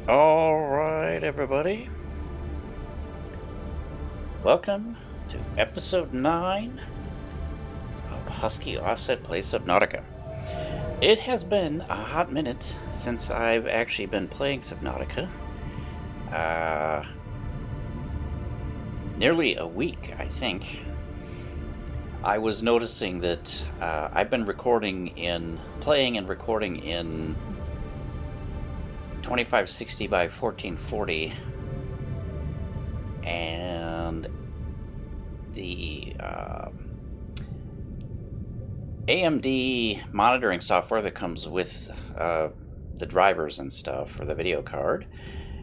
Alright, everybody. Welcome to episode 9 of Husky Offset plays Subnautica. It has been a hot minute since I've actually been playing Subnautica. Nearly a week, I think. I was noticing that I've been playing and recording in 2560 by 1440, and the AMD monitoring software that comes with the drivers and stuff for the video card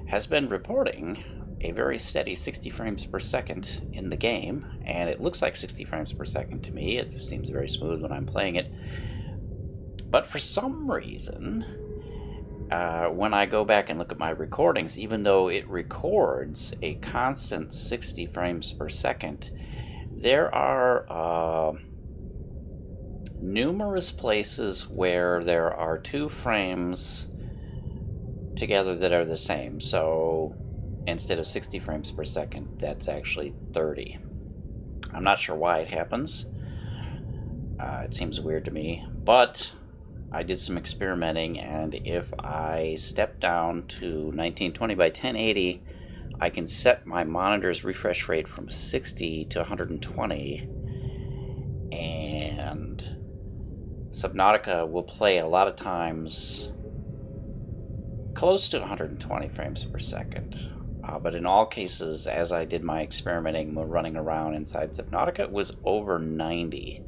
has been reporting a very steady 60 frames per second in the game, and it looks like 60 frames per second to me. It seems very smooth when I'm playing it, but for some reason when I go back and look at my recordings, even though it records a constant 60 frames per second, there are numerous places where there are 2 frames together that are the same. So instead of 60 frames per second, that's actually 30. I'm not sure why it happens. It seems weird to me, but I did some experimenting, and if I step down to 1920 by 1080, I can set my monitor's refresh rate from 60 to 120, and Subnautica will play a lot of times close to 120 frames per second. But in all cases, as I did my experimenting running around inside Subnautica, it was over 90.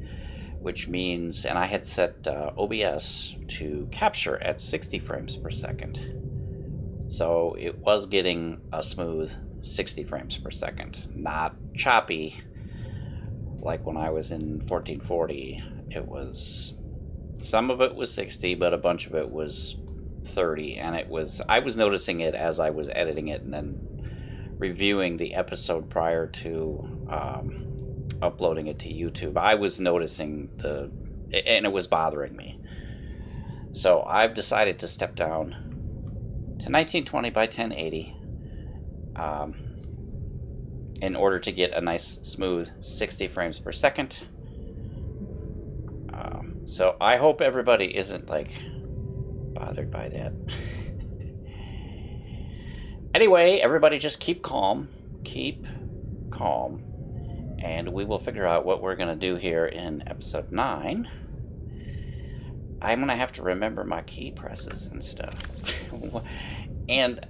Which means, and I had set OBS to capture at 60 frames per second. So it was getting a smooth 60 frames per second, not choppy like when I was in 1440. It was, some of it was 60, but a bunch of it was 30, and I was noticing it as I was editing it and then reviewing the episode prior to uploading it to YouTube. I was noticing and it was bothering me. So I've decided to step down to 1920 by 1080 in order to get a nice smooth 60 frames per second. So I hope everybody isn't bothered by that. Anyway, everybody just keep calm, and we will figure out what we're going to do here in episode 9. I'm going to have to remember my key presses and stuff. And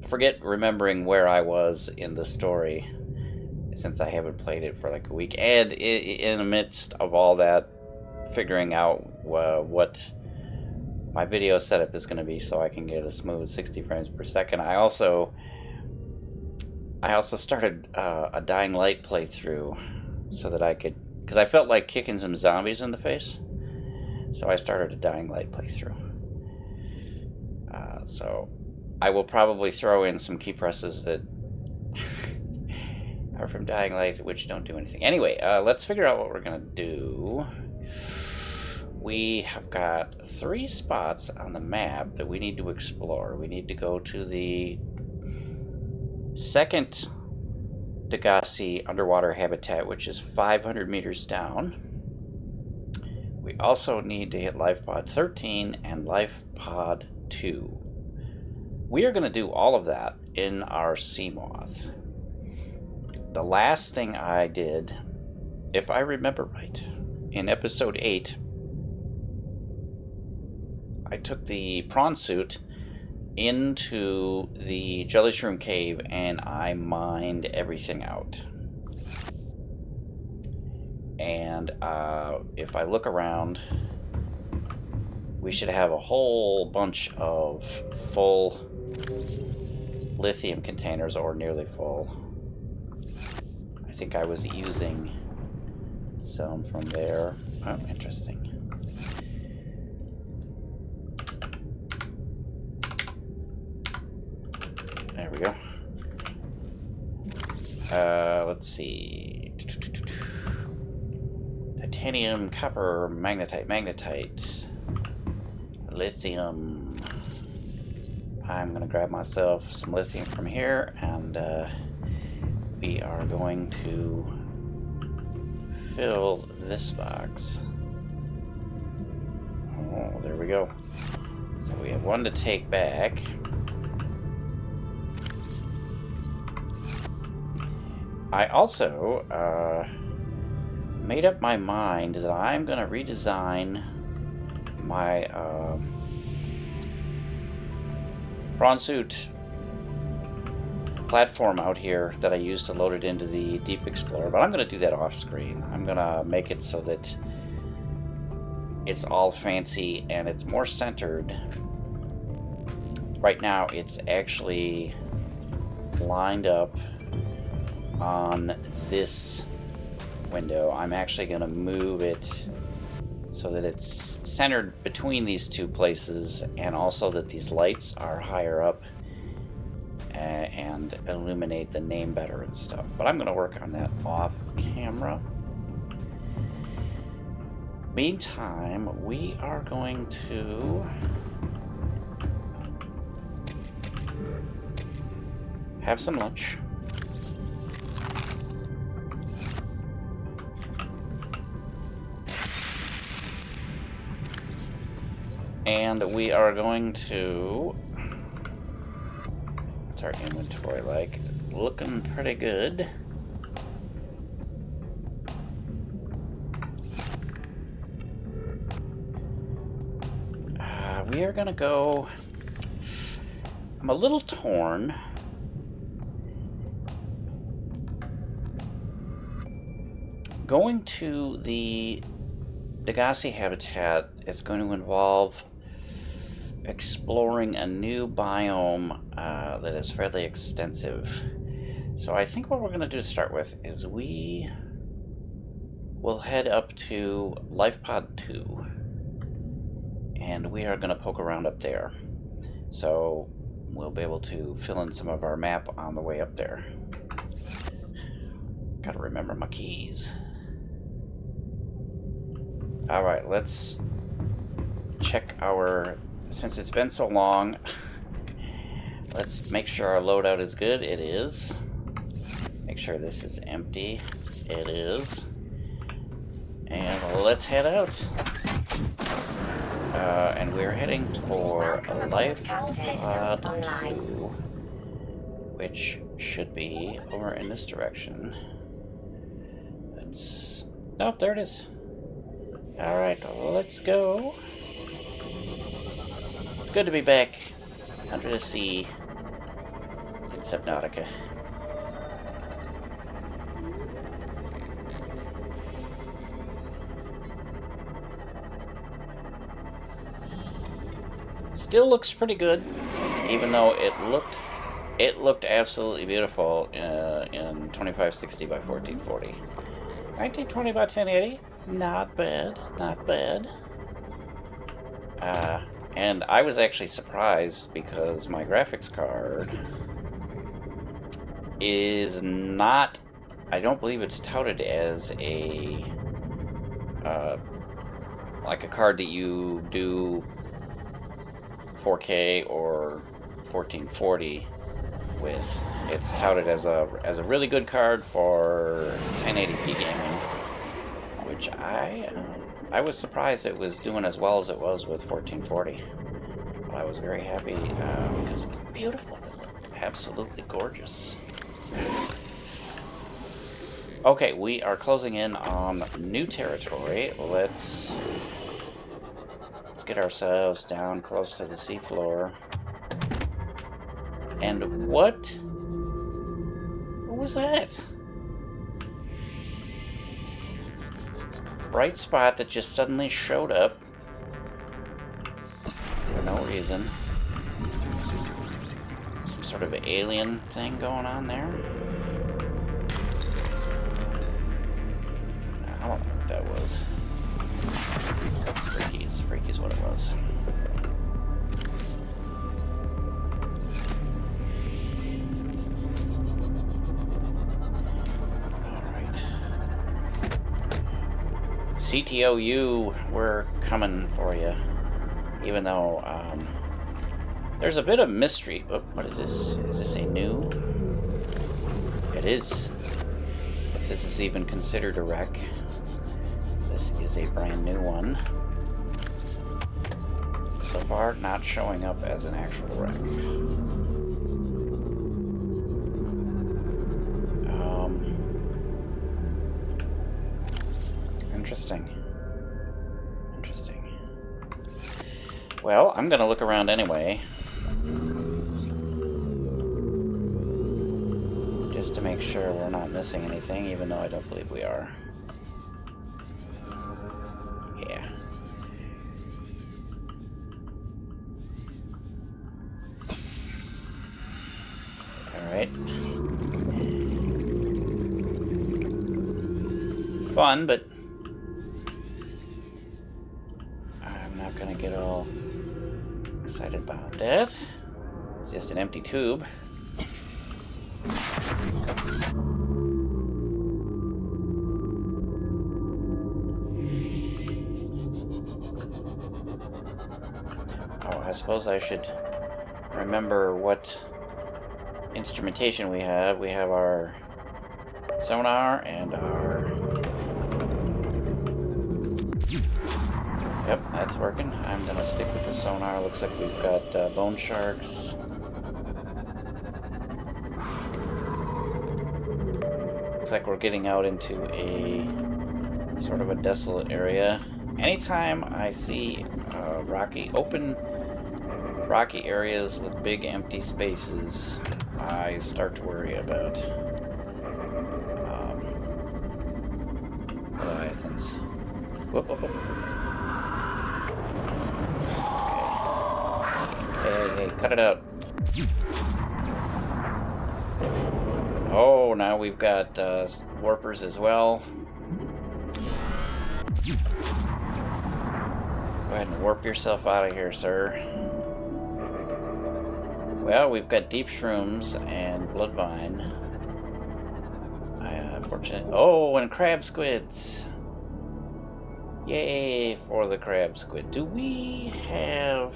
forget remembering where I was in the story, since I haven't played it for a week. And in the midst of all that, figuring out what my video setup is going to be so I can get a smooth 60 frames per second. I also started a Dying Light playthrough so that I could, because I felt like kicking some zombies in the face. So I started a Dying Light playthrough. So I will probably throw in some key presses that are from Dying Light, which don't do anything. Anyway, let's figure out what we're going to do. We have got 3 spots on the map that we need to explore. We need to go to the second Degasi underwater habitat, which is 500 meters down. We also need to hit Lifepod 13 and Lifepod 2. We are going to do all of that in our Seamoth. The last thing I did, if I remember right, in episode 8, I took the prawn suit into the jelly shroom cave and I mined everything out. And if I look around, we should have a whole bunch of full lithium containers, or nearly full. I think I was using some from there. Oh, interesting. There we go. Let's see. Titanium, copper, magnetite, lithium, I'm going to grab myself some lithium from here, and we are going to fill this box. Oh, there we go. So we have one to take back. I also made up my mind that I'm going to redesign my prawn suit platform out here that I used to load it into the Deep Explorer, but I'm going to do that off screen. I'm going to make it so that it's all fancy and it's more centered. Right now it's actually lined up on this window. I'm actually going to move it so that it's centered between these two places, and also that these lights are higher up and illuminate the name better and stuff. But I'm going to work on that off camera. Meantime, we are going to have some lunch. And we are going to... What's our inventory like? Looking pretty good. We are gonna go... I'm a little torn. Going to the Degasi Habitat is going to involve exploring a new biome that is fairly extensive. So I think what we're going to do to start with is we will head up to Lifepod 2, and we are going to poke around up there. So we'll be able to fill in some of our map on the way up there. Gotta remember my keys. Alright, let's check our... Since it's been so long, let's make sure our loadout is good. It is. Make sure this is empty. It is. And let's head out. And we're heading for a Lifepod 2, which should be over in this direction. Let's... Oh, there it is. Alright, let's go. It's good to be back under the sea in Subnautica. Still looks pretty good, even though it looked absolutely beautiful in 2560 by 1440. 1920 by 1080, not bad, not bad. And I was actually surprised because my graphics card is not, I don't believe it's touted as a, like a card that you do 4K or 1440 with. It's touted as a really good card for 1080p gaming, which I was surprised it was doing as well as it was with 1440. But I was very happy because it looked beautiful. It looked absolutely gorgeous. Okay, we are closing in on new territory. Let's get ourselves down close to the seafloor. And what was that? Bright spot that just suddenly showed up for no reason. Some sort of alien thing going on there. I don't know what that was. Freaky is what it was. CTOU, we're coming for you. Even though There's a bit of mystery. Oh, what is this? Is this a new? It is. If this is even considered a wreck. This is a brand new one. So far, not showing up as an actual wreck. Interesting. Interesting. Well, I'm gonna look around anyway. Just to make sure we're not missing anything, even though I don't believe we are. Yeah. Alright. Fun, but I'm not gonna get all excited about that. It's just an empty tube. Oh, I suppose I should remember what instrumentation we have. We have our sonar and our... Yep, that's working. I'm gonna stick with the sonar. Looks like we've got bone sharks. Looks like we're getting out into a sort of a desolate area. Anytime I see open rocky areas with big empty spaces, I start to worry about Leviathans. Whoop, whoop, whoop. Okay. Hey, cut it out. Oh, now we've got warpers as well. Go ahead and warp yourself out of here, sir. Well, we've got deep shrooms and bloodvine. Unfortunate. Oh, and crabsquids. Yay for the crabsquid. Do we have...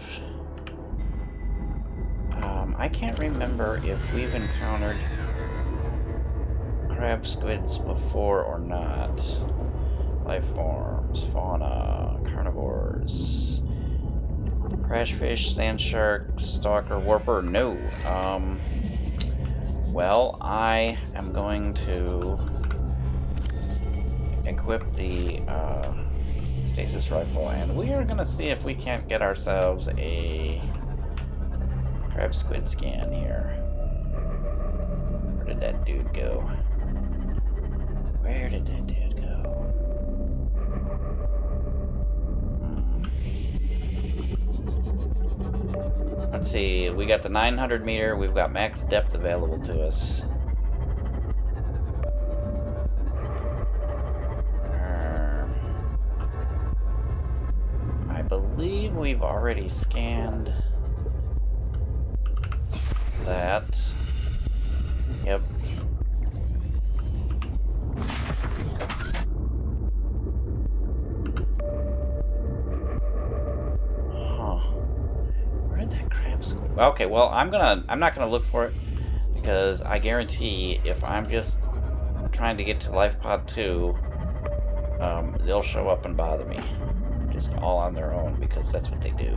I can't remember if we've encountered crabsquids before or not. Life forms, fauna, carnivores, crashfish, sand shark, stalker, warper. No. Well, I am going to equip the stasis rifle, and we are going to see if we can't get ourselves a crabsquid scan here. Where did that dude go? Where did that dude go? Let's see, we got the 900 meter, we've got max depth available to us. I believe we've already scanned that. Yep. Okay, well, I'm not gonna look for it, because I guarantee if I'm just trying to get to Lifepod 2, they'll show up and bother me, just all on their own, because that's what they do.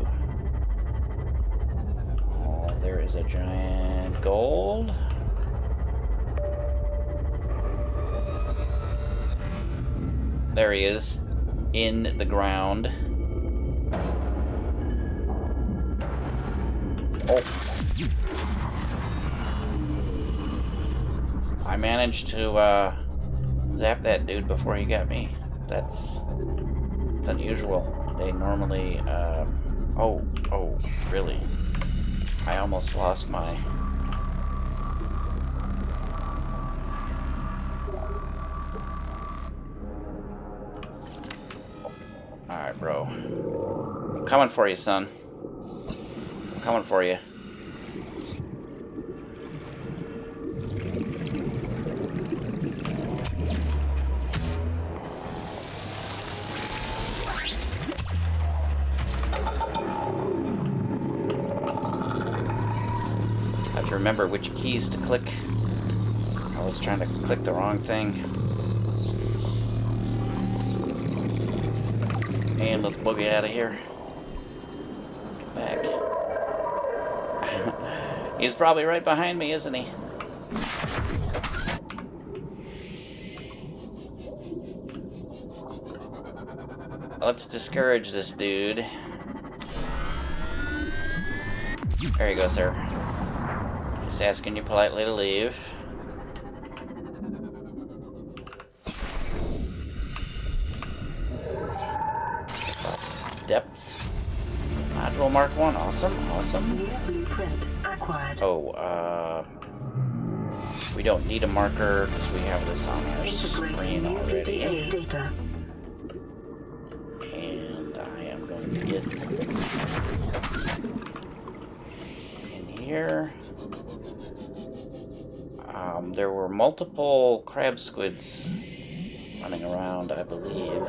Oh, there is a giant gold. There he is, in the ground. Oh. I managed to zap that dude before he got me. It's unusual. They normally oh, really? I almost lost my... Alright, bro. I'm coming for you, son. Coming for you. remember which keys to click. I was trying to click the wrong thing. And let's boogie out of here. Get back. He's probably right behind me, isn't he? Let's discourage this dude. There you go, sir. Just asking you politely to leave. Depth. Module Mark 1. Awesome, awesome. New blueprint acquired. Oh, we don't need a marker because we have this on our screen already. Data. And I am going to get in here. There were multiple Crabsquids running around, I believe.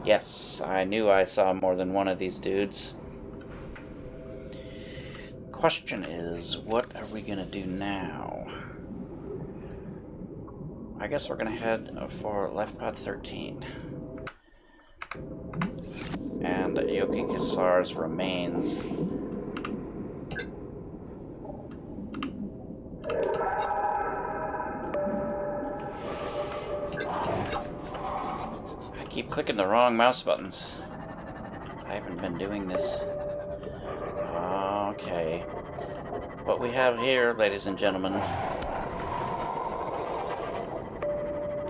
Yes, I knew I saw more than one of these dudes. Question is, what are we gonna do now? I guess we're gonna head for Lifepod 13. And Jochi Khasar's remains. I keep clicking the wrong mouse buttons. I haven't been doing this. Okay. What we have here, ladies and gentlemen,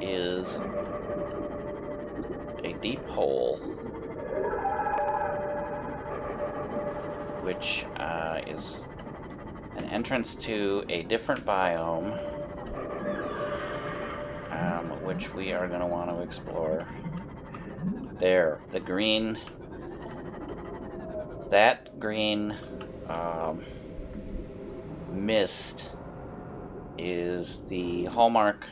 is a deep hole, which is an entrance to a different biome, which we are going to want to explore. There, the green, that green mist is the hallmark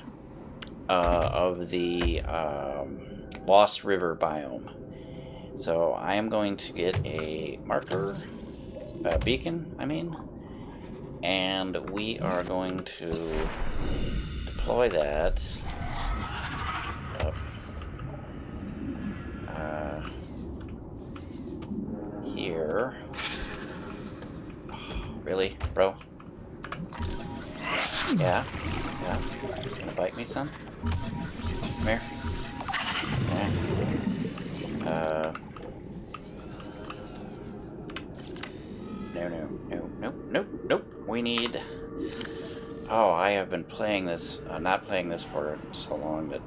of the Lost River biome. So I am going to get a marker, beacon, and we are going to deploy that up here. Really, bro? Yeah? Yeah? Gonna bite me, son? Come here. Yeah. Nope. We need... Oh, I have been playing this, not playing this for so long that...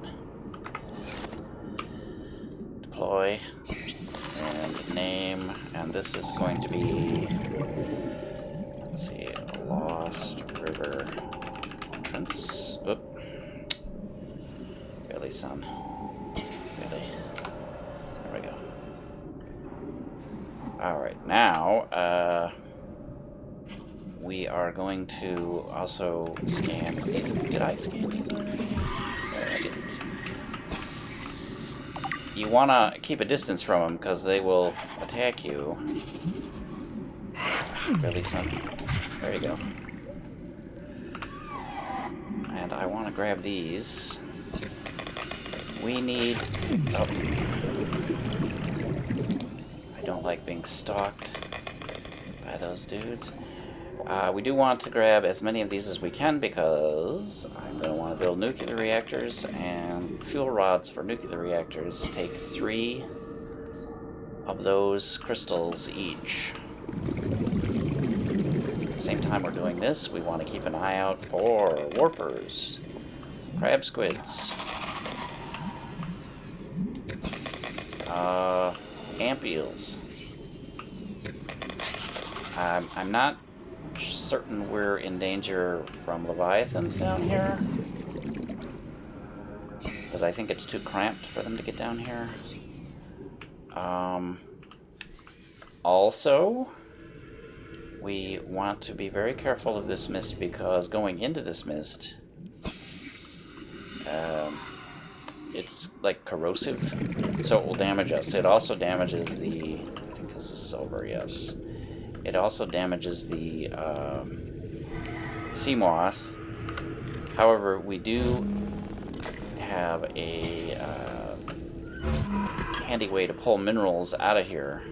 Deploy. And name. And this is going to be... Let's see, Lost River entrance. Oop. Really, son. Really. There we go. Alright, now, we are going to also scan these. Did I scan these already? No, I didn't. You want to keep a distance from them because they will attack you. Really, son? There you go. And I want to grab these. We need... Oh. I don't like being stalked by those dudes. We do want to grab as many of these as we can because I'm going to want to build nuclear reactors, and fuel rods for nuclear reactors take 3 of those crystals each. At the same time we're doing this, we want to keep an eye out for Warpers Crabsquids, amp eels. I'm not certain we're in danger from Leviathans down here, because I think it's too cramped for them to get down here. Also, we want to be very careful of this mist, because going into this mist, it's like corrosive, so it will damage us. It also damages the, I think this is silver, yes. It also damages the sea moth. However, we do have a handy way to pull minerals out of here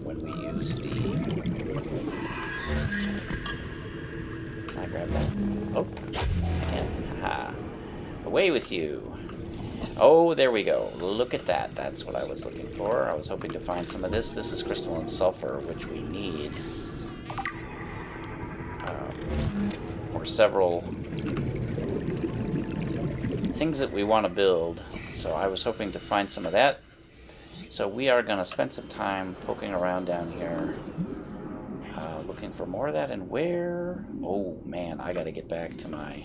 when we use the... Can I grab that? Oh, and aha. Away with you. Oh, there we go. Look at that. That's what I was looking for. I was hoping to find some of this. This is crystalline sulfur, which we need for several things that we want to build. So I was hoping to find some of that. So we are going to spend some time poking around down here, looking for more of that. And where? Oh man, I got to get back to my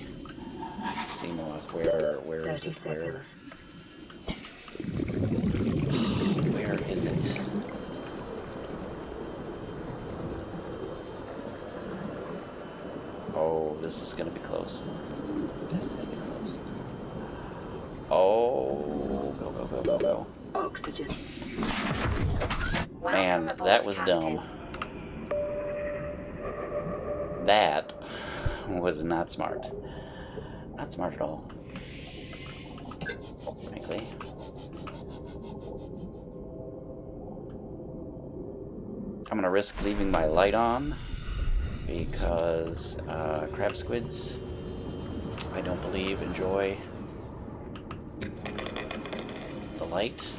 sea moth. Where is it? Where is it? Oh, this is going to be close. This is going to be close. Oh, go, go, go, go, go. Oxygen. Man, that was dumb. That was not smart. Not smart at all. Frankly. I'm gonna risk leaving my light on because Crabsquids, I don't believe, enjoy the light,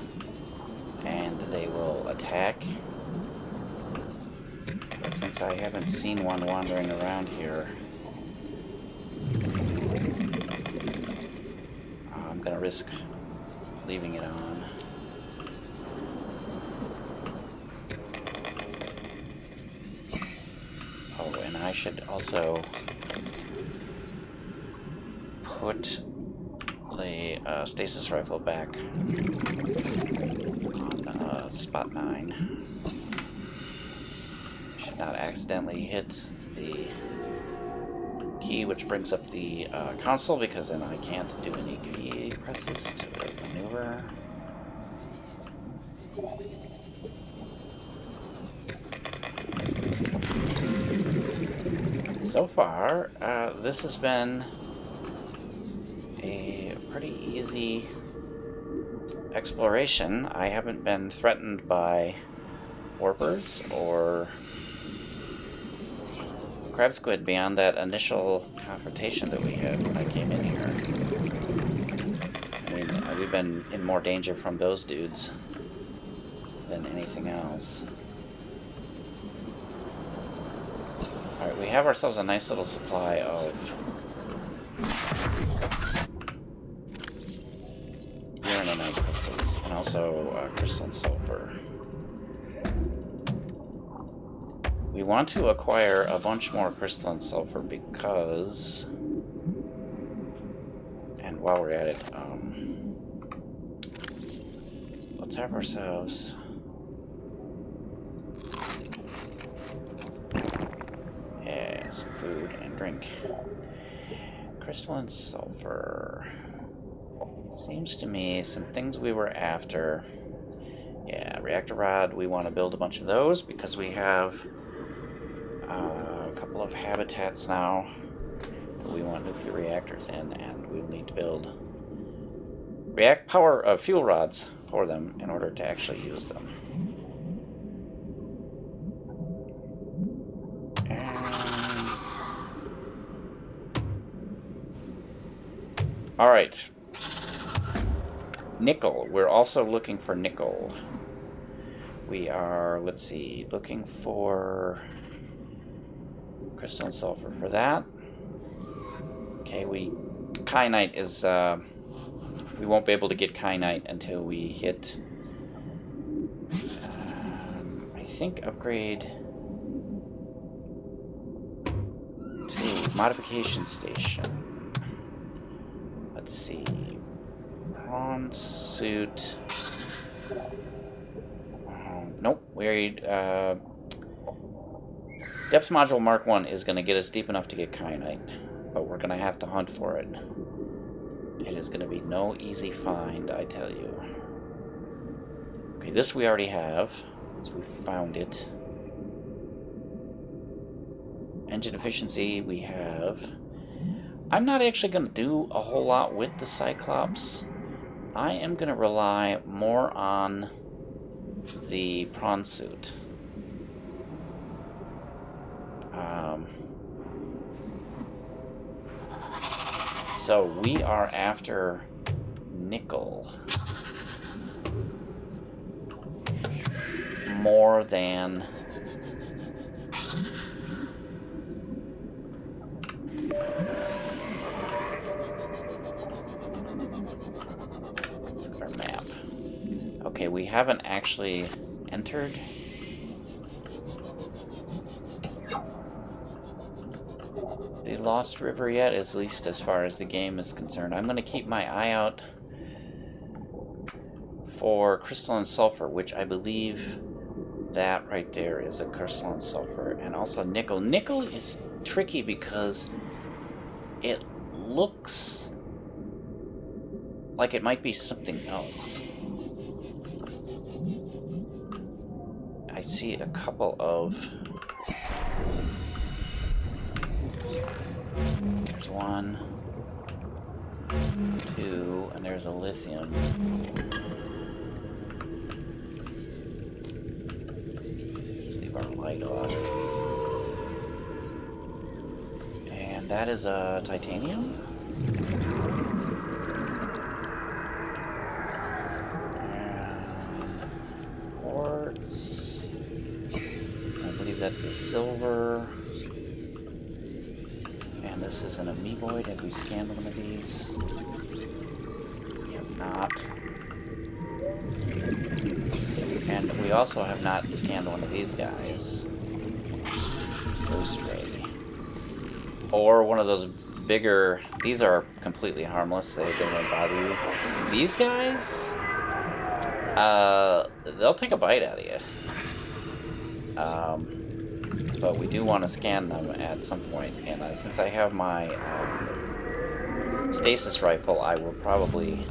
and they will attack. But since I haven't seen one wandering around here, I'm gonna risk leaving it on. Oh, and I should also put the stasis rifle back on spot 9. Should not accidentally hit the key, which brings up the console, because then I can't do any key presses to maneuver. So far, this has been a pretty easy exploration. I haven't been threatened by warpers or Crabsquid beyond that initial confrontation that we had when I came in here. I mean, we've been in more danger from those dudes than anything else. Alright, we have ourselves a nice little supply of uranite crystals and also crystalline sulfur. We want to acquire a bunch more crystalline sulfur because, and while we're at it, let's have ourselves some food and drink. Crystalline sulfur. Seems to me some things we were after. Yeah, reactor rod, we want to build a bunch of those because we have a couple of habitats now that we want nuclear reactors in, and we'll need to build fuel rods for them in order to actually use them. All right. Nickel. We're also looking for nickel. We are, let's see, looking for crystalline sulfur for that. Okay, kyanite is, we won't be able to get kyanite until we hit, I think, upgrade to modification station. Let's see. Prawn suit. Nope. Depth module Mark 1 is going to get us deep enough to get kyanite, but we're going to have to hunt for it. It is going to be no easy find, I tell you. Okay, this we already have, so we found it. Engine efficiency we have. I'm not actually going to do a whole lot with the Cyclops. I am going to rely more on the prawn suit. So we are after nickel more than let's look at our map. Okay, we haven't actually entered the Lost River yet, at least as far as the game is concerned. I'm going to keep my eye out for crystalline sulfur, which I believe that right there is a crystalline sulfur, and also nickel. Nickel is tricky because it looks like it might be something else. I see a couple of... There's 1, 2, and there's a lithium. Let's leave our light on. And that is a titanium. And quartz. I believe that's a silver. This is an Amoeboid. Have we scanned one of these? We have not. And we also have not scanned one of these guys. Ghostray. Or one of those bigger... These are completely harmless. They don't bother you. These guys... they'll take a bite out of you. But we do want to scan them at some point, and since I have my stasis rifle, I will probably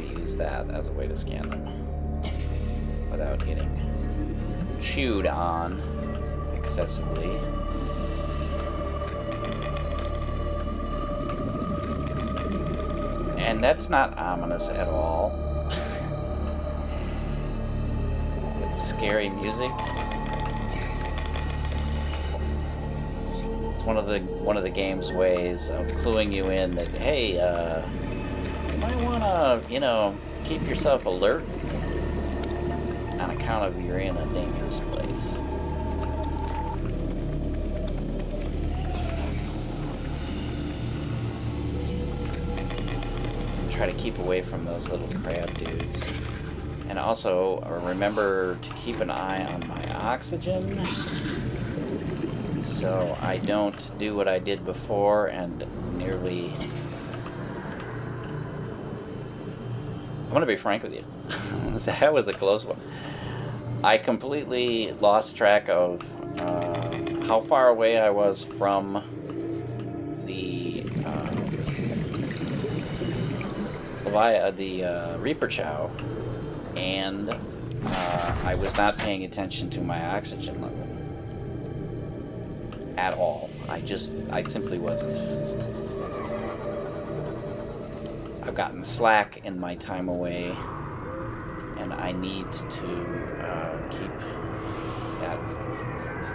use that as a way to scan them without getting chewed on excessively. And that's not ominous at all. It's scary music. One of the game's ways of cluing you in that, hey, you might want to, keep yourself alert on account of you're in a dangerous place. Try to keep away from those little crab dudes. And also, remember to keep an eye on my oxygen, so I don't do what I did before and nearly... I'm going to be frank with you. That was a close one. I completely lost track of how far away I was from the Reaper Chow, and I was not paying attention to my oxygen level. At all. I simply wasn't. I've gotten slack in my time away, and I need to keep that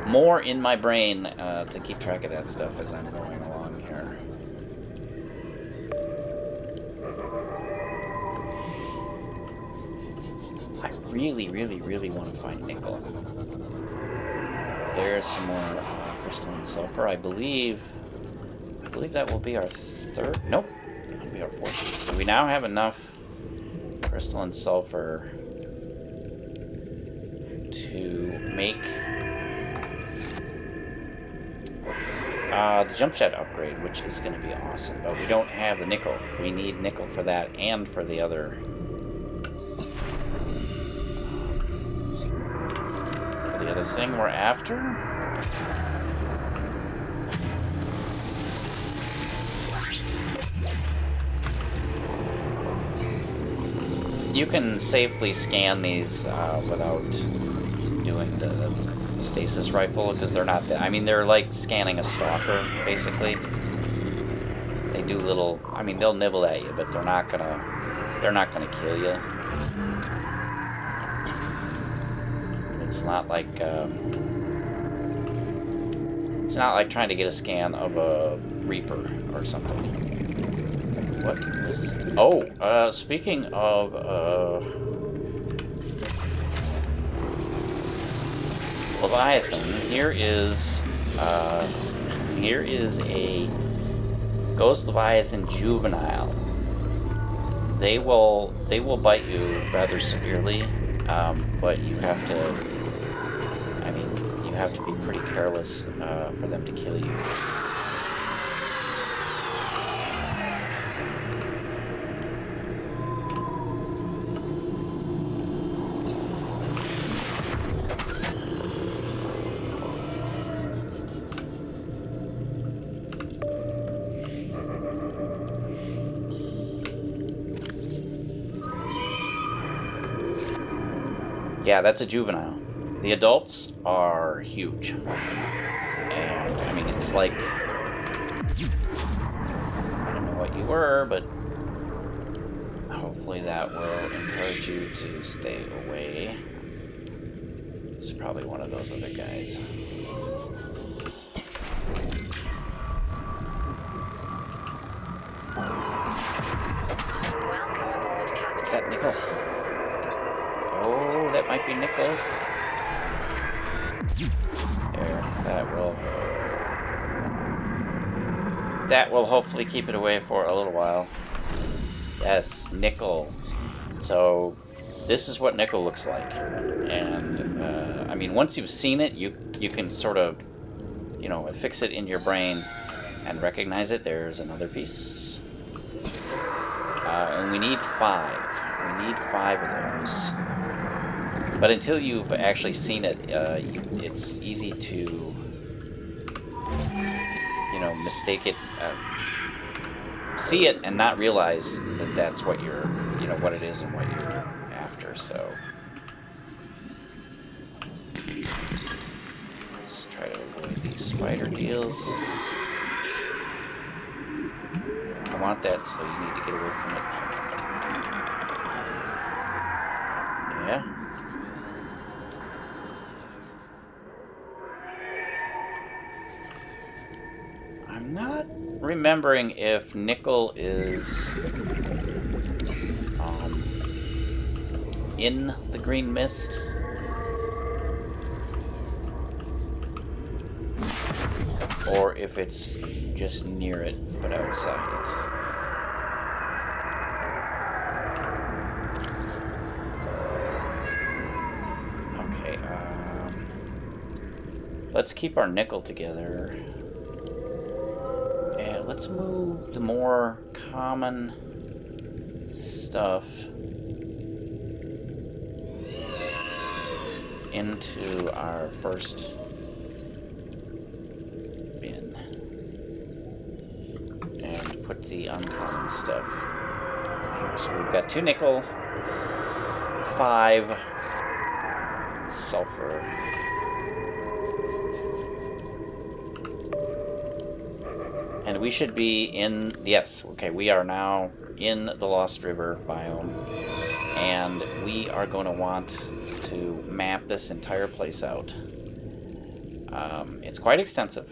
more in my brain to keep track of that stuff as I'm going along here. I really, really, really want to find nickel. There's some more crystalline sulfur. I believe that will be our third. Nope, that'll be our fourth. So we now have enough crystalline sulfur to make the jump jet upgrade, which is going to be awesome. But we don't have the nickel. We need nickel for that and for the other. The other thing we're after. you can safely scan these without doing the stasis rifle, because they're not that. I mean, they're like scanning a stalker, basically. They do little. I mean, they'll nibble at you, but they're not gonna kill you. It's not like trying to get a scan of a Reaper or something. What was... Oh, speaking of, Leviathan, here is a Ghost Leviathan Juvenile. They will bite you rather severely, but you have to, I mean, you have to be pretty careless for them to kill you. Yeah, that's a juvenile. The adults are huge. And, I mean, it's like... I don't know what you were, but... hopefully that will encourage you to stay away. It's probably one of those other guys. Welcome aboard, Captain. Is that Nickel? Oh, that might be Nickel. There, that will hopefully keep it away for a little while. Yes, Nickel. So this is what Nickel looks like, and I mean, once you've seen it, you can sort of, you know, fix it in your brain and recognize it. There's another piece, and we need 5. We need 5 of those. But until you've actually seen it, it's easy to, you know, mistake it, see it and not realize that that's what you're, you know, what it is and what you're after. So let's try to avoid these spider deals. I want that, so you need to get away from it. Yeah. I'm not remembering if Nickel is in the green mist. Or if it's just near it, but outside it. Okay, let's keep our Nickel together. And let's move the more common stuff into our first bin and put the uncommon stuff here. So we've got 2 nickel, 5 sulfur, and we should be in, yes, okay, we are now in the Lost River biome, and we are going to want to map this entire place out. It's quite extensive.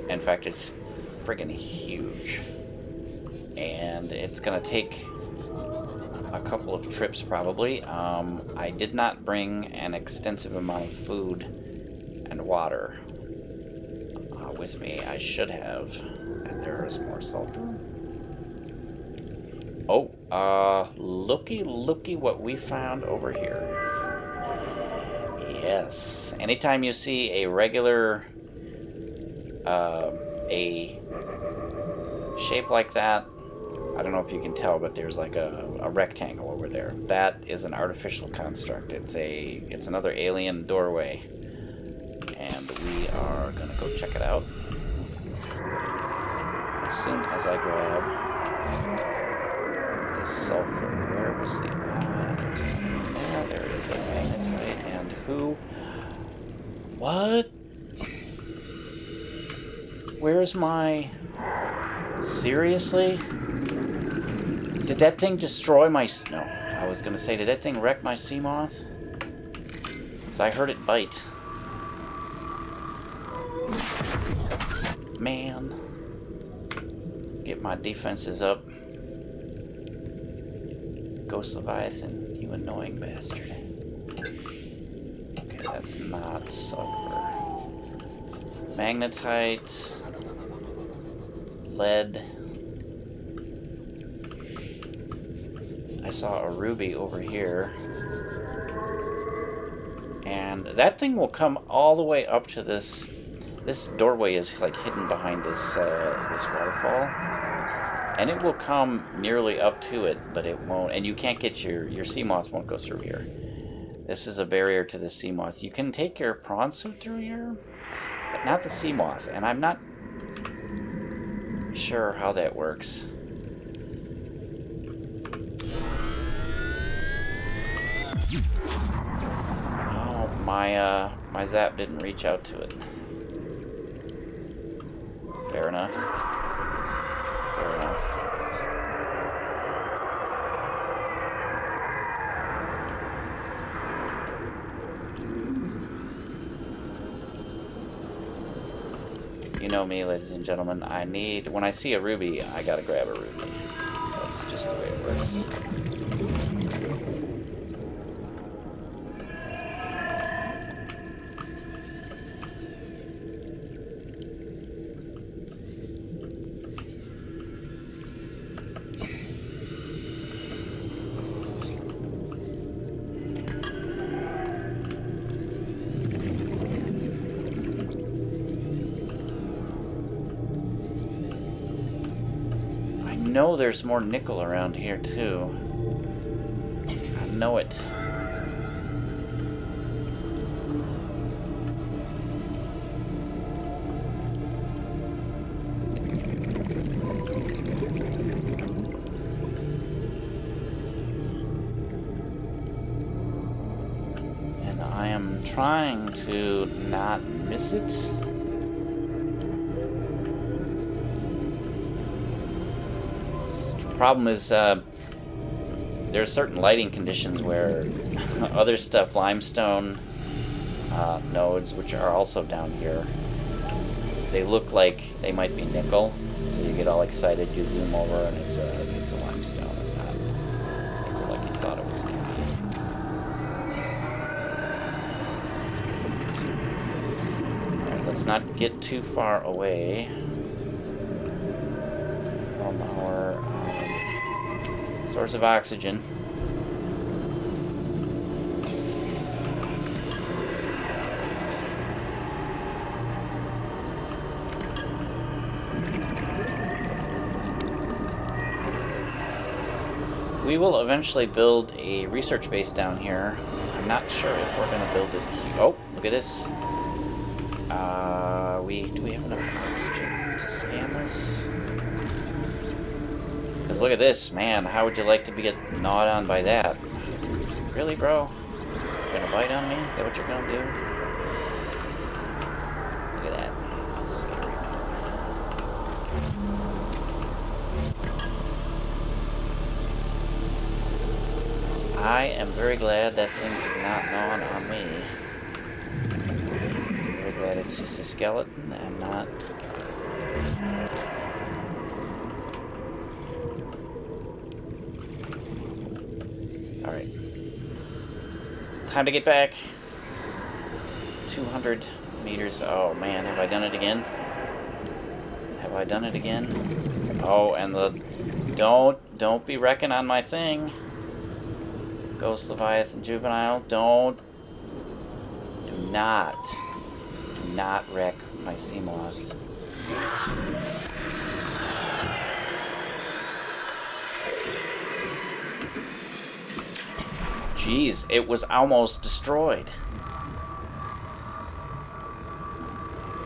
In fact, it's friggin' huge. And it's going to take a couple of trips, probably. I did not bring an extensive amount of food and water with me. I should have. And there is more sulfur. Oh, looky what we found over here. Yes. Anytime you see a regular, a shape like that, I don't know if you can tell, but there's like a rectangle over there. That is an artificial construct. It's another alien doorway. And we are gonna go check it out as soon as I grab this sulfur. Where Where's the... yeah, there is a magnetite. And who... What? Where's my... Seriously? Did that thing destroy my... No, I was gonna say, did that thing wreck my sea moth? Because I heard it bite. Man. Get my defenses up. Ghost Leviathan, you annoying bastard. Okay, that's not sulfur. Magnetite. Lead. I saw a ruby over here. And that thing will come all the way up to this. This doorway is like hidden behind this this waterfall. And it will come nearly up to it, but it won't. And you can't get your sea moth won't go through here. This is a barrier to the sea moth. You can take your prawn suit through here, but not the sea moth. And I'm not sure how that works. Oh, my zap didn't reach out to it. Fair enough. Fair enough. You know me, ladies and gentlemen. I need... When I see a ruby, I gotta grab a ruby. That's just the way it works. I know there's more nickel around here too. I know it. And I am trying to not miss it. Problem is, there are certain lighting conditions where other stuff, limestone nodes, which are also down here, they look like they might be nickel, so you get all excited, you zoom over, and it's a limestone, and not nickel like you thought it was going to be. Alright, let's not get too far away from our source of oxygen. We will eventually build a research base down here. I'm not sure if we're going to build it here. Oh, look at this. Do we have enough oxygen to scan this? Because look at this, man. How would you like to get gnawed on by that? Really, bro? You're gonna bite on me? Is that what you're gonna do? Look at that. That's scary. I am very glad that thing is not gnawing on me. Very glad it's just a skeleton and not... Alright. Time to get back. 200 meters. Oh man, have I done it again? Have I done it again? Oh, and the... Don't be wrecking on my thing. Ghost Leviathan Juvenile, do not wreck my sea moths. Jeez, it was almost destroyed.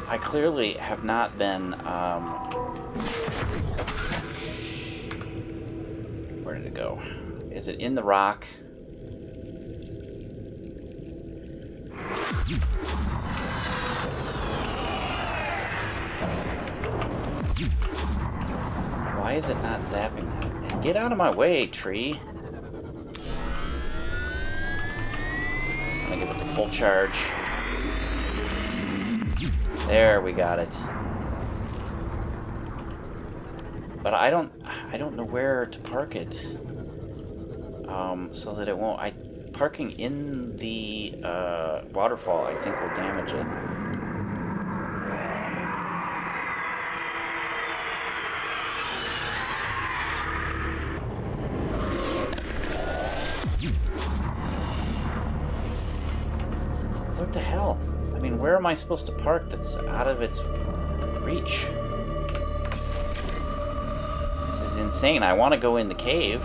I clearly have not been, where did it go? Is it in the rock? Why is it not zapping that? Get out of my way, tree. I'm gonna give it the full charge. There, we got it. But I don't know where to park it. So that it won't. Parking in the waterfall, I think, will damage it. What the hell? I mean, where am I supposed to park that's out of its reach? This is insane. I want to go in the cave.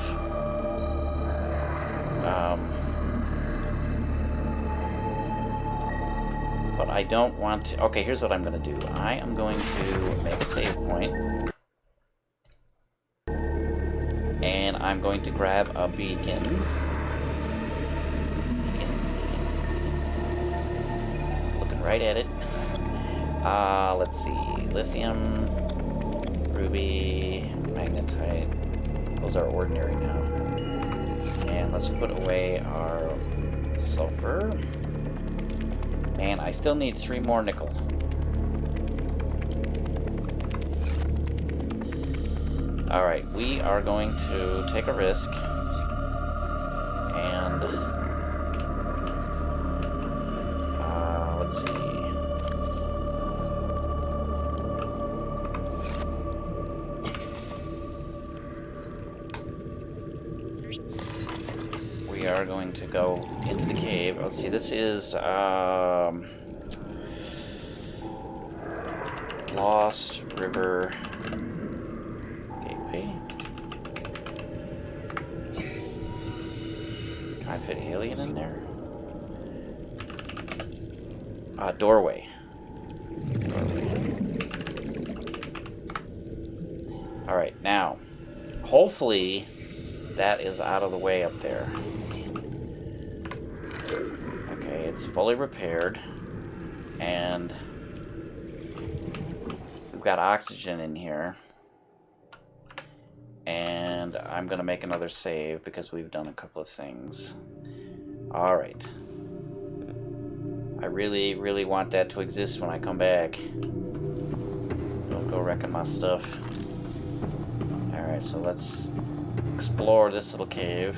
But I don't want to... Okay, here's what I'm going to do. I am going to make a save point. And I'm going to grab a beacon. Looking right at it. Let's see. Lithium, ruby, magnetite. Those are ordinary now. And let's put away our sulfur. And I still need 3 more nickel. Alright, we are going to take a risk. And... let's see. We are going to go into the cave. Let's see, this is Lost River Gateway. Can I fit alien in there? Doorway. Alright, now, hopefully that is out of the way up there. Okay, it's fully repaired, and we've got oxygen in here, and I'm gonna make another save because we've done a couple of things. Alright. I really, really want that to exist when I come back. Don't go wrecking my stuff. Alright, so let's explore this little cave.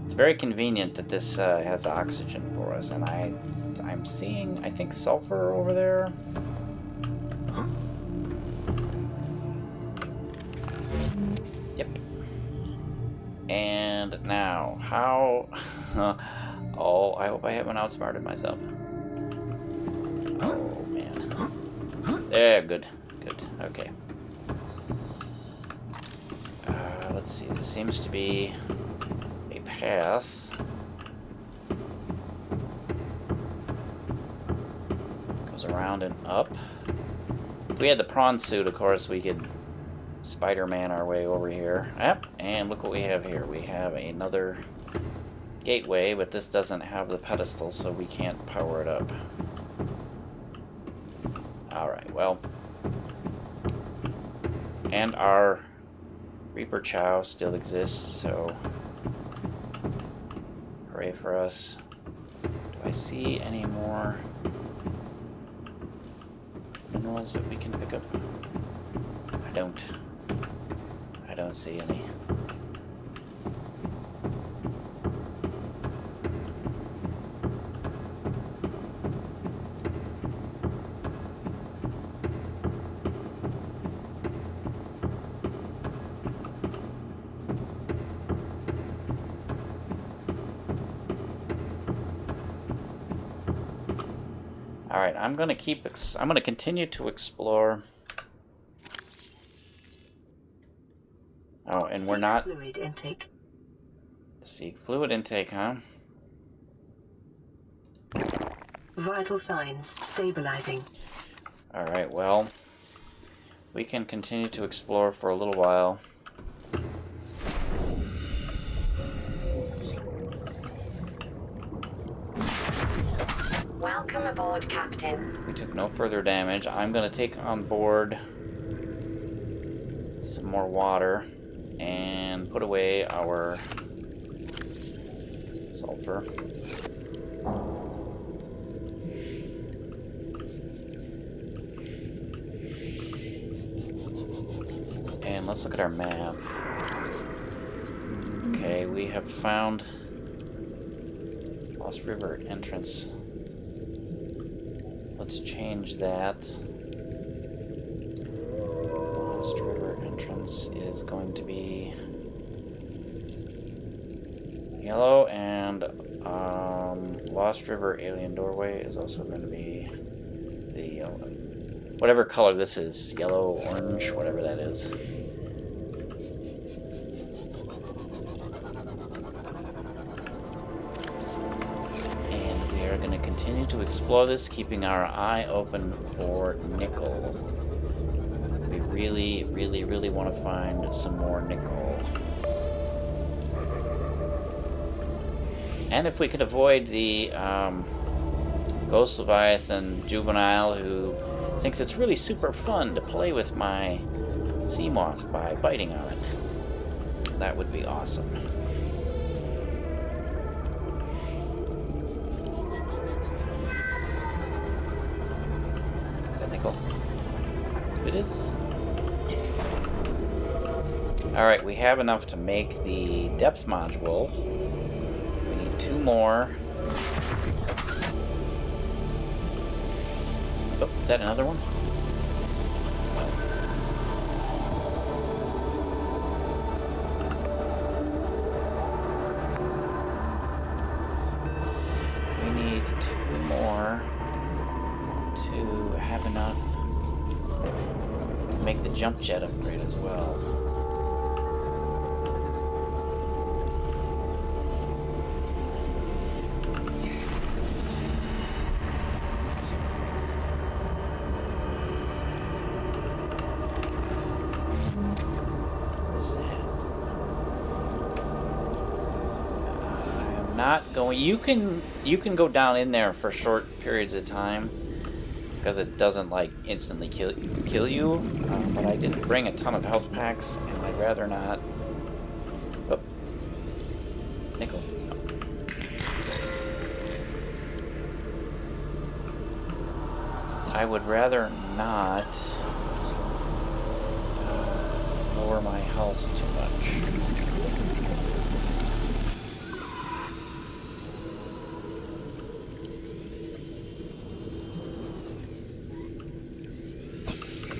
It's very convenient that this has oxygen for us, and I'm seeing, I think, sulfur over there. Yep. And now, how... oh, I hope I haven't outsmarted myself. Oh, man. There, good. Good, okay. Let's see, this seems to be a path. Goes around and up. If we had the prawn suit, of course, we could Spider-Man our way over here. Yep, and look what we have here. We have another gateway, but this doesn't have the pedestal, so we can't power it up. Alright, well. And our Reaper Chow still exists, so hooray for us. Do I see any more minerals that we can pick up? I don't see any. All right, I'm going to continue to explore. Oh, and we're not... Fluid intake. Seek fluid intake, huh? Vital signs stabilizing. Alright, well... we can continue to explore for a little while. Welcome aboard, Captain. We took no further damage. I'm going to take on board some more water and put away our sulfur. And let's look at our map. Okay, we have found Lost River entrance. Let's change that. Lost River entrance is going to be yellow, and Lost River alien doorway is also going to be the yellow. Whatever color this is, yellow, orange, whatever that is. And we are going to continue to explore this, keeping our eye open for nickel. We really, really, really want to find some more nickel. And if we could avoid the Ghost Leviathan Juvenile, who thinks it's really super fun to play with my sea moth by biting on it, that would be awesome. Is that nickel? It is. Alright, we have enough to make the depth module. We need 2 more. Oh, is that another one? We need 2 more to have enough to make the jump jet upgrade as well. Not going. You can go down in there for short periods of time because it doesn't like instantly kill you. But I didn't bring a ton of health packs, and I'd rather not. Oh, nickel. No. I would rather not lower my health too much.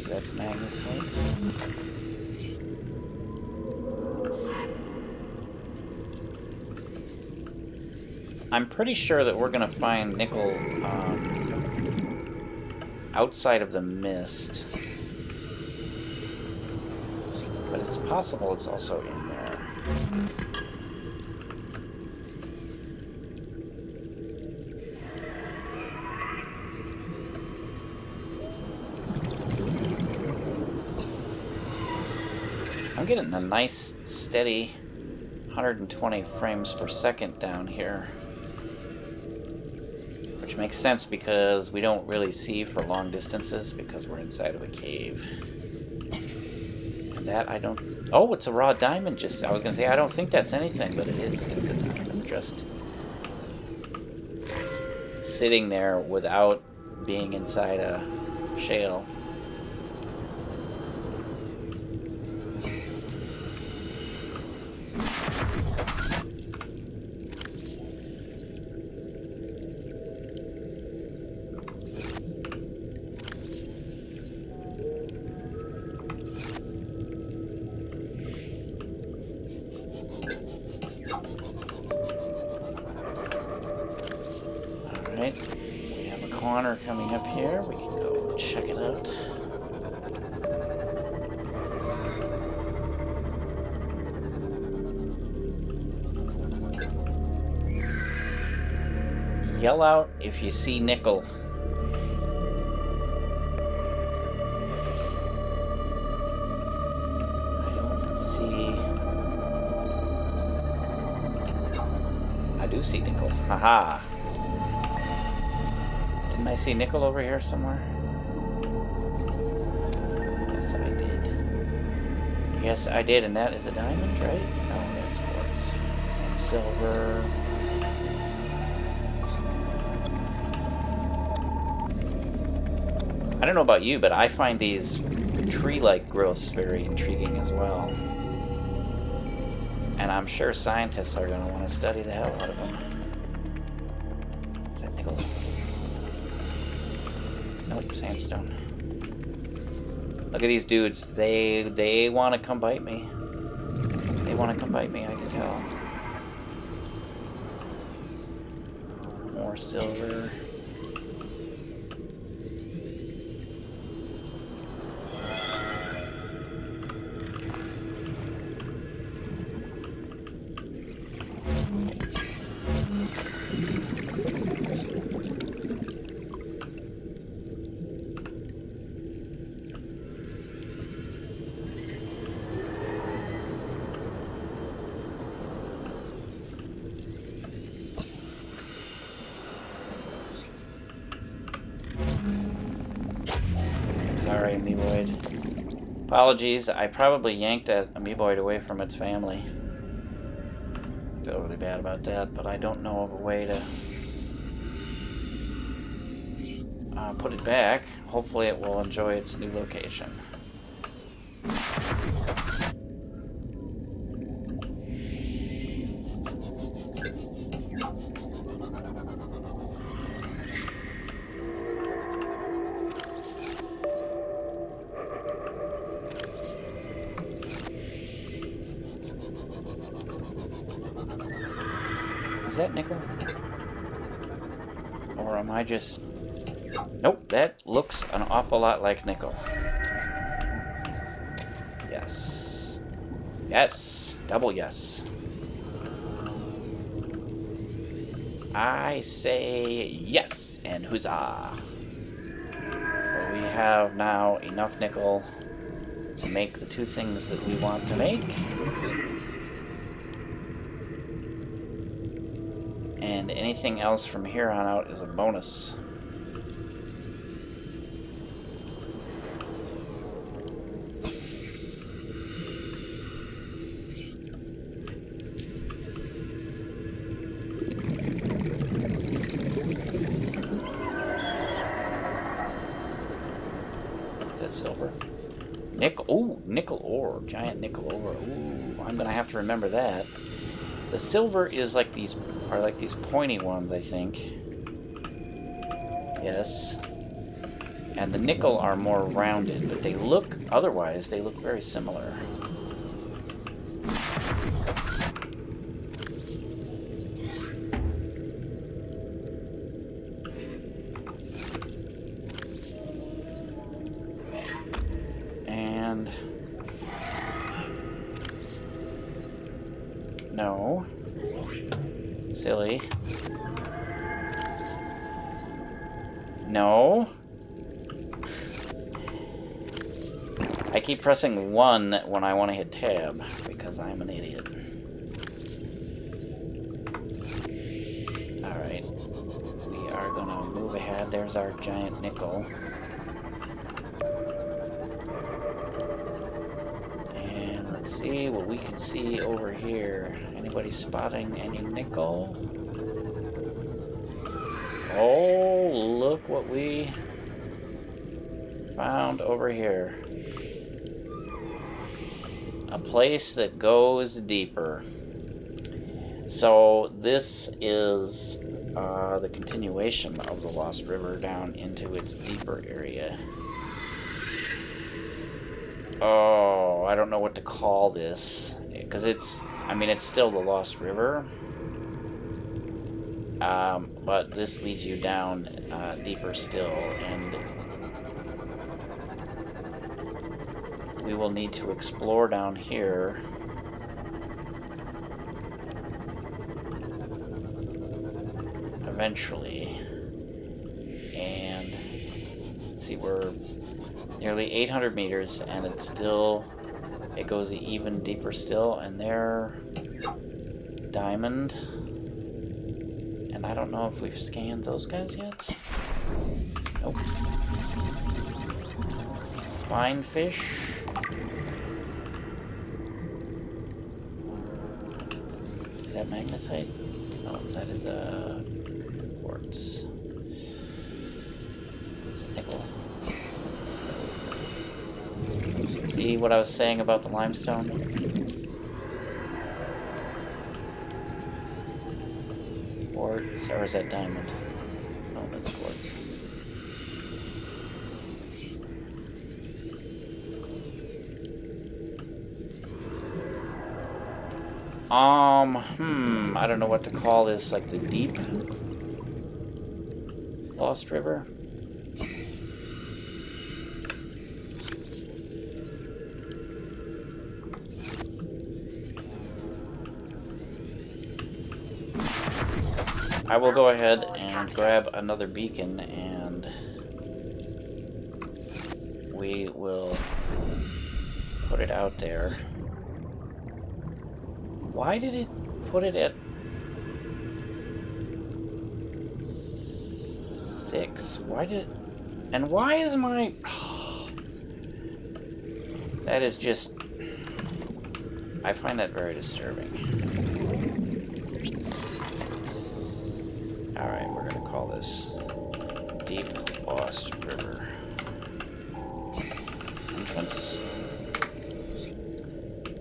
That's magnetite. I'm pretty sure that we're going to find nickel outside of the mist. But it's possible it's also in there. I'm getting a nice, steady 120 frames per second down here. Which makes sense because we don't really see for long distances because we're inside of a cave. And that I don't... Oh, it's a raw diamond. Just I was going to say, I don't think that's anything, but it is. It's a diamond just sitting there without being inside a shale. Alright, we have a corner coming up here. We can go check it out. Yell out if you see nickel. do see nickel. Haha. Didn't I see nickel over here somewhere? Yes, I did. Yes, I did, and that is a diamond, right? No, that's quartz. And silver. I don't know about you, but I find these tree-like growths very intriguing as well. And I'm sure scientists are going to want to study the hell out of them. Is that nickel? Nope, sandstone. Look at these dudes. They want to come bite me. They want to come bite me, I can tell. More silver. Sorry, Amoeboid. Apologies, I probably yanked that Amoeboid away from its family. I feel really bad about that, but I don't know of a way to put it back. Hopefully it will enjoy its new location. Is that nickel? Or am I just... Nope, that looks an awful lot like nickel. Yes. Yes. Double yes. I say yes, and huzzah. So we have now enough nickel to make the two things that we want to make. And anything else from here on out is a bonus. That's silver. Nickel. Ooh, nickel ore. Giant nickel ore. Ooh, I'm gonna have to remember that. The silver is like these pointy ones, I think. Yes. And the nickel are more rounded, but they look very similar. And no. Silly. No. I keep pressing 1 when I want to hit tab, because I'm an idiot. Alright. We are gonna move ahead. There's our giant nickel. And let's see what we can see over here. Anybody spotting any nickel? Oh, look what we found over here. A place that goes deeper. So this is the continuation of the Lost River down into its deeper area. Oh, I don't know what to call this, because it's still the Lost River. But this leads you down deeper still, and we will need to explore down here. Eventually. And see, we're nearly 800 meters, and it goes even deeper still, and there, diamond. I don't know if we've scanned those guys yet. Nope. Spinefish. Is that magnetite? No, that is a quartz. It's a nickel. See what I was saying about the limestone? Quartz, or is that diamond? Oh, that's quartz. I don't know what to call this, like the deep Lost River. I will go ahead and grab another beacon and we will put it out there. Why did it put it at 6? Why did... And why is my... That is just... I find that very disturbing. Alright, we're going to call this Deep Lost River. Entrance.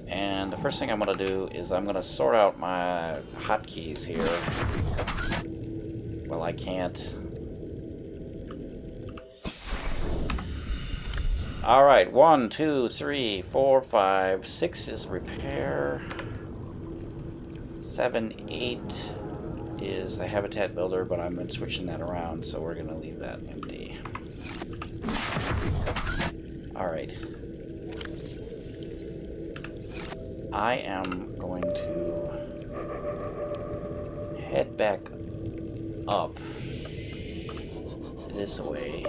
And the first thing I'm going to do is I'm going to sort out my hotkeys here. Well, I can't. Alright, 1, 2, 3, 4, 5, 6 is repair. 7, 8 is the habitat builder, but I'm switching that around, so we're going to leave that empty. Alright. I am going to head back up this way.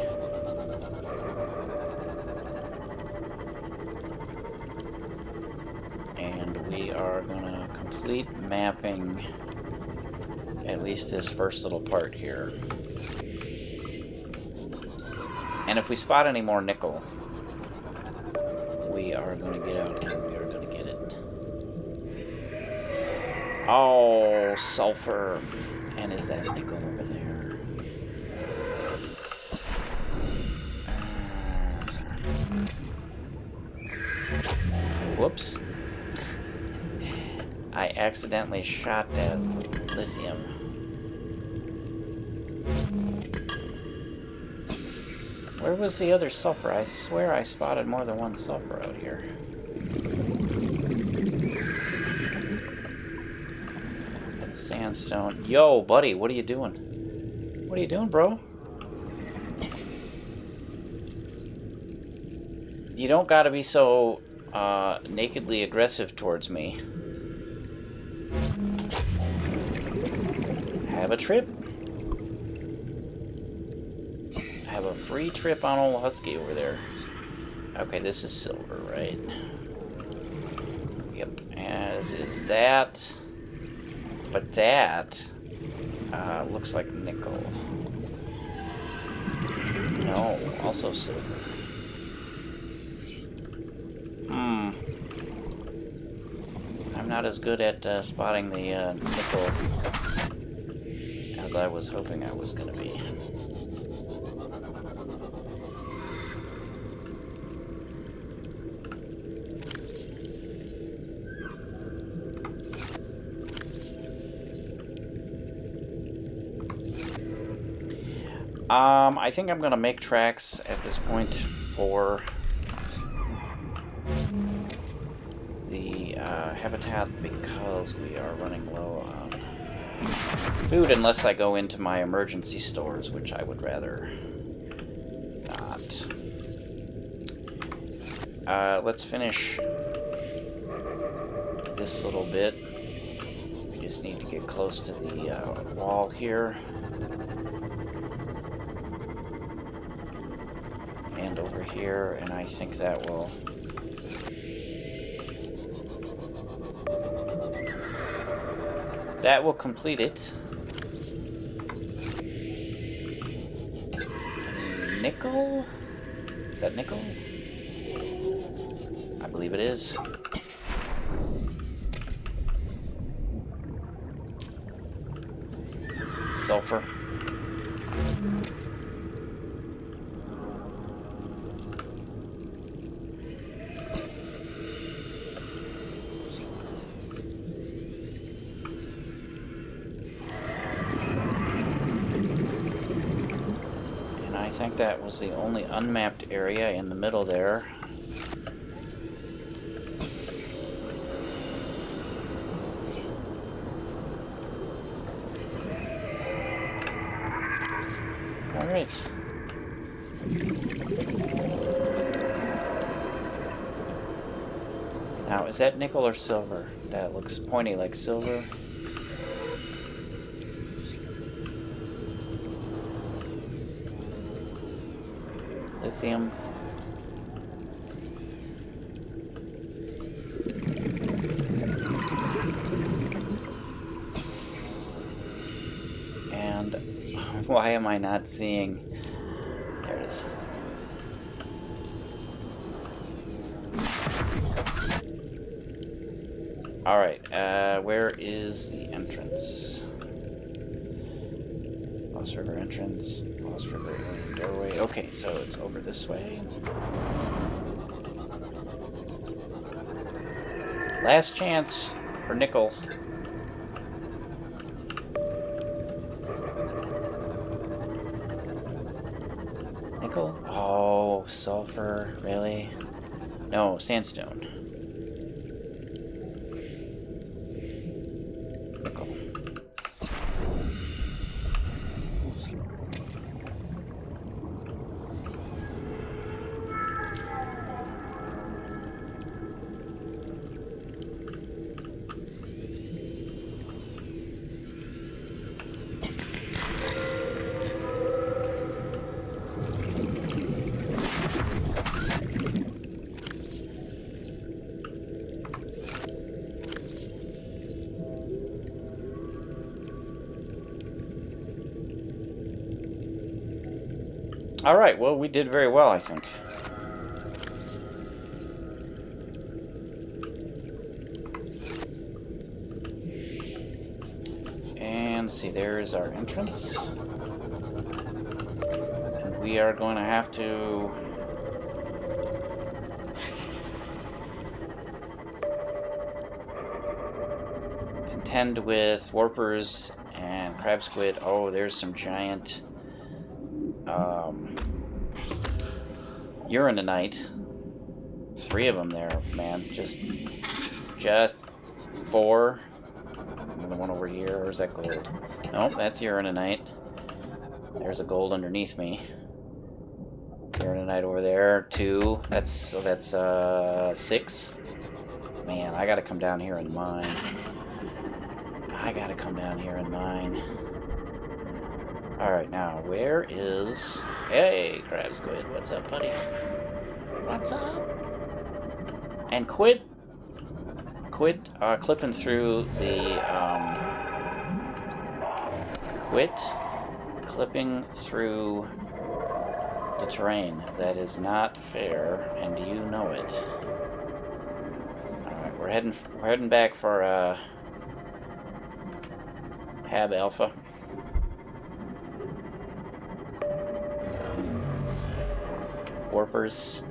And we are going to complete mapping at least this first little part here. And if we spot any more nickel, we are going to get out and we are going to get it. Oh, sulfur. And is that nickel over there? Whoops. I accidentally shot that lithium. Where was the other sulfur? I swear I spotted more than one sulfur out here. That's sandstone. Yo, buddy, what are you doing? What are you doing, bro? You don't gotta be so nakedly aggressive towards me. Have a trip. Have a free trip on old Husky over there. Okay, this is silver, right? Yep, as is that. But that looks like nickel. No, also silver. I'm not as good at spotting the nickel as I was hoping I was going to be. I think I'm going to make tracks at this point for the habitat because we are running low on food unless I go into my emergency stores, which I would rather not. Let's finish this little bit. We just need to get close to the wall here. And over here, and I think that will complete it. nickel? Is that nickel? I believe it is. Sulfur. And I think that was the only unmapped area in the middle there. Alright. Now, is that nickel or silver? That looks pointy like silver. Lithium. And why am I not seeing? There it is. Alright, where is the entrance? Lost River entrance. Lost River doorway. Okay, so it's over this way. Last chance for nickel. Nickel? Oh, sulfur. Really? No, sandstone. Nickel. Alright, well, we did very well, I think. And see, there's our entrance. And we are going to have to contend with Warpers and Crabsquid. Oh, there's some giant Uranite. 3 of them there, man. Just 4. Another one over here. Or is that gold? Nope, that's Uranite. There's a gold underneath me. Uranite over there. 2. That's 6. Man, I gotta come down here and mine. Alright, now, where is... Hey, Crabsquid, what's up, buddy? What's up? And quit clipping through the, Quit clipping through the terrain. That is not fair, and you know it. Alright, we're heading back for, Hab Alpha. Warpers.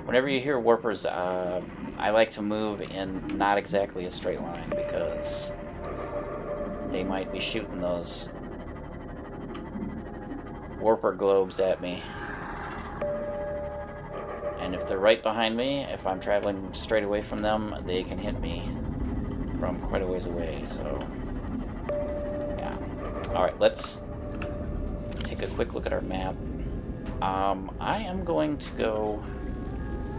Whenever you hear Warpers, I like to move in not exactly a straight line because they might be shooting those Warper globes at me. And if they're right behind me, if I'm traveling straight away from them, they can hit me from quite a ways away, so yeah. Alright, let's take a quick look at our map. I am going to go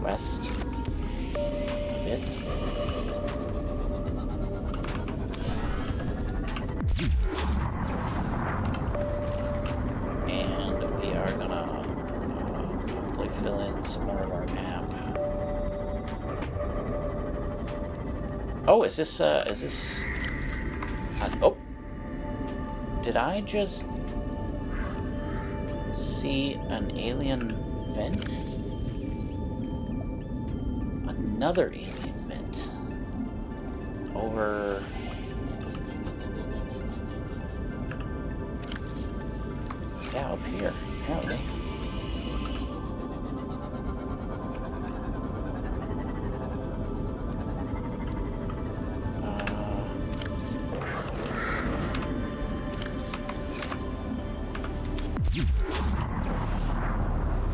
west a bit. And we are gonna hopefully fill in some more of our map. Oh, is this, oh! Did I just... see an alien vent? Another alien vent. Over... yeah, up here, apparently.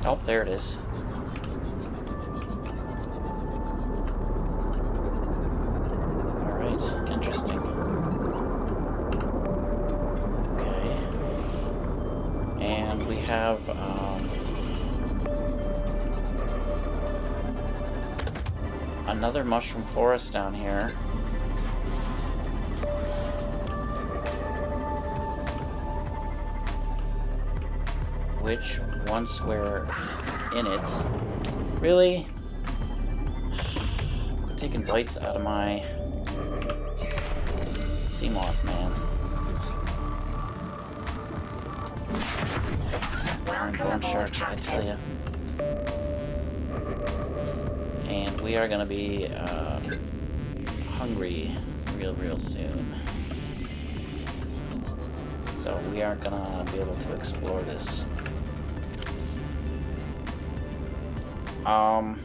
Oh, there it is. Alright, interesting. Okay. And we have, another mushroom forest down here. Which, once we're in it, really? Quit taking bites out of my sea moth, man. Darn bone sharks, I tell ya. And we are gonna be hungry real soon. So we aren't gonna be able to explore this. I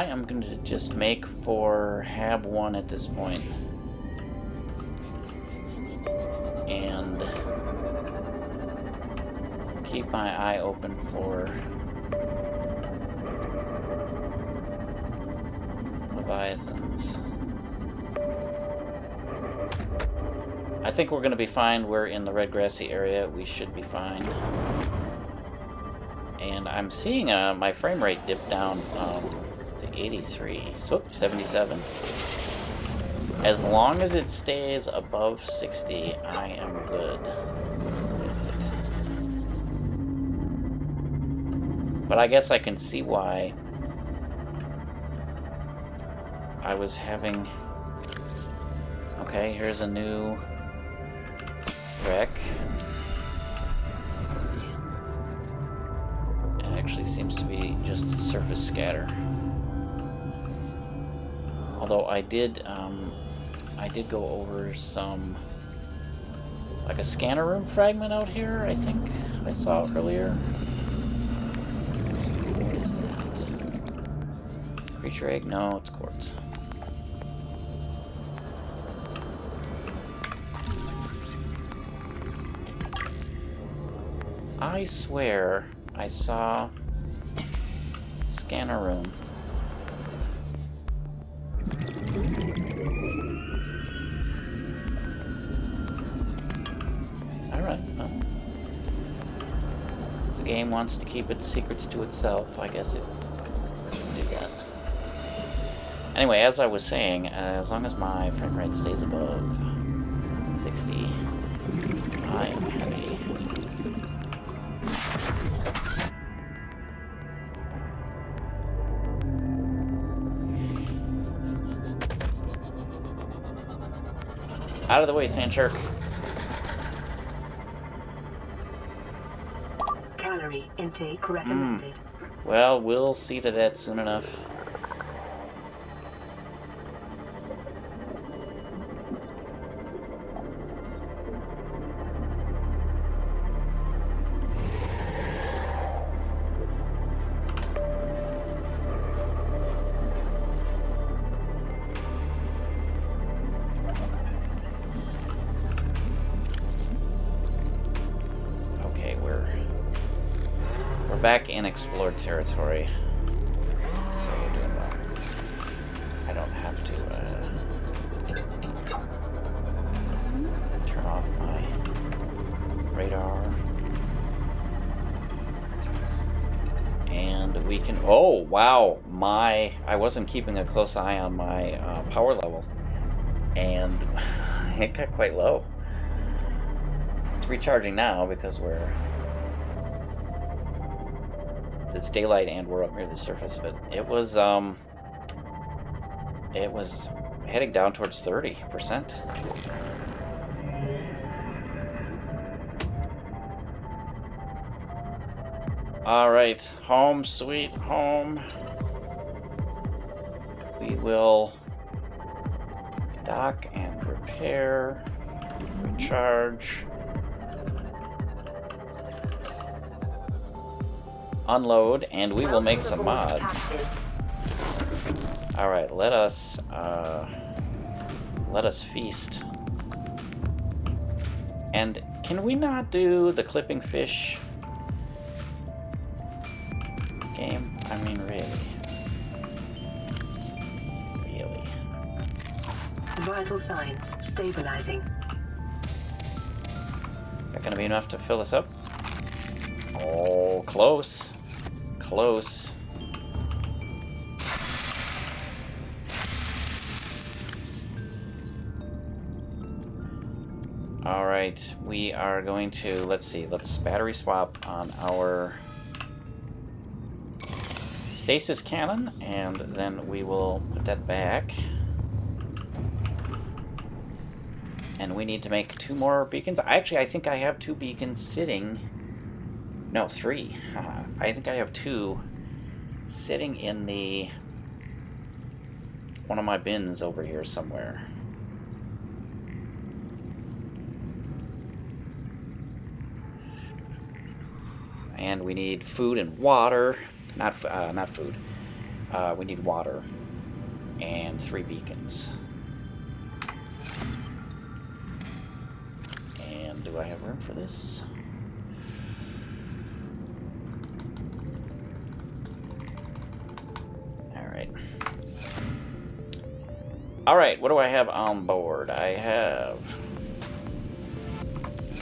am going to just make for Hab 1 at this point. And keep my eye open for Leviathans. I think we're going to be fine. We're in the red grassy area. We should be fine. And I'm seeing my frame rate dip down to 83. So, 77. As long as it stays above 60, I am good with it. But I guess I can see why I was having... Okay, here's a new wreck. It actually seems to be just a surface scatter. Although I did go over some, like a scanner room fragment out here, I think I saw earlier. What is that? Creature egg? No, it's quartz. I swear I saw scanner room. Alright, well. The game wants to keep its secrets to itself. I guess it did that. Anyway, as I was saying, as long as my frame rate stays above 60, I am happy. Out of the way, sand shark. Calorie intake recommended. Well, we'll see to that soon enough. Back in explored territory, so we're doing well. I don't have to turn off my radar, and we can. Oh wow, I wasn't keeping a close eye on my power level, and it got quite low. It's recharging now because we're it's daylight and we're up near the surface, but it was heading down towards 30%. All right, home sweet home. We will dock and repair, recharge, unload, and we will make some mods. All right, let us feast. And can we not do the clipping fish game? I mean, really. Vital signs stabilizing. Is that going to be enough to fill us up? Oh, close. Close. All right, we are going to, let's see, let's battery swap on our stasis cannon, and then we will put that back. And we need to make 2 more beacons. Actually, I think I have 2 beacons sitting. No, 3. I think I have 2 sitting in the one of my bins over here somewhere. And we need food and water. Not food. We need water and 3 beacons. Do I have room for this? Alright. Alright, what do I have on board? I have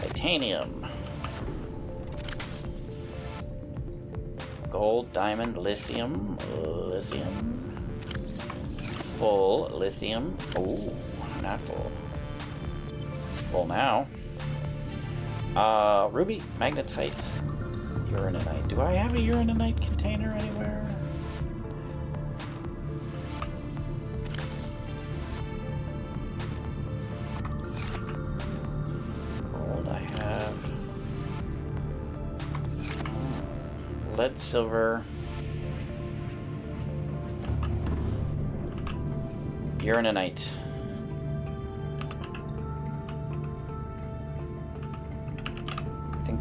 titanium, gold, diamond, lithium, full lithium. Oh, not full. Full now. Ruby, magnetite, uraninite. Do I have a uraninite container anywhere? Gold, I have. Lead, silver. Uraninite.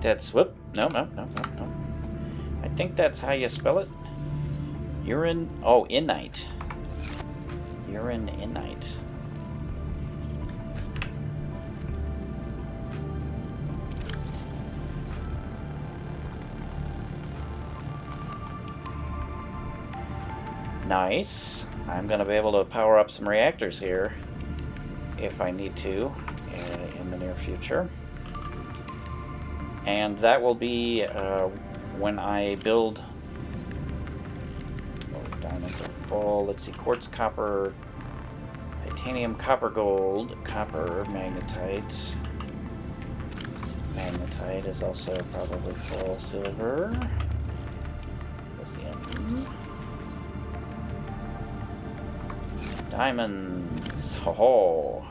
That's, whoop, no. I think that's how you spell it. Inite. Uraninite. Nice. I'm going to be able to power up some reactors here if I need to in the near future. And that will be when I build... Oh, diamonds are full. Let's see, quartz, copper, titanium, copper, gold, copper, magnetite. Magnetite is also probably full. Silver, lithium, diamonds. Ho-ho!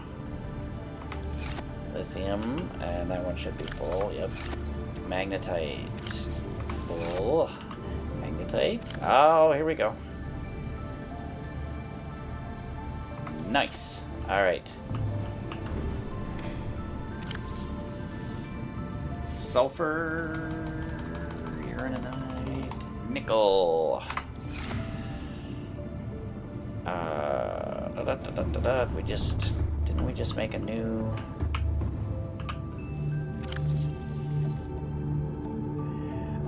Lithium, and that one should be full. Yep. Magnetite. Full. Magnetite. Oh, here we go. Nice. Alright. Sulfur. Uraninite. Nickel. Didn't we just make a new...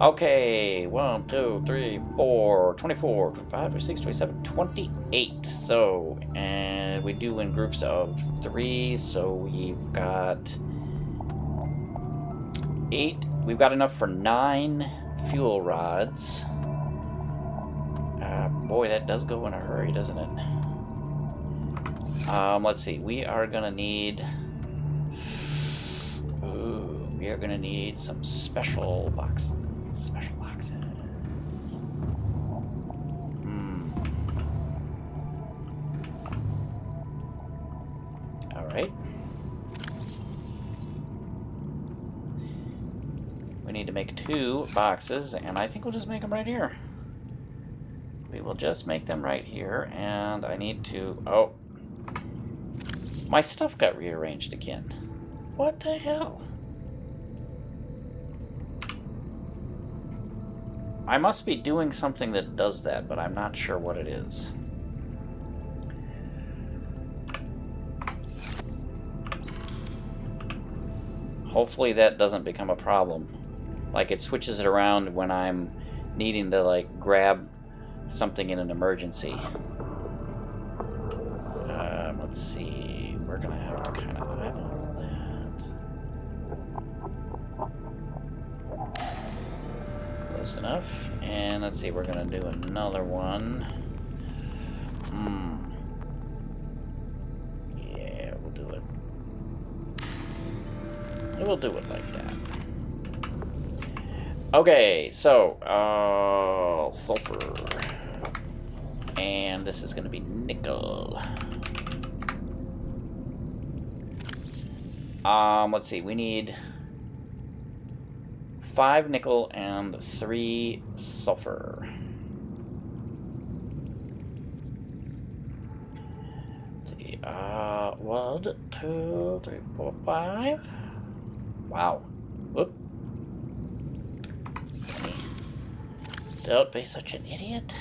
Okay, 1, 2, 3, 4, 24, 25, 26, 27, 28. So, and we do in groups of 3, so we've got 8. We've got enough for 9 fuel rods. Boy, that does go in a hurry, doesn't it? Let's see, we are gonna need... Ooh, we are gonna need some special boxes. Special boxes. right? We need to make 2 boxes, and I think we'll just make them right here. We will just make them right here, and I need to... Oh. My stuff got rearranged again. What the hell? I must be doing something that does that, but I'm not sure what it is. Hopefully that doesn't become a problem. Like, it switches it around when I'm needing to, like, grab something in an emergency. Let's see. We're gonna have to kind of eyeball that. Close enough. And let's see, we're gonna do another one. Yeah, we'll do it. We'll do it like that. Okay, so, sulfur. And this is going to be nickel. Let's see, we need 5 nickel and 3 sulfur. Let's see, 1, 2, 3, 4, 5. Wow. Whoop. Don't be such an idiot.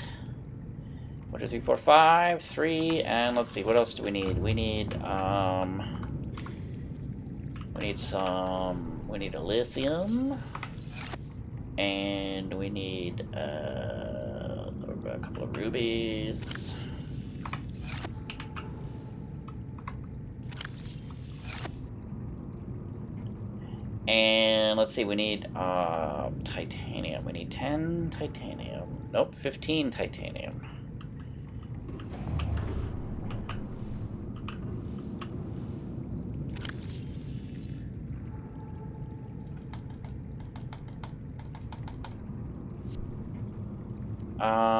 1, 2, 3, 4, 5, 3, and let's see, what else do we need? We need a lithium, and we need a couple of rubies. And let's see, we need titanium. We need 10 titanium. Nope, 15 titanium.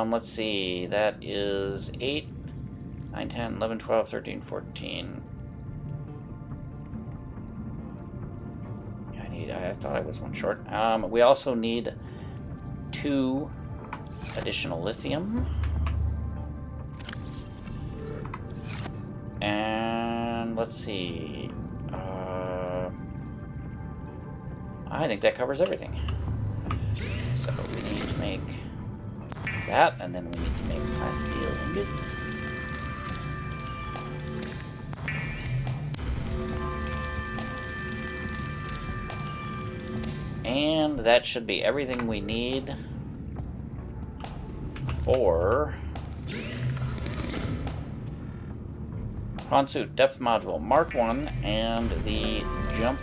Let's see, that is 8, 9, 10, 11, 12, 13, 14. I thought I was one short. We also need 2 additional lithium. And let's see. I think that covers everything. So we need to make that, and then we need to make plasteel ingots. And that should be everything we need for prawn suit depth module Mark 1 and the jump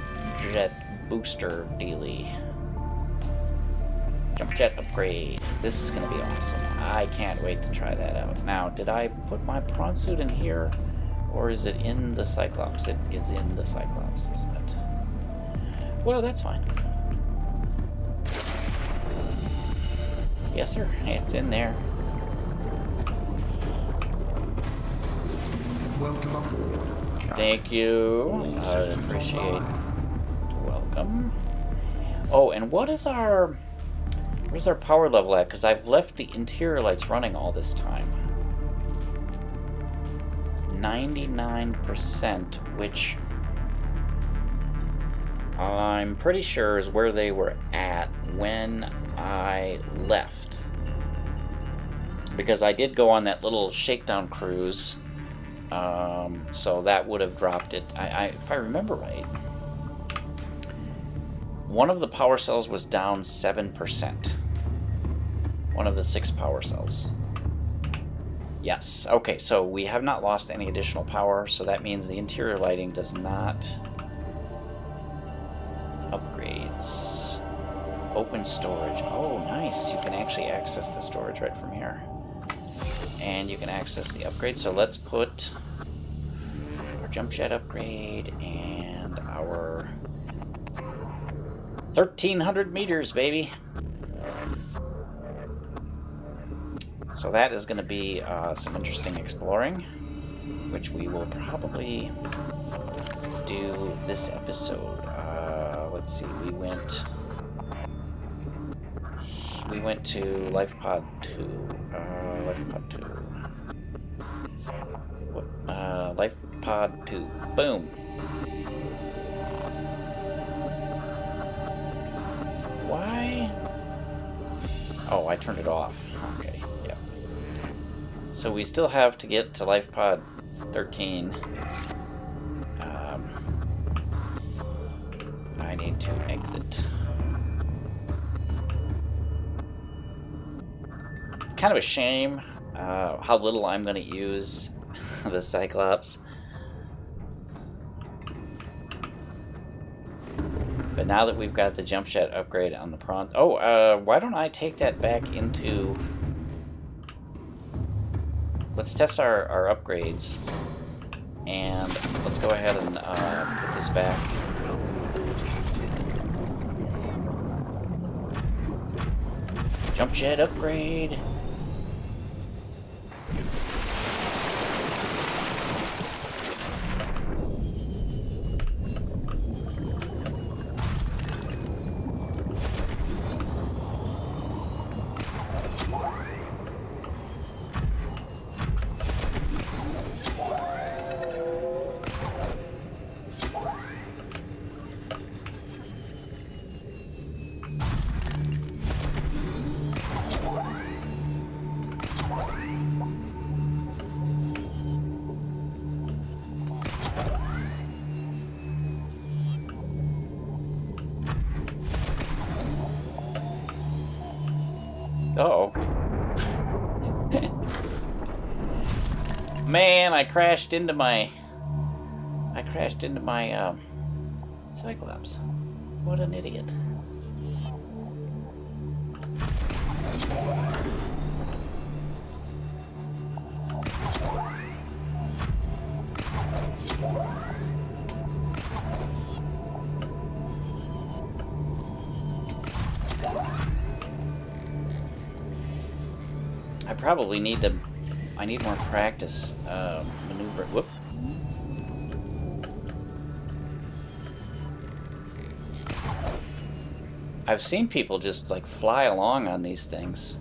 jet booster dealie. Jump jet upgrade. This is going to be awesome. I can't wait to try that out. Now, did I put my prawn suit in here, or is it in the Cyclops? It is in the Cyclops, isn't it? Well, that's fine. Yes, sir. It's in there. Welcome aboard. Thank you. I appreciate the welcome. Oh, and where's our power level at? Because I've left the interior lights running all this time. 99%, which I'm pretty sure is where they were at when I left, because I did go on that little shakedown cruise, so that would have dropped it. If I remember right, one of the power cells was down 7%. One of the 6 power cells. Yes. Okay, so we have not lost any additional power, so that means the interior lighting does not. Upgrades. Open storage. Oh, nice. You can actually access the storage right from here. And you can access the upgrade. So let's put our jump jet upgrade and our 1,300 meters, baby. So that is going to be some interesting exploring, which we will probably do this episode? Let's see. We went to Lifepod 2. Lifepod 2. Lifepod 2. Boom. Why? Oh, I turned it off. Okay, yeah. So we still have to get to Lifepod 13. I need to exit. Kind of a shame how little I'm going to use the Cyclops. But now that we've got the jump jet upgrade on the prawn... Oh, why don't I take that back into... Let's test our upgrades. And let's go ahead and put this back. Jump jet upgrade. Uh-oh. Man, I crashed into my Cyclops. What an idiot. I probably need to... I need more practice maneuvering. Whoop. I've seen people just like fly along on these things.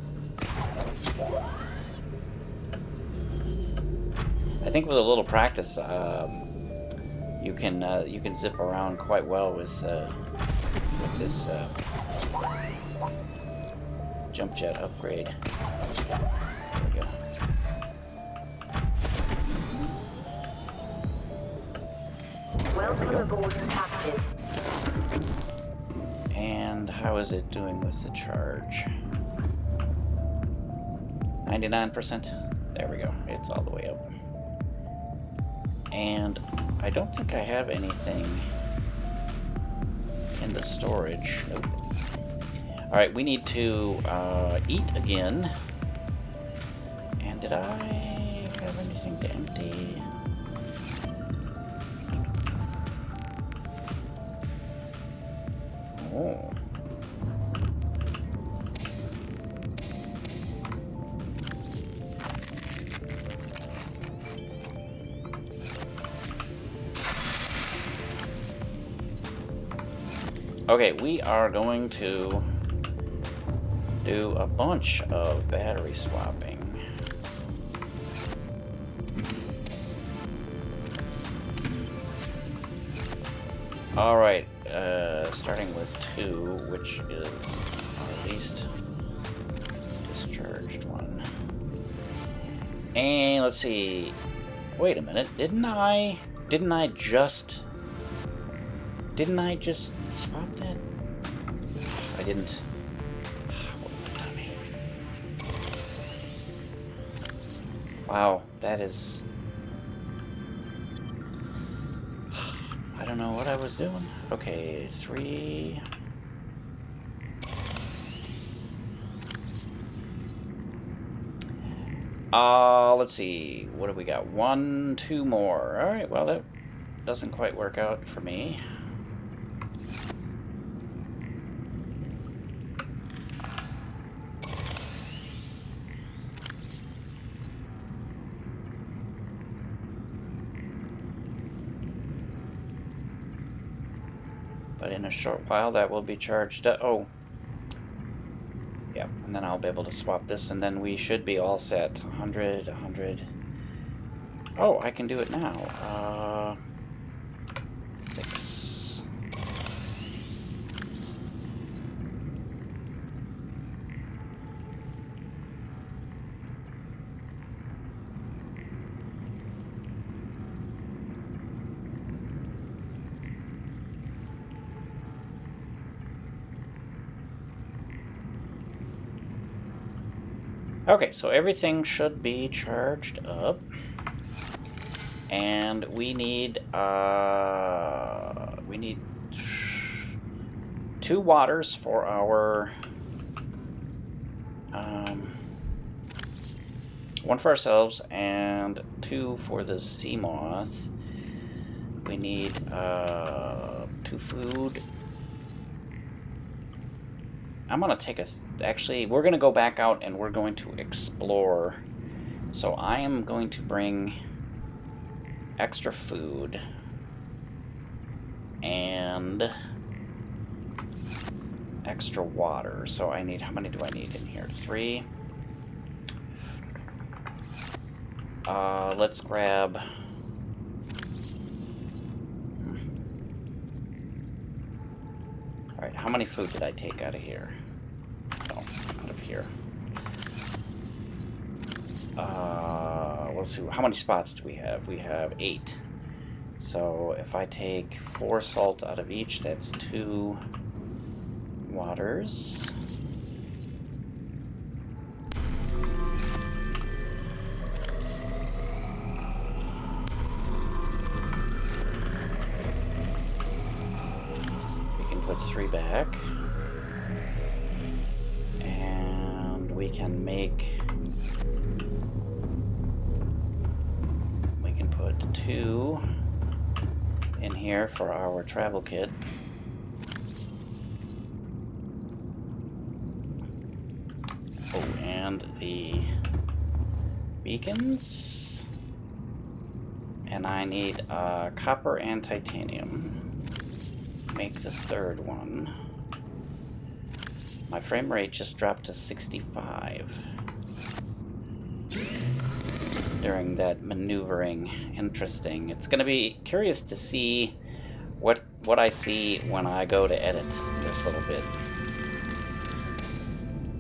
I think with a little practice, you can zip around quite well with this jump jet upgrade. There we go. Welcome aboard, Captain. And how is it doing with the charge? 99%. There we go. It's all the way up. And I don't think I have anything in the storage. Nope. Alright, we need to eat again. And did I have anything to empty? Oh. Okay, we are going to do a bunch of battery swapping. Alright, starting with 2, which is our least discharged one. And let's see. Wait a minute, didn't I just swap that? I didn't. What a dummy. Wow, that is... I don't know what I was doing. Okay, 3... let's see. What do we got? 1, 2 more. Alright, well that doesn't quite work out for me. but in a short while that will be charged up. Oh. Yeah, and then I'll be able to swap this, and then we should be all set. 100, 100. Oh, I can do it now. 6. Okay, so everything should be charged up, and we need 2 waters for our 1 for ourselves and 2 for the sea moth. We need 2 food. I'm gonna take a... Actually, we're gonna go back out and we're going to explore. So I am going to bring extra food and extra water. So I need... How many do I need in here? 3. Let's grab... Alright, how many food did I take out of here? Oh, out of here. Let's see, how many spots do we have? We have 8. So if I take 4 salt out of each, that's 2 waters. Put 3 back, and we can put 2 in here for our travel kit. Oh, and the beacons, and I need copper and titanium. Make the 3rd one. My frame rate just dropped to 65 during that maneuvering. Interesting. It's going to be curious to see what I see when I go to edit this little bit.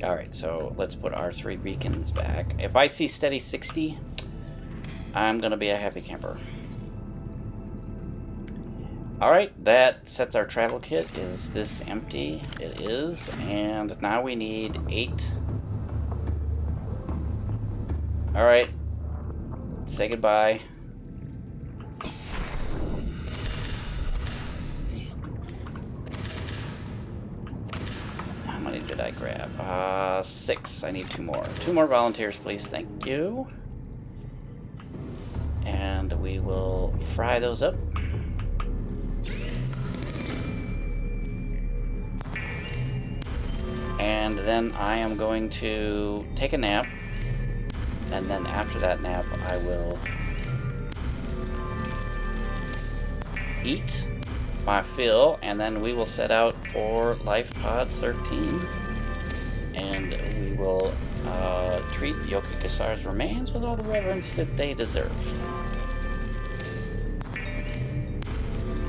Alright, so let's put our 3 beacons back. If I see steady 60, I'm going to be a happy camper. Alright, that sets our travel kit. Is this empty? It is. And now we need 8. Alright. Say goodbye. How many did I grab? 6. I need 2 more. 2 more volunteers, please. Thank you. And we will fry those up. And then I am going to take a nap, and then after that nap I will eat my fill, and then we will set out for Lifepod 13, and we will treat Jochi Khasar's remains with all the reverence that they deserve.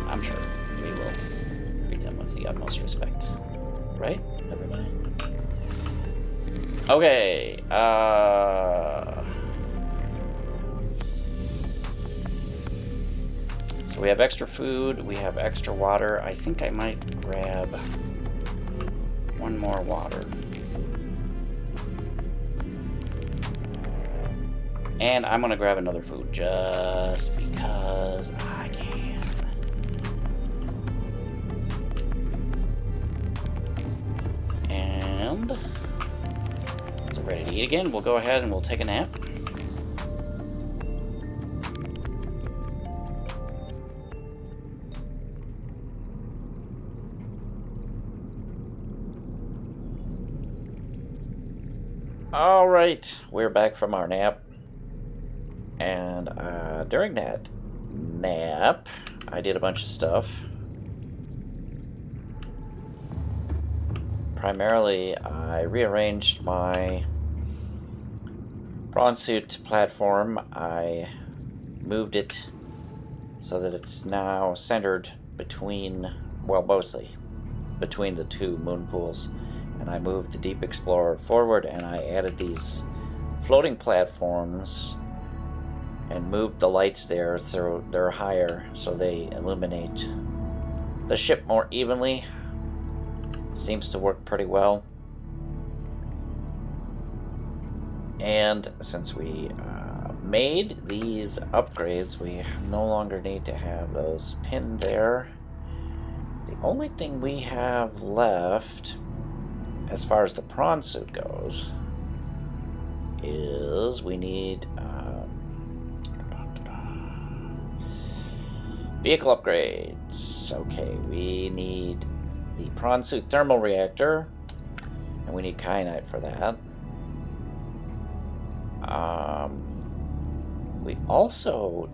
I'm sure we will treat them with the utmost respect. Right, everybody? Okay, so we have extra food, we have extra water. I think I might grab 1 more water. And I'm gonna grab another food just because I can. And so ready to eat again. We'll go ahead and we'll take a nap. All right, we're back from our nap. And during that nap, I did a bunch of stuff. primarily I rearranged my prawn suit platform. I moved it so that it's now centered between, well, mostly between the two moon pools. And I moved the Deep Explorer forward, and I added these floating platforms and moved the lights there so they're higher, so they illuminate the ship more evenly. Seems to work pretty well. And since we made these upgrades, we no longer need to have those pinned there. The only thing we have left, as far as the prawn suit goes, is we need vehicle upgrades. Okay, we need the prawn suit thermal reactor, and we need kyanite for that. We also,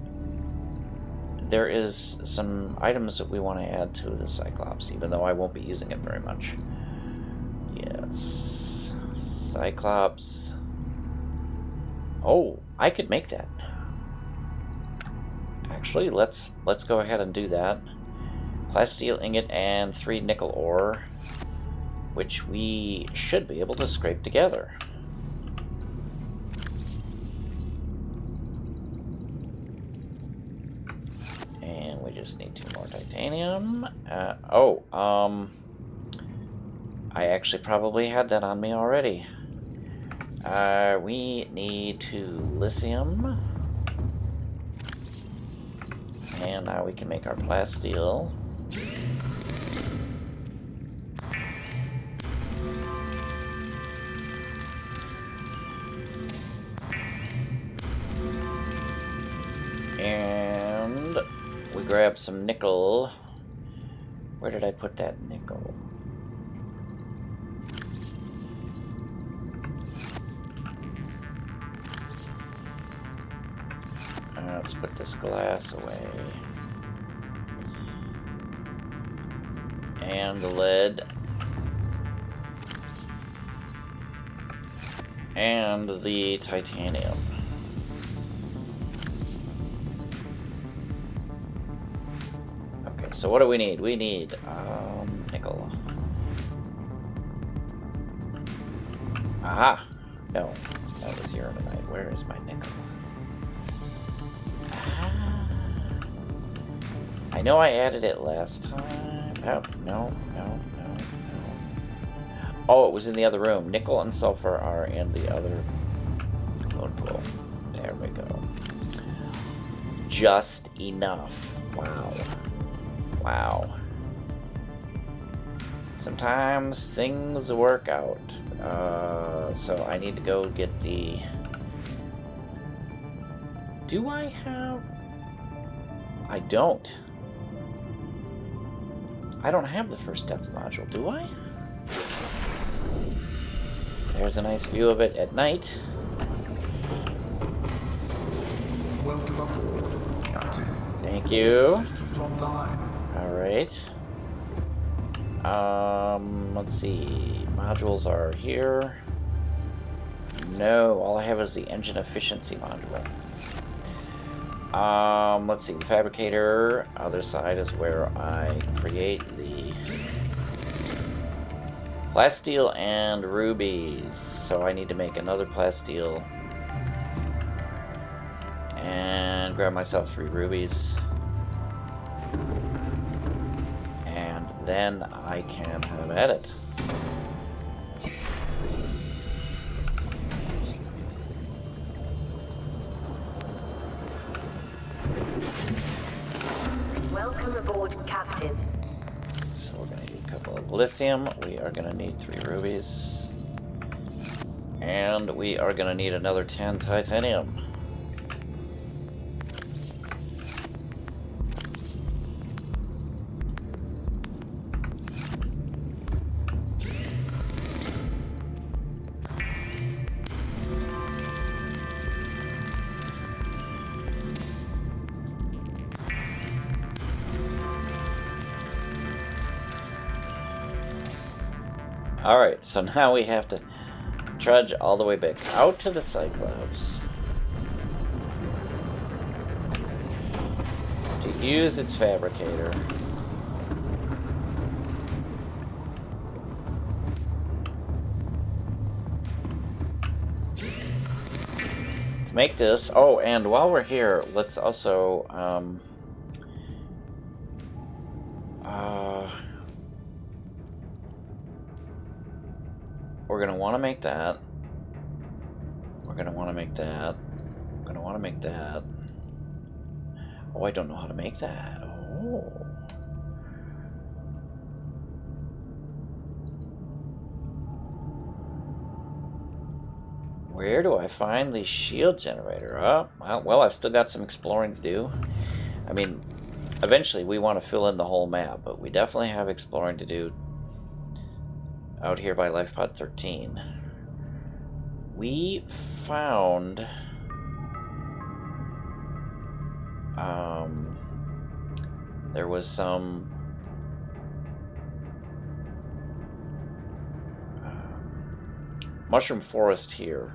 there is some items that we want to add to the Cyclops, even though I won't be using it very much. Yes, Cyclops. Oh, I could make that. Actually, let's go ahead and do that. Plasteel ingot and 3 nickel ore, which we should be able to scrape together. And we just need 2 more titanium. I actually probably had that on me already. We need 2 lithium. And now we can make our plasteel. And we grab some nickel. Where did I put that nickel? Let's put this glass away. And the lead. And the titanium. Okay, so what do we need? We need nickel. Aha! No, that was uranite. Where is my nickel? I know I added it last time. Oh, no. Oh, it was in the other room. Nickel and sulfur are in the other moon pool. There we go. Just enough. Wow. Sometimes things work out. So I need to go get the... Do I have... I don't. I don't have the first depth module, do I? There's a nice view of it at night. Welcome aboard, Captain. Thank you. Systems online. Alright. Let's see. Modules are here. No, all I have is the engine efficiency module. Let's see, the fabricator, other side is where I create the plasteel and rubies. So I need to make another plasteel and grab myself 3 rubies. And then I can have at it. Welcome aboard, Captain. So we're going to need a couple of lithium. We are going to need 3 rubies. And we are going to need another 10 titanium. Alright, so now we have to trudge all the way back out to the Cyclops to use its fabricator. To make this. Oh, and while we're here, let's also we're gonna want to make that. We're gonna want to make that. We're gonna want to make that. Oh, I don't know how to make that. Oh. Where do I find the shield generator? Oh, well, I've still got some exploring to do. I mean, eventually we want to fill in the whole map, but we definitely have exploring to do out here by Lifepod 13. We found there was some mushroom forest here.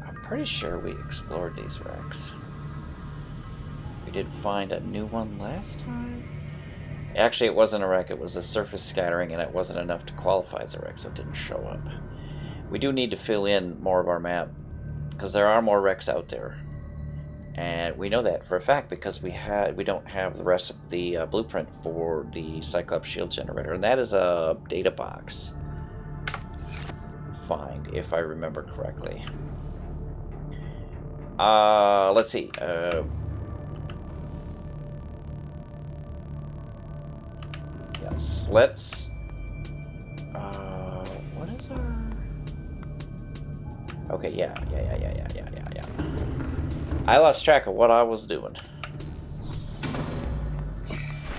I'm pretty sure we explored these wrecks. We did find a new one last time. Actually, it wasn't a wreck, it was a surface scattering, and it wasn't enough to qualify as a wreck, so it didn't show up. We do need to fill in more of our map, because there are more wrecks out there. And we know that for a fact because we don't have the rest of the blueprint for the Cyclops shield generator, and that is a Databox find, if I remember correctly. Let's see. Yes, let's. What is our? Okay, yeah. I lost track of what I was doing.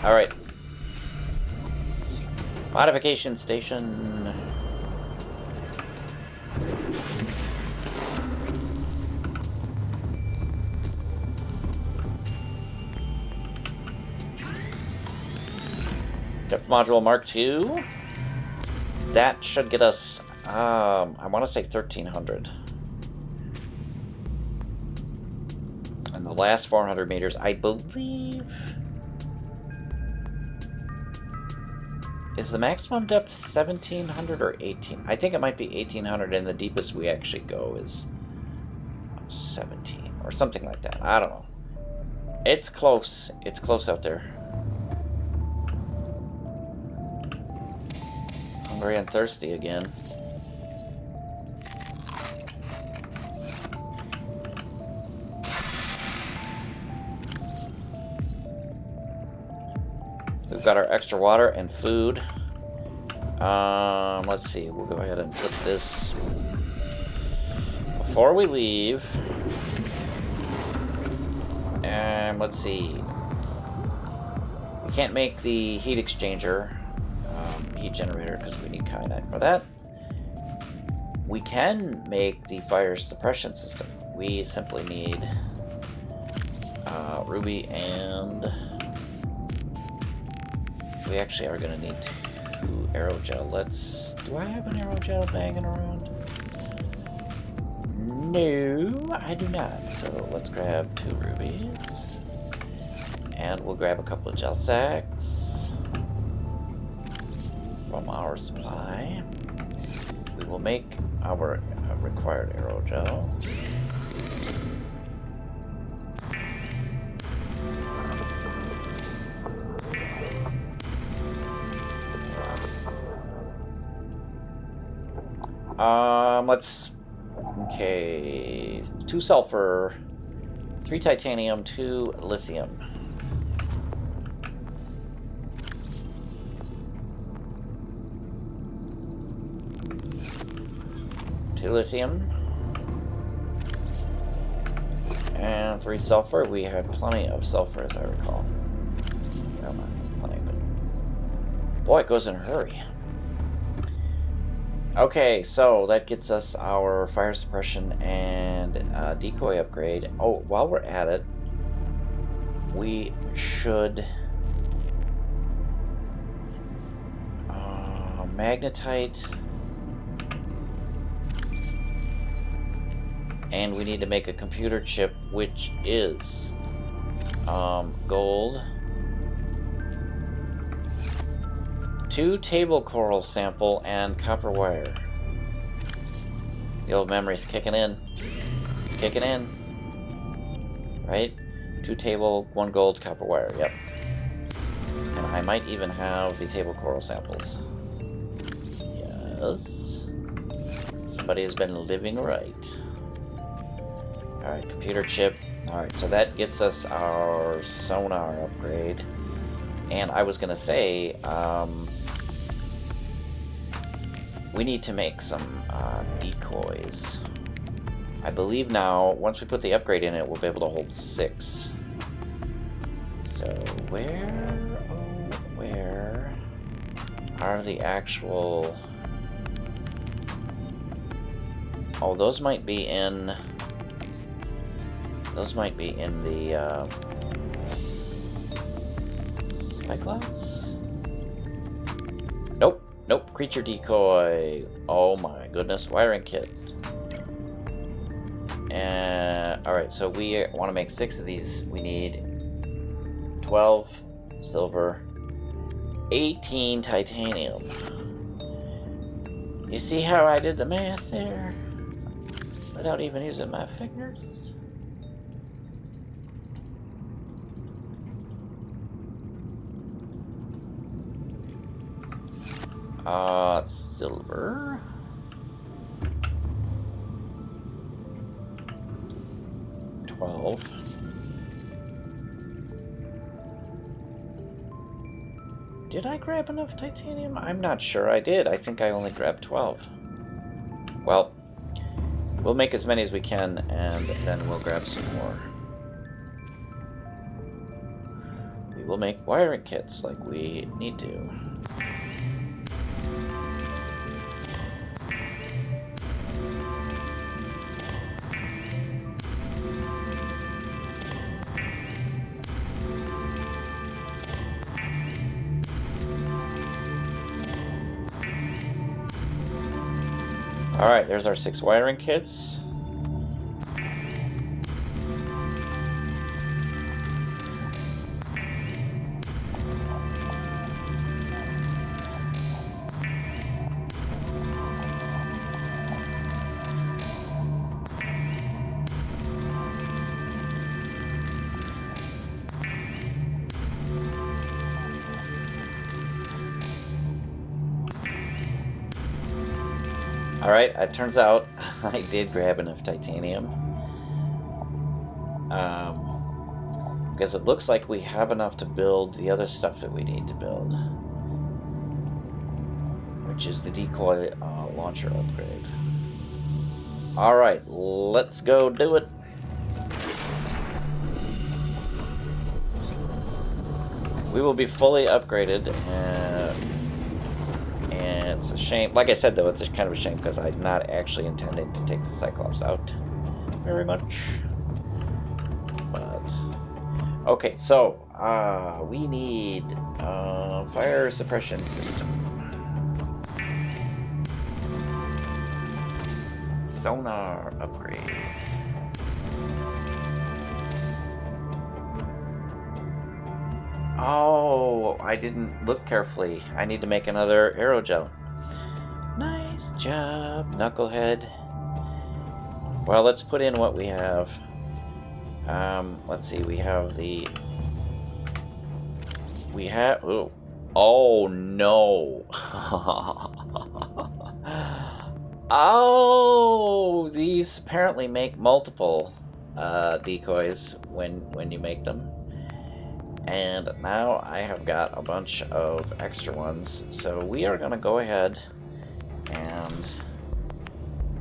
Alright. Modification station. Depth module Mark II. That should get us, I want to say 1,300. And the last 400 meters, I believe... Is the maximum depth 1,700 or 18? I think it might be 1,800, and the deepest we actually go is 17 or something like that. I don't know. It's close. It's close out there. Hungry and thirsty again. We've got our extra water and food. Let's see. We'll go ahead and put this before we leave. And let's see. We can't make the heat exchanger, heat generator, because we need kyanite for that. We can make the fire suppression system. We simply need ruby, and we actually are going to need 2 aerogel. Do I have an aerogel banging around? No, I do not. So let's grab 2 rubies. And we'll grab a couple of gel sacks from our supply. We will make our required aerogel. Okay, 2 sulfur, 3 titanium, 2 lithium. Lithium and 3 sulfur. We had plenty of sulfur, as I recall. No, not plenty, but boy, it goes in a hurry. Okay, so that gets us our fire suppression and decoy upgrade. Oh, while we're at it, we should magnetite. And we need to make a computer chip, which is gold. 2 table coral sample and copper wire. The old memory's kicking in. Kicking in. Right? 2 table, 1 gold, copper wire. Yep. And I might even have the table coral samples. Yes. Somebody has been living right. Alright, computer chip. Alright, so that gets us our sonar upgrade. And I was gonna say, we need to make some decoys. I believe now, once we put the upgrade in it, we'll be able to hold 6. So where are the actual... Oh, those might be in... Those might be in the Cyclops? Nope. Nope. Creature decoy. Oh my goodness. Wiring kit. Alright, so we want to make 6 of these. We need 12 silver, 18 titanium. You see how I did the math there? Without even using my fingers? Silver. Did I grab enough titanium? I'm not sure I did. I think I only grabbed 12. Well, we'll make as many as we can, and then we'll grab some more. We will make wiring kits like we need to. Alright, there's our 6 wiring kits. Alright, it turns out I did grab enough titanium. Because it looks like we have enough to build the other stuff that we need to build. Which is the decoy launcher upgrade. Alright, let's go do it. We will be fully upgraded. And it's a shame. Like I said, though, it's a kind of a shame because I'm not actually intending to take the Cyclops out very much. But okay, so we need fire suppression system, sonar upgrade. Oh, I didn't look carefully. I need to make another aerogel. Nice job, Knucklehead. Well, let's put in what we have. Let's see, we have the... We have... Ooh. Oh, no. Oh, these apparently make multiple decoys when you make them. And now I have got a bunch of extra ones, so we are going to go ahead and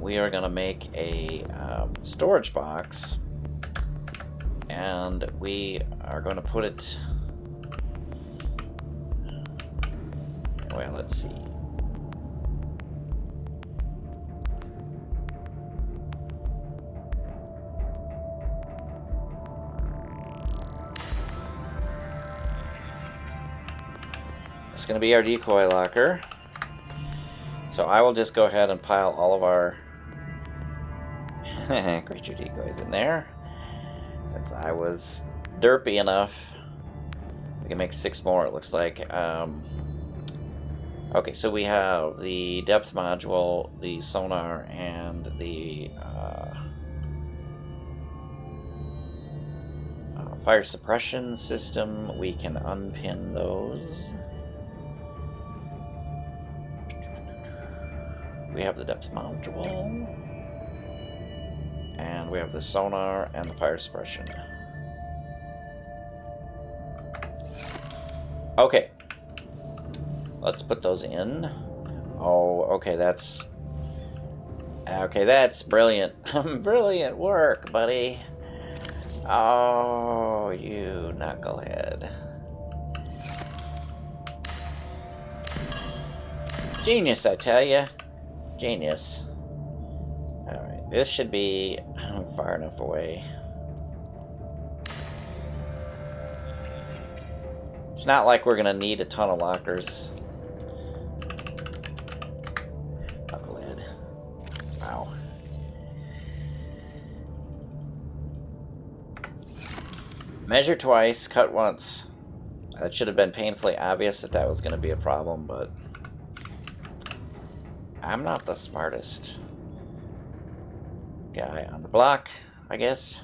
we are going to make a storage box, and we are going to put it, well, let's see. It's going to be our decoy locker. So I will just go ahead and pile all of our creature decoys in there. Since I was derpy enough, we can make 6 more, it looks like. Okay, so we have the depth module, the sonar, and the fire suppression system. We can unpin those. We have the depth module, and we have the sonar and the fire suppression. Okay, let's put those in. Oh, okay, that's brilliant. Brilliant work, buddy. Oh, you knucklehead. Genius, I tell ya. Genius. Alright, this should be far enough away. It's not like we're gonna need a ton of lockers. Knucklehead. Wow. Measure twice, cut once. That should have been painfully obvious that that was gonna be a problem, but I'm not the smartest guy on the block, I guess.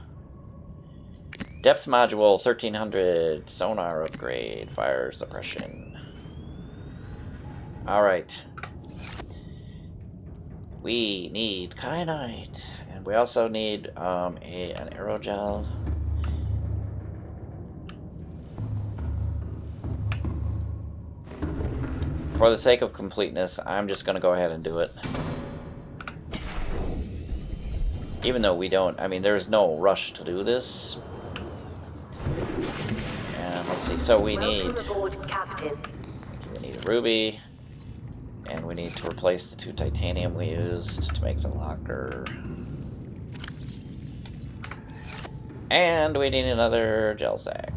Depth module 1300, sonar upgrade, fire suppression. Alright. We need kyanite, and we also need an aerogel. For the sake of completeness, I'm just going to go ahead and do it. Even though we don't, I mean, there's no rush to do this. And let's see, so we need a ruby, and we need to replace the 2 titanium we used to make the locker. And we need another gel sack.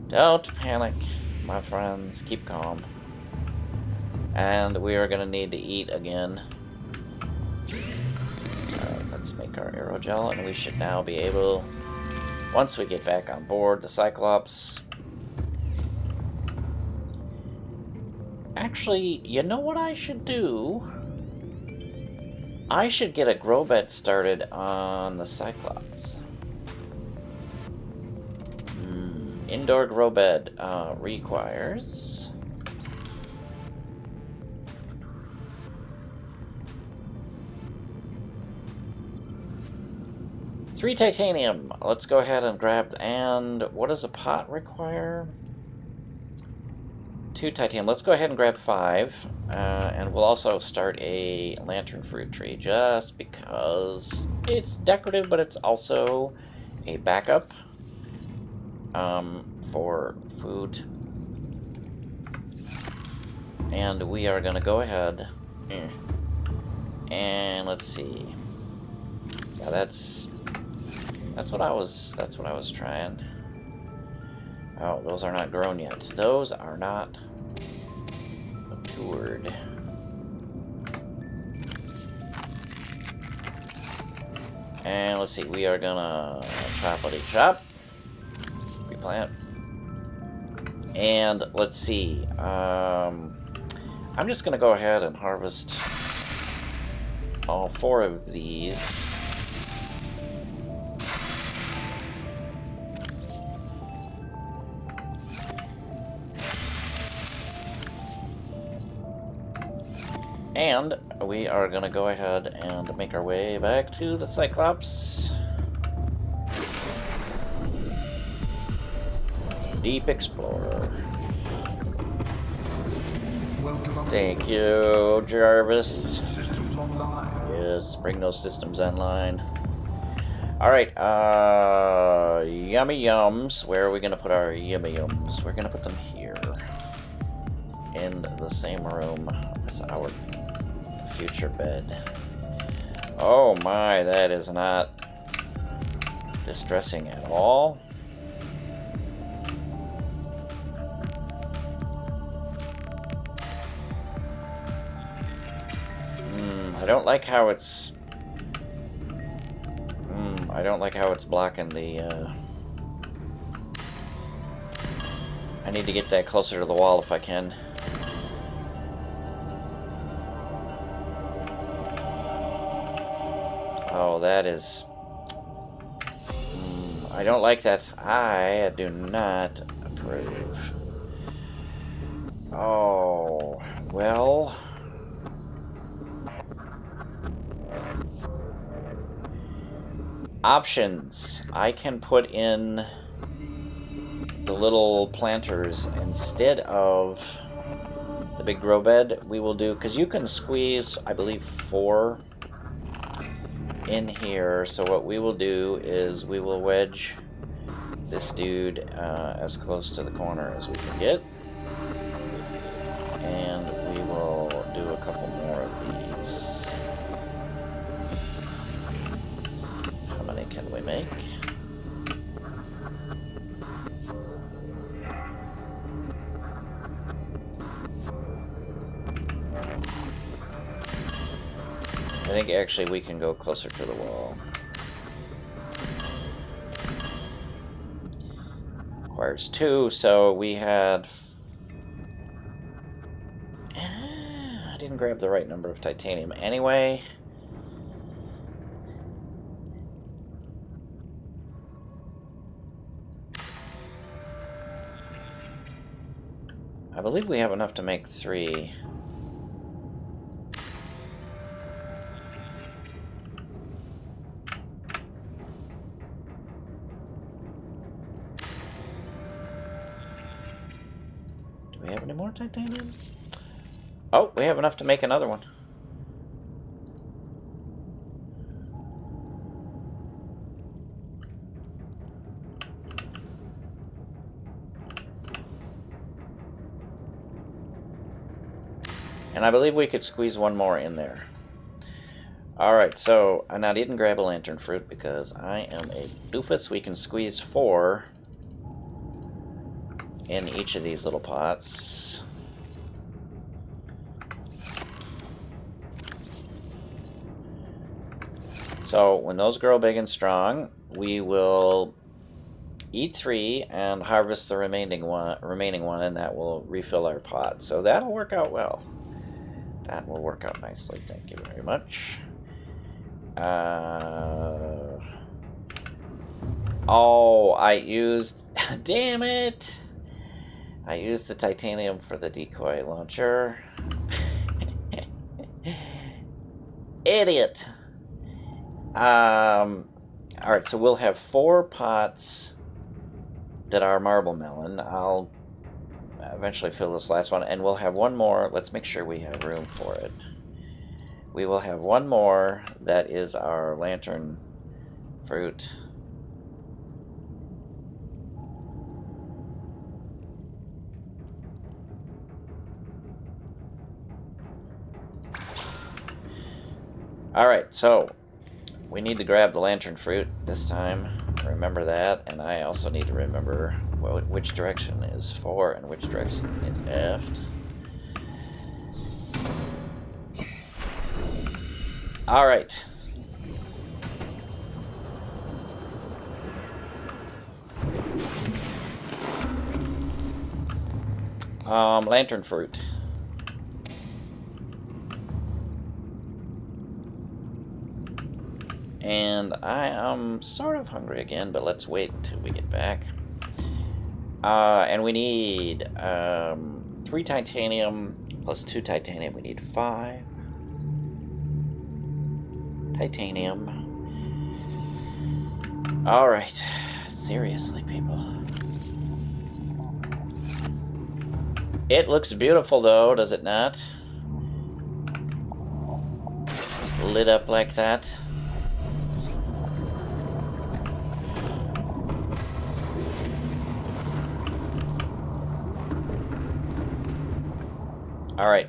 Don't panic, my friends. Keep calm. And we are going to need to eat again. Alright, let's make our aerogel, and we should now be able, once we get back on board the Cyclops. Actually, you know what I should do? I should get a grow bed started on the Cyclops. Indoor grow bed requires 3 titanium. Let's go ahead and grab, and what does a pot require? 2 titanium. Let's go ahead and grab 5, and we'll also start a lantern fruit tree just because it's decorative, but it's also a backup. For food. And we are gonna go ahead and let's see. Yeah, that's what I was trying. Oh, those are not grown yet. Those are not matured. And let's see, we are gonna choppity chop. Plant. And let's see. I'm just gonna go ahead and harvest all 4 of these. And we are gonna go ahead and make our way back to the Cyclops. Deep Explorer. Thank you, Jarvis. Systems online. Yes, bring those systems online. Alright, yummy yums. Where are we gonna put our yummy yums? We're gonna put them here. In the same room as our future bed. Oh my, that is not distressing at all. don't like how it's... I don't like how it's blocking the... I need to get that closer to the wall if I can. Oh, that is... I don't like that. I do not approve. Oh, well... Options. I can put in the little planters instead of the big grow bed. We will do, because you can squeeze, I believe, 4 in here. So what we will do is we will wedge this dude as close to the corner as we can get. And we will do a couple more of these. How many can we make? I think actually we can go closer to the wall. Requires 2, so we had... I didn't grab the right number of titanium anyway. I believe we have enough to make 3. Do we have any more titanium? Oh, we have enough to make another one. And I believe we could squeeze one more in there. Alright, so, and I didn't grab a lantern fruit because I am a doofus. We can squeeze 4 in each of these little pots. So, when those grow big and strong, we will eat 3 and harvest the remaining one, and that will refill our pot. So that'll work out well. That will work out nicely. Thank you very much. Oh, I used... Damn it! I used the titanium for the decoy launcher. Idiot! Alright, so we'll have 4 pots that are marble melon. I'll eventually fill this last one, and we'll have one more. Let's make sure we have room for it. We will have one more that is our lantern fruit. Alright, so we need to grab the lantern fruit this time. Remember that, and I also need to remember which direction is 4 and which direction is left. Alright. Lantern fruit. And I am sort of hungry again, but let's wait until we get back. And we need 3 titanium plus 2 titanium. We need 5 titanium. Alright. Seriously, people. It looks beautiful, though, does it not? Lit up like that. Alright.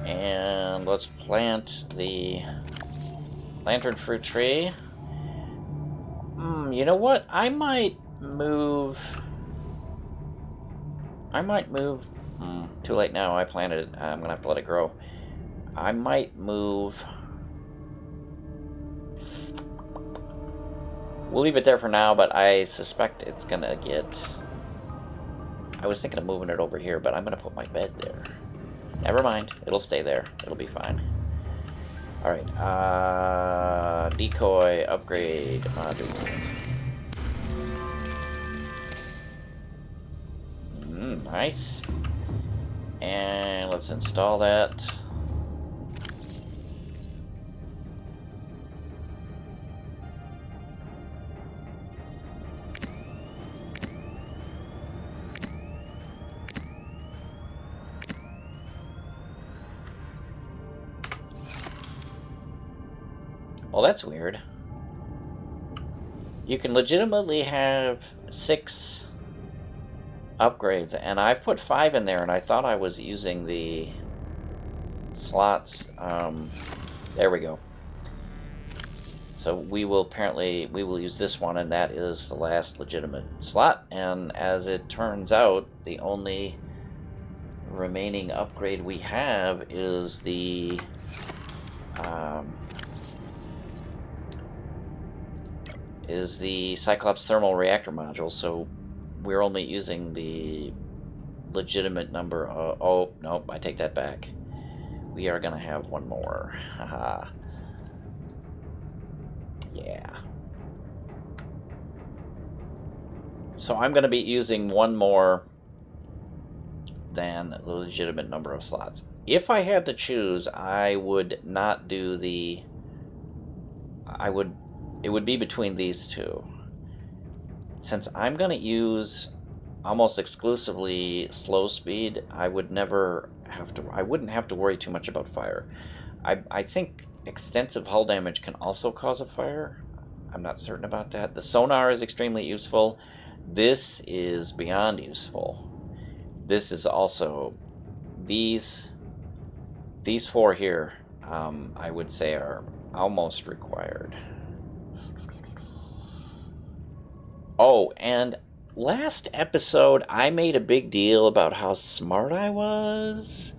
And let's plant the lantern fruit tree. You know what? I might move Too late now. I planted it. I'm gonna have to let it grow. I might move. We'll leave it there for now, but I suspect it's gonna get... I was thinking of moving it over here, but I'm gonna put my bed there. Never mind. It'll stay there. It'll be fine. Alright. Decoy upgrade module. Nice. And let's install that. Well, that's weird. You can legitimately have 6 upgrades, and I've put 5 in there, and I thought I was using the slots. There we go. So we will use this one, and that is the last legitimate slot. And as it turns out, the only remaining upgrade we have is the Cyclops thermal reactor module. So we're only using the legitimate number of... Oh, no, I take that back. We are going to have one more. Haha. Yeah. So I'm going to be using one more than the legitimate number of slots. If I had to choose, I would not do the... It would be between these two. Since I'm going to use almost exclusively slow speed, I wouldn't have to worry too much about fire. I think extensive hull damage can also cause a fire. I'm not certain about that. The sonar is extremely useful. This is beyond useful. This is also... These 4 here, I would say, are almost required. Oh, and last episode, I made a big deal about how smart I was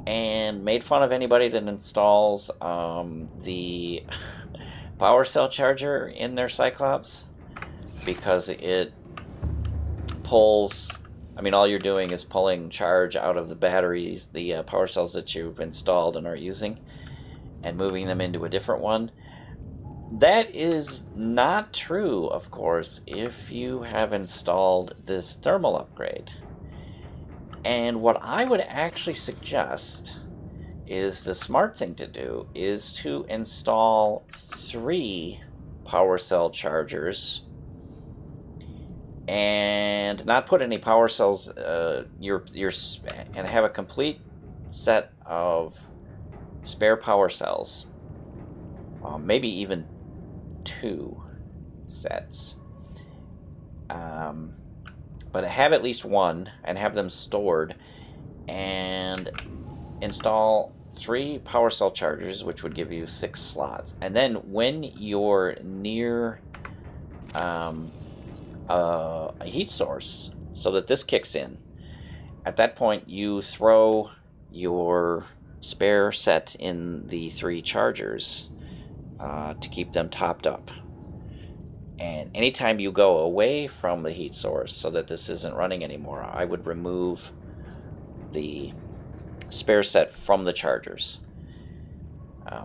and made fun of anybody that installs the power cell charger in their Cyclops, because it pulls... I mean, all you're doing is pulling charge out of the batteries, the power cells that you've installed and are using, and moving them into a different one. That is not true, of course, if you have installed this thermal upgrade. And what I would actually suggest is the smart thing to do is to install 3 power cell chargers and not put any power cells and have a complete set of spare power cells, maybe even 2 sets, but have at least 1 and have them stored, and install 3 power cell chargers, which would give you 6 slots. And then when you're near a heat source, so that this kicks in, at that point you throw your spare set in the 3 chargers to keep them topped up. And anytime you go away from the heat source, so that this isn't running anymore, I would remove the spare set from the chargers.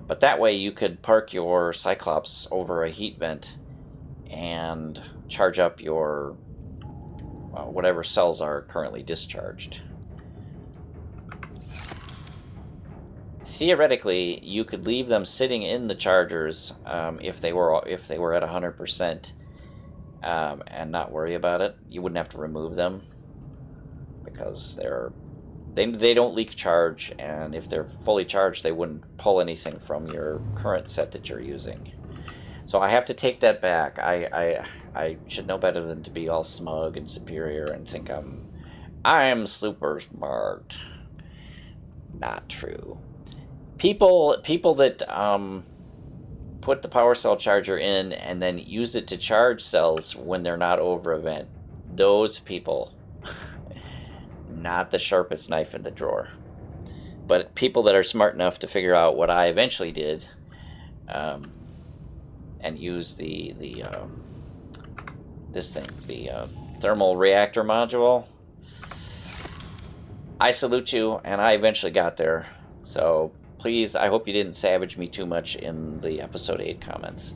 But that way you could park your Cyclops over a heat vent and charge up your whatever cells are currently discharged. Theoretically, you could leave them sitting in the chargers if they were at 100%, and not worry about it. You wouldn't have to remove them because they don't leak charge, and if they're fully charged, they wouldn't pull anything from your current set that you're using. So I have to take that back. I should know better than to be all smug and superior and think I'm super smart. Not true. People that put the power cell charger in and then use it to charge cells when they're not over a vent, those people not the sharpest knife in the drawer. But people that are smart enough to figure out what I eventually did, and use the thermal reactor module, I salute you, and I eventually got there. So please, I hope you didn't savage me too much in the episode 8 comments,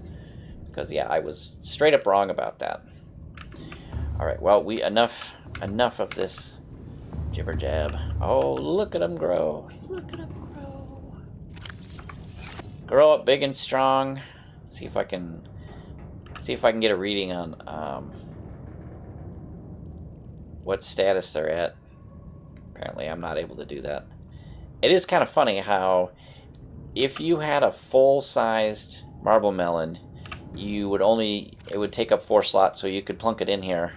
because yeah, I was straight up wrong about that. All right, well, enough of this jibber jab. Oh, look at them grow! Look at them grow! Grow up big and strong. See if I can get a reading on what status they're at. Apparently, I'm not able to do that. It is kind of funny how if you had a full-sized marble melon, it would take up 4 slots, so you could plunk it in here.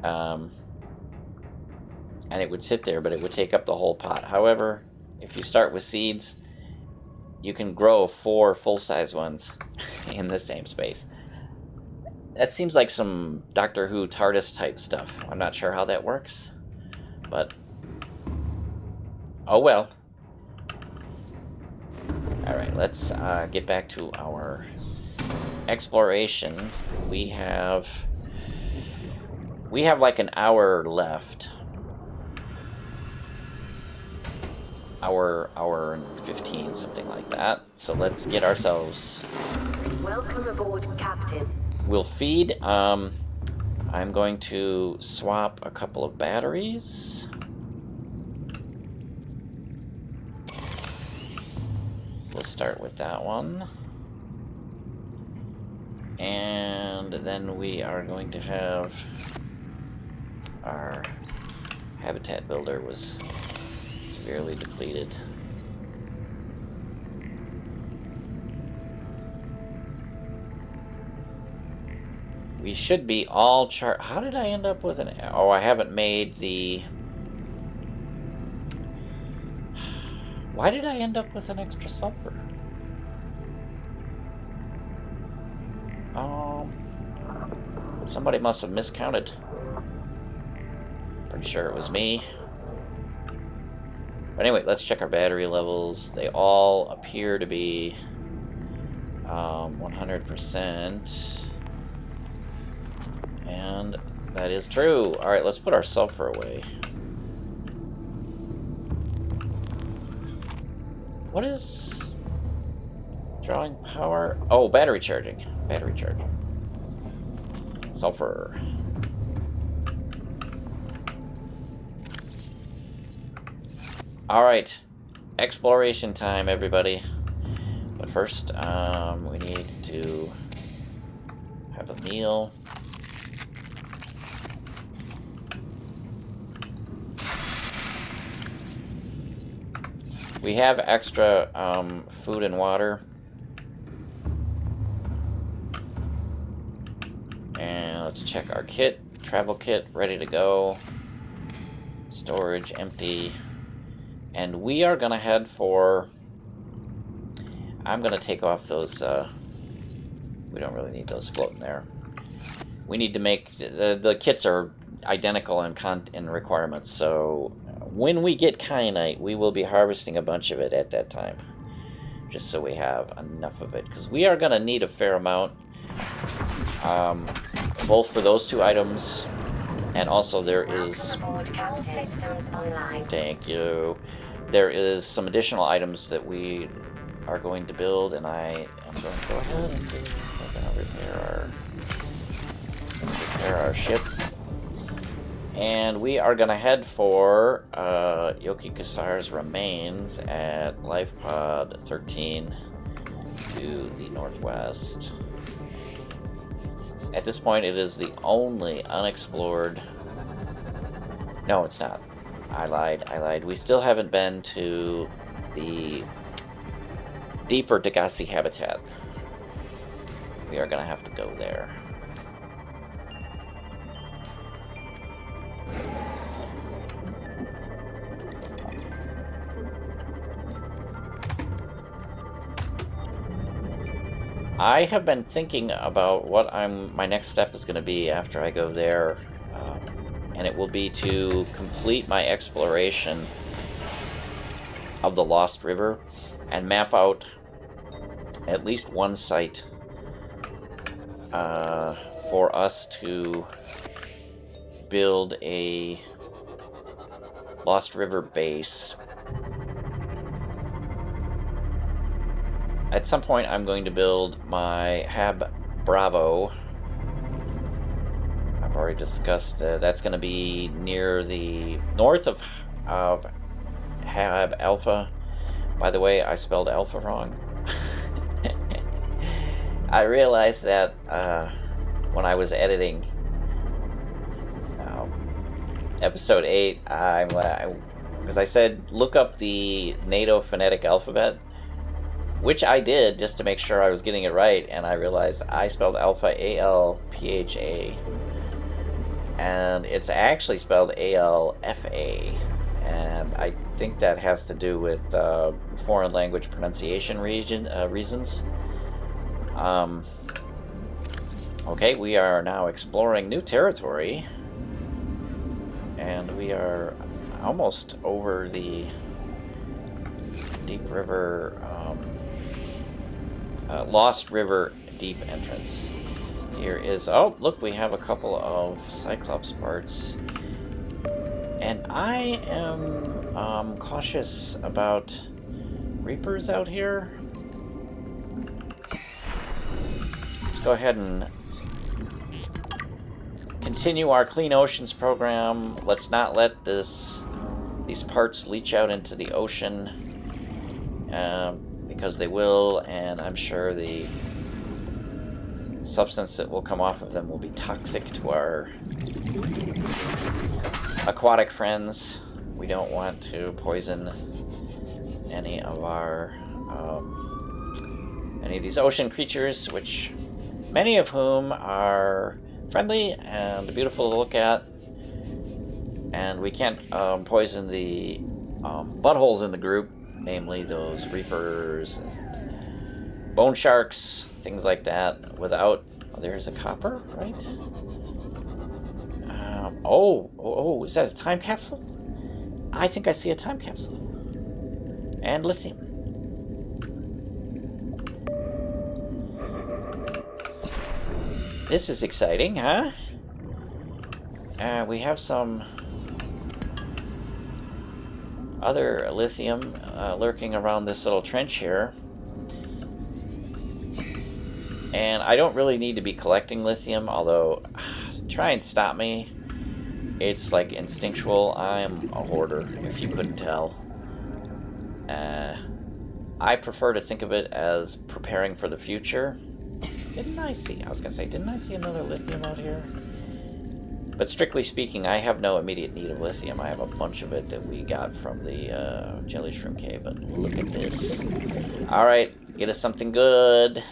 And it would sit there, but it would take up the whole pot. However, if you start with seeds, you can grow 4 full-size ones in the same space. That seems like some Doctor Who TARDIS type stuff. I'm not sure how that works, but oh well. Alright, let's get back to our exploration. We have like an hour left. Hour and 15, something like that. So let's get ourselves... Welcome aboard, Captain. We'll feed. I'm going to swap a couple of batteries. We'll start with that one. And then we are going to have... Our habitat builder was severely depleted. We should be all chart. How did I end up with an... Oh, I haven't made the... Why did I end up with an extra sulfur? Somebody must have miscounted. Pretty sure it was me. But anyway, let's check our battery levels. They all appear to be 100%. And that is true. Alright, let's put our sulfur away. What is drawing power? Oh, battery charging. Battery charging. Sulfur. Alright. Exploration time, everybody. But first, we need to have a meal. We have extra food and water. And let's check our kit. Travel kit, ready to go. Storage, empty. And we are going to head for... I'm going to take off those... we don't really need those floating there. We need to make... The kits are identical in requirements, so... When we get kyanite, we will be harvesting a bunch of it at that time. Just so we have enough of it. Because we are going to need a fair amount. Both for those 2 items. And also there is... Systems online. Thank you. There is some additional items that we are going to build. And I am going to go ahead and we're going to repair our ship. And we are going to head for Jochi Khasar's remains at Lifepod 13 to the northwest. At this point, it is the only unexplored... No, it's not. I lied. We still haven't been to the deeper Degasi Habitat. We are going to have to go there. I have been thinking about what my next step is going to be after I go there, and it will be to complete my exploration of the Lost River and map out at least one site for us to build a Lost River base. At some point, I'm going to build my Hab Bravo. I've already discussed that's going to be near the north of Hab Alpha. By the way, I spelled Alpha wrong. I realized that when I was editing episode 8, because I said look up the NATO phonetic alphabet, which I did just to make sure I was getting it right, and I realized I spelled alpha A-L-P-H-A, and it's actually spelled A-L-F-A, and I think that has to do with foreign language pronunciation reasons. Okay, we are now exploring new territory, and we are almost over the Deep River, Lost River Deep entrance. Here is, oh, look, we have a couple of Cyclops parts. And I am cautious about Reapers out here. Let's go ahead and continue our Clean Oceans program. Let's not let these parts leach out into the ocean, because they will, and I'm sure the substance that will come off of them will be toxic to our aquatic friends. We don't want to poison any of our any of these ocean creatures, which many of whom are friendly and beautiful to look at, and we can't poison the buttholes in the group, namely those reapers and bone sharks, things like that, without... there's a copper, right? Oh, is that a time capsule? I think I see a time capsule. And lithium. This is exciting, huh? We have some other lithium lurking around this little trench here. And I don't really need to be collecting lithium, although try and stop me. It's like instinctual. I'm a hoarder, if you couldn't tell. I prefer to think of it as preparing for the future. Didn't I see another lithium out here? But strictly speaking, I have no immediate need of lithium. I have a bunch of it that we got from the Jelly Shrimp Cave, but look at this. Alright, get us something good.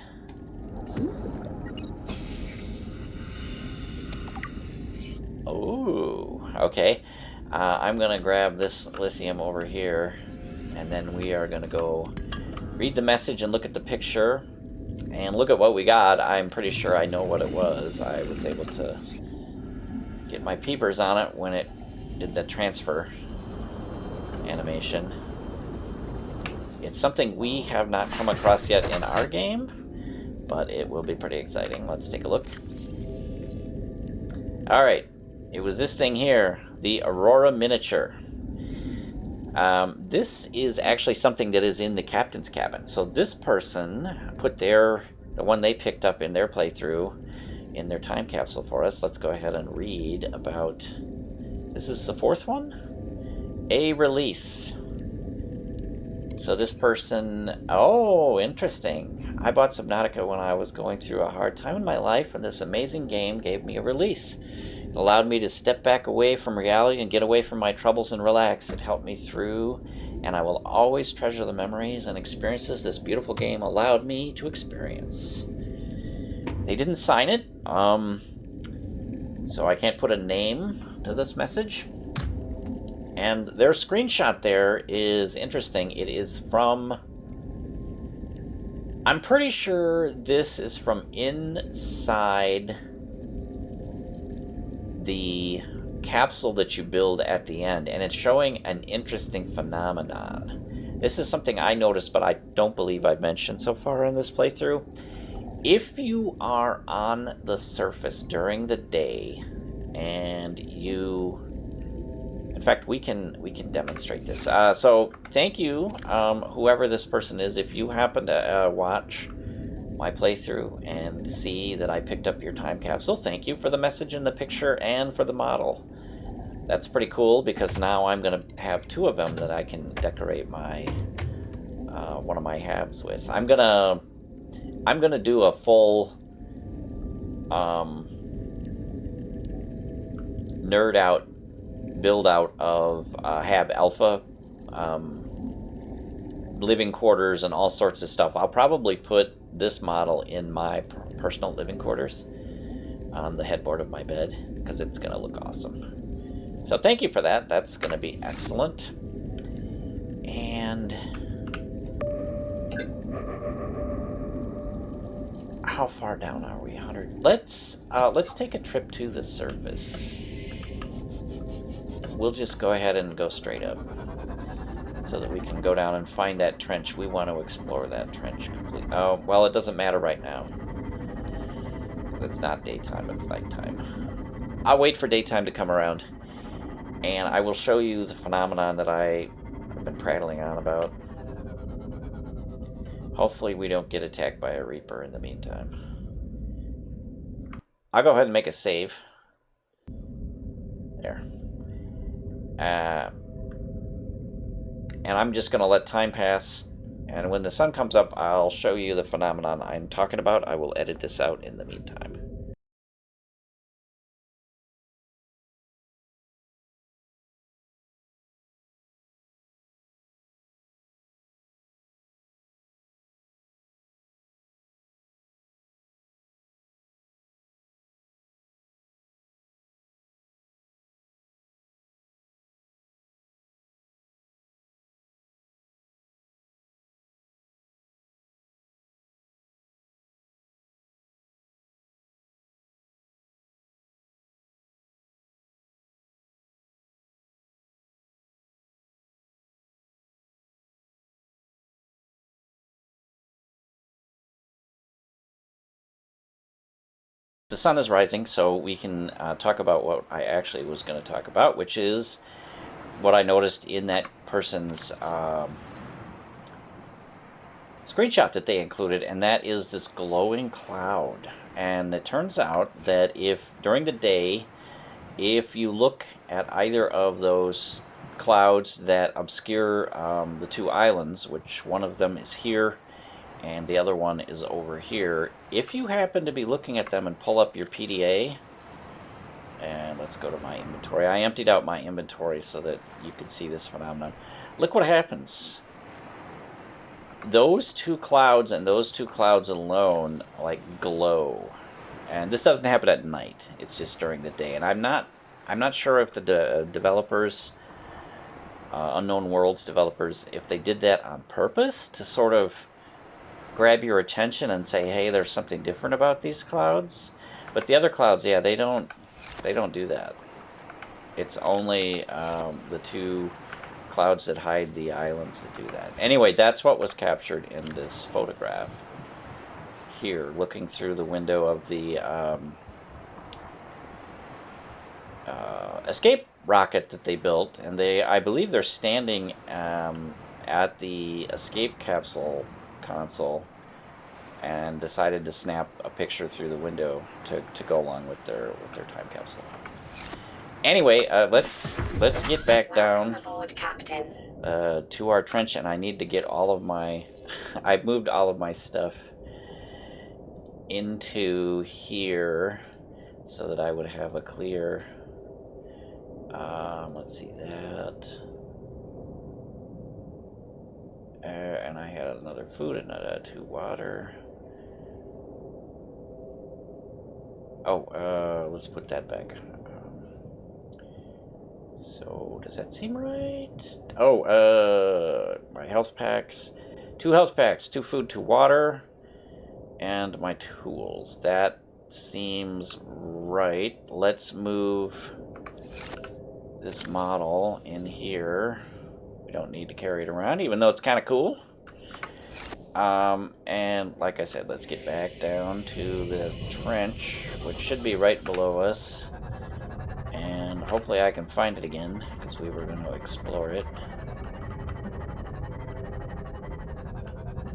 Oh, okay. I'm gonna grab this lithium over here, and then we are gonna go read the message and look at the picture, and look at what we got. I'm pretty sure I know what it was. I was able to get my peepers on it when it did the transfer animation. It's something we have not come across yet in our game, but it will be pretty exciting. Let's take a look. Alright, it was this thing here, the Aurora Miniature. This is actually something that is in the captain's cabin. So this person put the one they picked up in their playthrough in their time capsule for us. Let's go ahead and read about... This is the fourth one? A release. So this person... Oh, interesting. I bought Subnautica when I was going through a hard time in my life, and this amazing game gave me a release. It allowed me to step back away from reality and get away from my troubles and relax. It helped me through, and I will always treasure the memories and experiences this beautiful game allowed me to experience. They didn't sign it, so I can't put a name to this message. And their screenshot there is interesting. It is from... I'm pretty sure this is from inside the capsule that you build at the end, and it's showing an interesting phenomenon. This is something I noticed, but I don't believe I've mentioned so far in this playthrough. If you are on the surface during the day, and you... In fact, we can demonstrate this. So, thank you, whoever this person is. If you happen to watch my playthrough and see that I picked up your time capsule, thank you for the message in the picture and for the model. That's pretty cool, because now I'm going to have two of them that I can decorate my one of my halves with. I'm gonna do a full nerd out build out of Hab Alpha, living quarters and all sorts of stuff. I'll probably put this model in my personal living quarters on the headboard of my bed, because it's going to look awesome. So thank you for that. That's going to be excellent. And how far down are we? 100. Let's take a trip to the surface. We'll just go ahead and go straight up so that we can go down and find that trench. We want to explore that trench completely. Oh, well, it doesn't matter right now. It's not daytime, it's nighttime. I'll wait for daytime to come around, and I will show you the phenomenon that I've been prattling on about. Hopefully we don't get attacked by a Reaper in the meantime. I'll go ahead and make a save. There. And I'm just going to let time pass, and when the sun comes up, I'll show you the phenomenon I'm talking about. I will edit this out in the meantime. The sun is rising, so we can talk about what I actually was going to talk about, which is what I noticed in that person's screenshot that they included, and that is this glowing cloud. And it turns out that if during the day, if you look at either of those clouds that obscure the two islands, which one of them is here and the other one is over here, if you happen to be looking at them and pull up your PDA, and let's go to my inventory. I emptied out my inventory so that you can see this phenomenon. Look what happens. Those two clouds and those two clouds alone like glow. And this doesn't happen at night. It's just during the day. And I'm not sure if the developers, Unknown Worlds developers, if they did that on purpose to sort of grab your attention and say, hey, there's something different about these clouds. But the other clouds, yeah, they don't do that. It's only the two clouds that hide the islands that do that. Anyway, that's what was captured in this photograph here, looking through the window of the escape rocket that they built. And I believe they're standing at the escape capsule console and decided to snap a picture through the window to go along with their time capsule. Anyway, let's get back down to our trench, and I need to get all of my I've moved all of my stuff into here so that I would have a clear let's see that. And I had another food and two water. Oh, let's put that back. So, does that seem right? Oh, my health packs. 2 health packs, 2 food, 2 water, and my tools. That seems right. Let's move this model in here. We don't need to carry it around, even though it's kind of cool. And like I said, let's get back down to the trench, which should be right below us. And hopefully I can find it again, because we were going to explore it.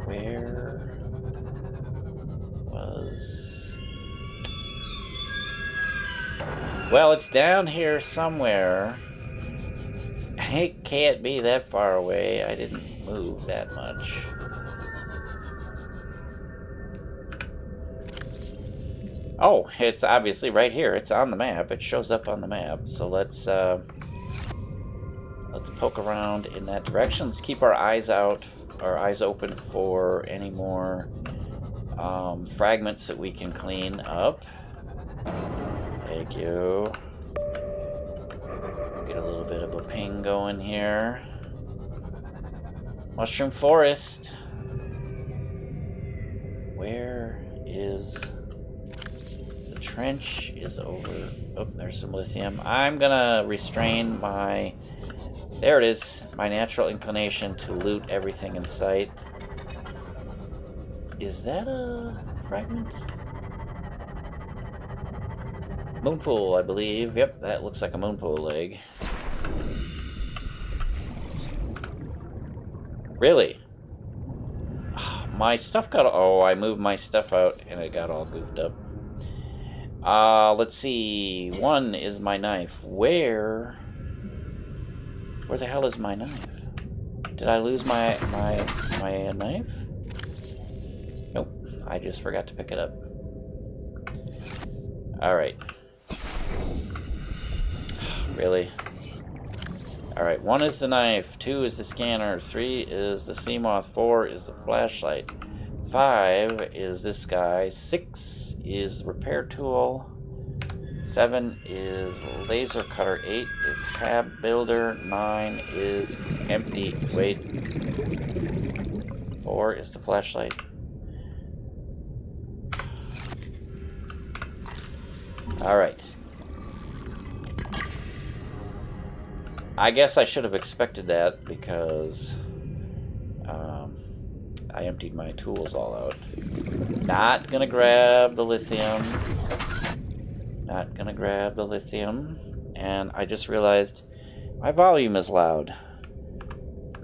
Where was... Well, it's down here somewhere. It can't be that far away. I didn't move that much. Oh, it's obviously right here. It's on the map. It shows up on the map. So let's poke around in that direction. Let's keep our eyes out, our eyes open for any more fragments that we can clean up. Thank you. Get a little bit of a ping going here. Mushroom forest. Where is... trench is over. Oh, there's some lithium. I'm gonna restrain my... There it is. My natural inclination to loot everything in sight. Is that a fragment? Moonpool, I believe. Yep, that looks like a moonpool leg. Really? My stuff got... Oh, I moved my stuff out and it got all goofed up. Let's see. One is my knife. Where the hell is my knife? Did I lose my knife? Nope. I just forgot to pick it up. Alright. Really? Alright, 1 is the knife, 2 is the scanner, 3 is the sea moth, 4 is the flashlight. 5 is this guy, 6 is repair tool, 7 is laser cutter, 8 is hab builder, 9 is empty, wait, 4 is the flashlight. Alright. I guess I should have expected that because I emptied my tools all out. Not gonna grab the lithium. Not gonna grab the lithium. And I just realized my volume is loud.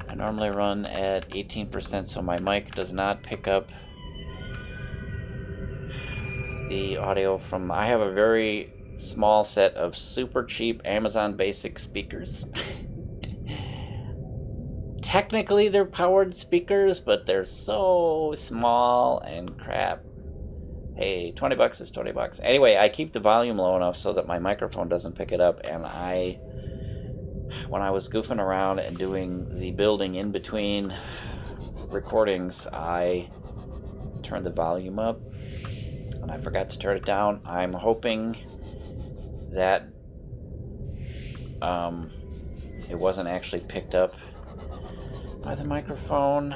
I normally run at 18%, so my mic does not pick up the audio from... I have a very small set of super cheap Amazon Basic speakers. Technically they're powered speakers, but they're so small and crap. Hey, 20 bucks is 20 bucks. Anyway, I keep the volume low enough so that my microphone doesn't pick it up, and when I was goofing around and doing the building in between recordings, I turned the volume up and I forgot to turn it down. I'm hoping that it wasn't actually picked up by the microphone.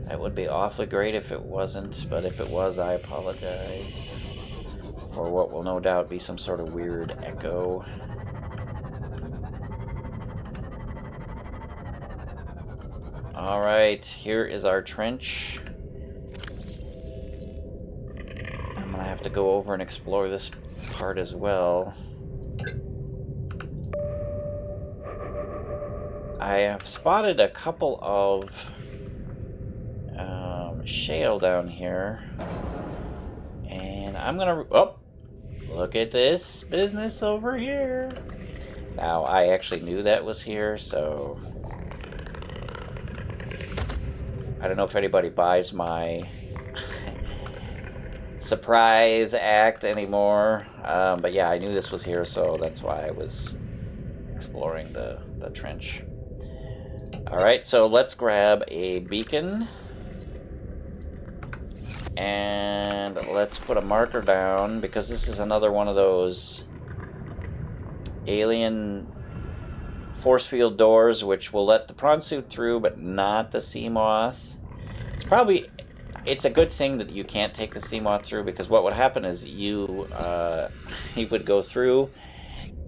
That would be awfully great if it wasn't, but if it was, I apologize for what will no doubt be some sort of weird echo. Alright, here is our trench. I'm gonna have to go over and explore this part as well. I have spotted a couple of shale down here, and I'm gonna... Oh, look at this business over here. Now, I actually knew that was here, so I don't know if anybody buys my surprise act anymore, but yeah, I knew this was here, so that's why I was exploring the trench. Alright, so let's grab a beacon. And let's put a marker down, because this is another one of those alien force field doors which will let the prawn suit through, but not the sea moth. It's a good thing that you can't take the sea moth through, because what would happen is he would go through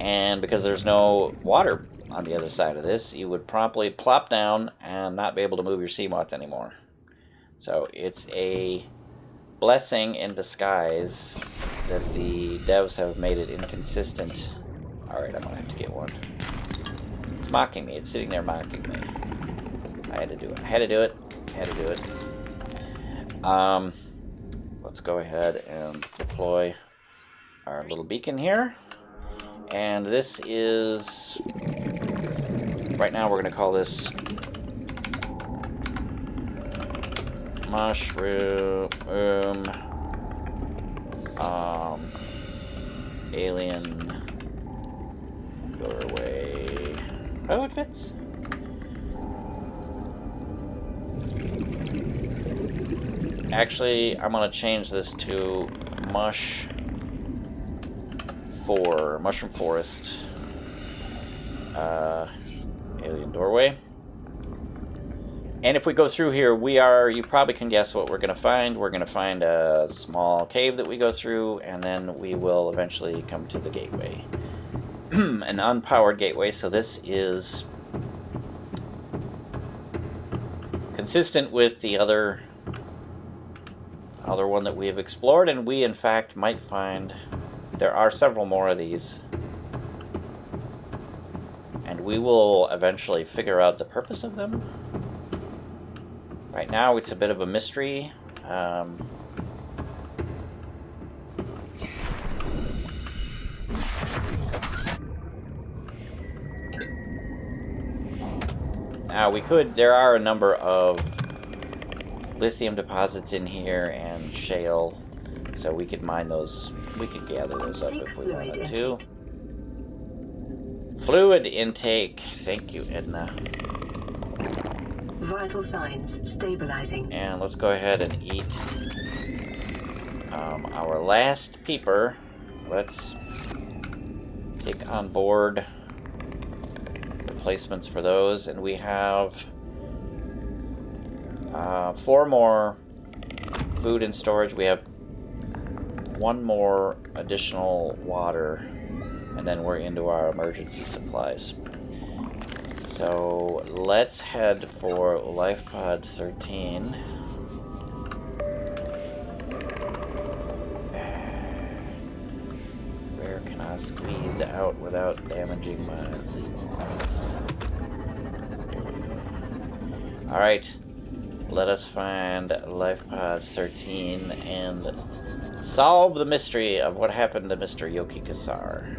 And because there's no water on the other side of this, you would promptly plop down and not be able to move your sea moth anymore. So it's a blessing in disguise that the devs have made it inconsistent. Alright, I'm gonna have to get one. It's mocking me. It's sitting there mocking me. I had to do it. I had to do it. I had to do it. Let's go ahead and deploy our little beacon here. And this is... Right now we're going to call this mushroom alien doorway. Oh, it fits. Actually, I'm going to change this to mushroom forest alien doorway. And if we go through here, you probably can guess what we're going to find. We're going to find a small cave that we go through, and then we will eventually come to the gateway. An unpowered gateway, so this is consistent with the other one that we have explored, and we in fact might find there are several more of these, and we will eventually figure out the purpose of them. Right now it's a bit of a mystery. Now there are a number of lithium deposits in here and shale, so we could mine those, we could gather those up if we wanted to. Fluid intake, thank you, Edna. Vital signs stabilizing. And let's go ahead and eat our last peeper. Let's take on board replacements for those, and we have 4 more food and storage. We have 1 more additional water, and then we're into our emergency supplies. So let's head for Lifepod 13. Where can I squeeze out without damaging my seat? Alright, let us find Lifepod 13 and solve the mystery of what happened to Mr. Jochi Khasar,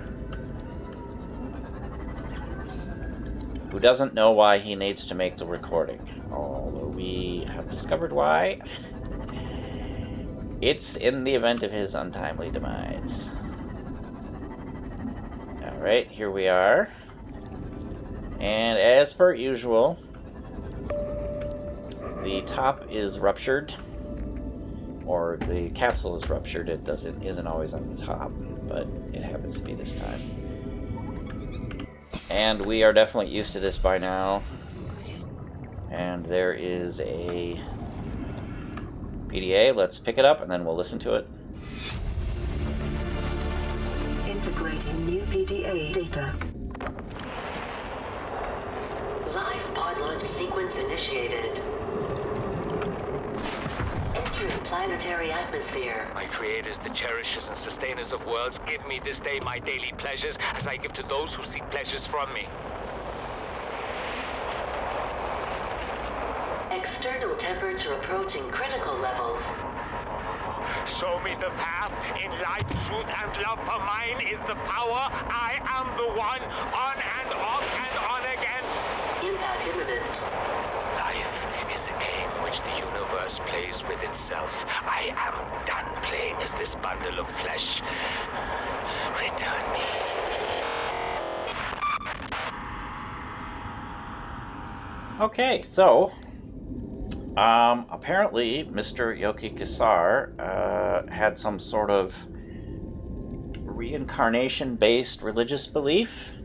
who doesn't know why he needs to make the recording, although we have discovered why. It's in the event of his untimely demise. Alright, here we are. And as per usual, the top is ruptured, or the capsule is ruptured. It isn't always on the top, but it happens to be this time. And we are definitely used to this by now. And there is a PDA. Let's pick it up and then we'll listen to it. Integrating new PDA data. Lifepod launch sequence initiated. Entering planetary atmosphere. My creators, the cherishers and sustainers of worlds, give me this day my daily pleasures as I give to those who seek pleasures from me. External temperature approaching critical levels. Show me the path. In life, truth, and love for mine is the power. I am the one, on and off and on again. Impact imminent. Life is a game which the universe plays with itself. I am done playing as this bundle of flesh. Return me. Okay, so apparently Mr. Jochi Khasar had some sort of reincarnation-based religious belief.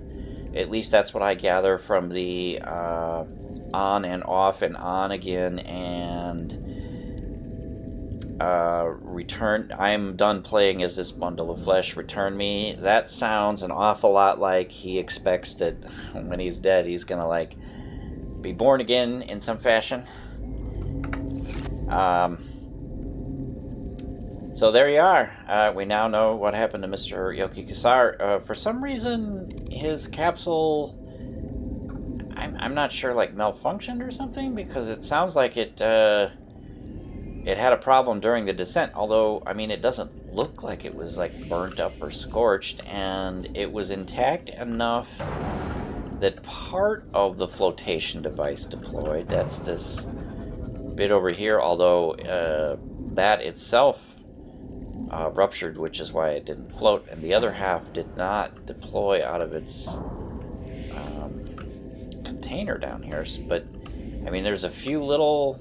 At least that's what I gather from the on and off and on again and return. I'm done playing as this bundle of flesh. Return me. That sounds an awful lot like he expects that when he's dead, he's gonna like be born again in some fashion. So there you are. We now know what happened to Mr. Jochi Khasar. For some reason, his capsule, I'm not sure, like malfunctioned or something, because it sounds like it had a problem during the descent. Although, I mean, it doesn't look like it was like burnt up or scorched, and it was intact enough that part of the flotation device deployed. That's this bit over here, although that itself ruptured, which is why it didn't float, and the other half did not deploy out of its container down here. But I mean, there's a few little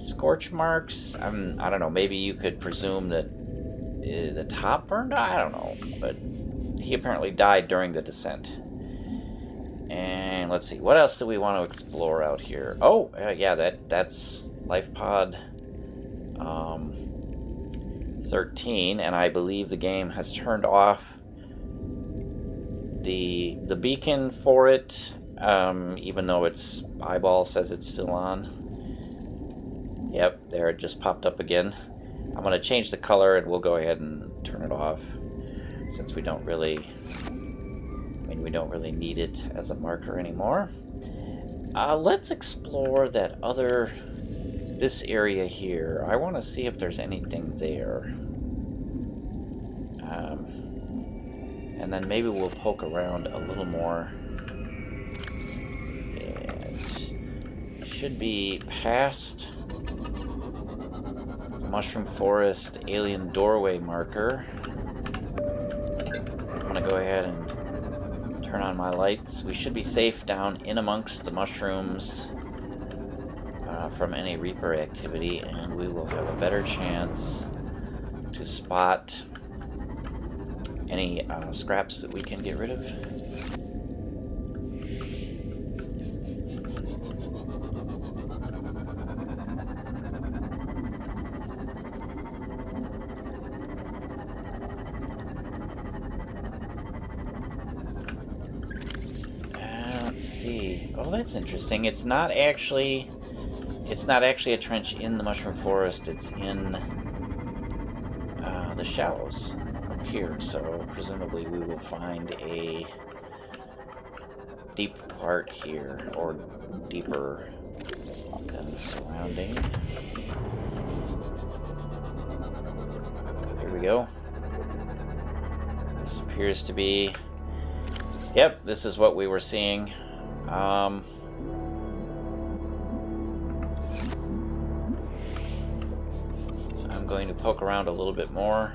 scorch marks. I don't know, maybe you could presume that the top burned. I don't know, but he apparently died during the descent. And let's see, what else do we want to explore out here? Oh, yeah, that's Lifepod 13, and I believe the game has turned off the beacon for it, even though its eyeball says it's still on. Yep, there it just popped up again. I'm going to change the color, and we'll go ahead and turn it off, since we don't really need it as a marker anymore. Let's explore this area here. I want to see if there's anything there. And then maybe we'll poke around a little more. It should be past Mushroom Forest Alien Doorway marker. I'm going to go ahead and turn on my lights. We should be safe down in amongst the mushrooms from any Reaper activity, and we will have a better chance to spot any scraps that we can get rid of. Oh, that's interesting. It's not actually a trench in the Mushroom Forest. It's in the shallows up here. So presumably we will find a deep part here, or deeper than the surrounding. Here we go. This appears to be... Yep, this is what we were seeing. I'm going to poke around a little bit more.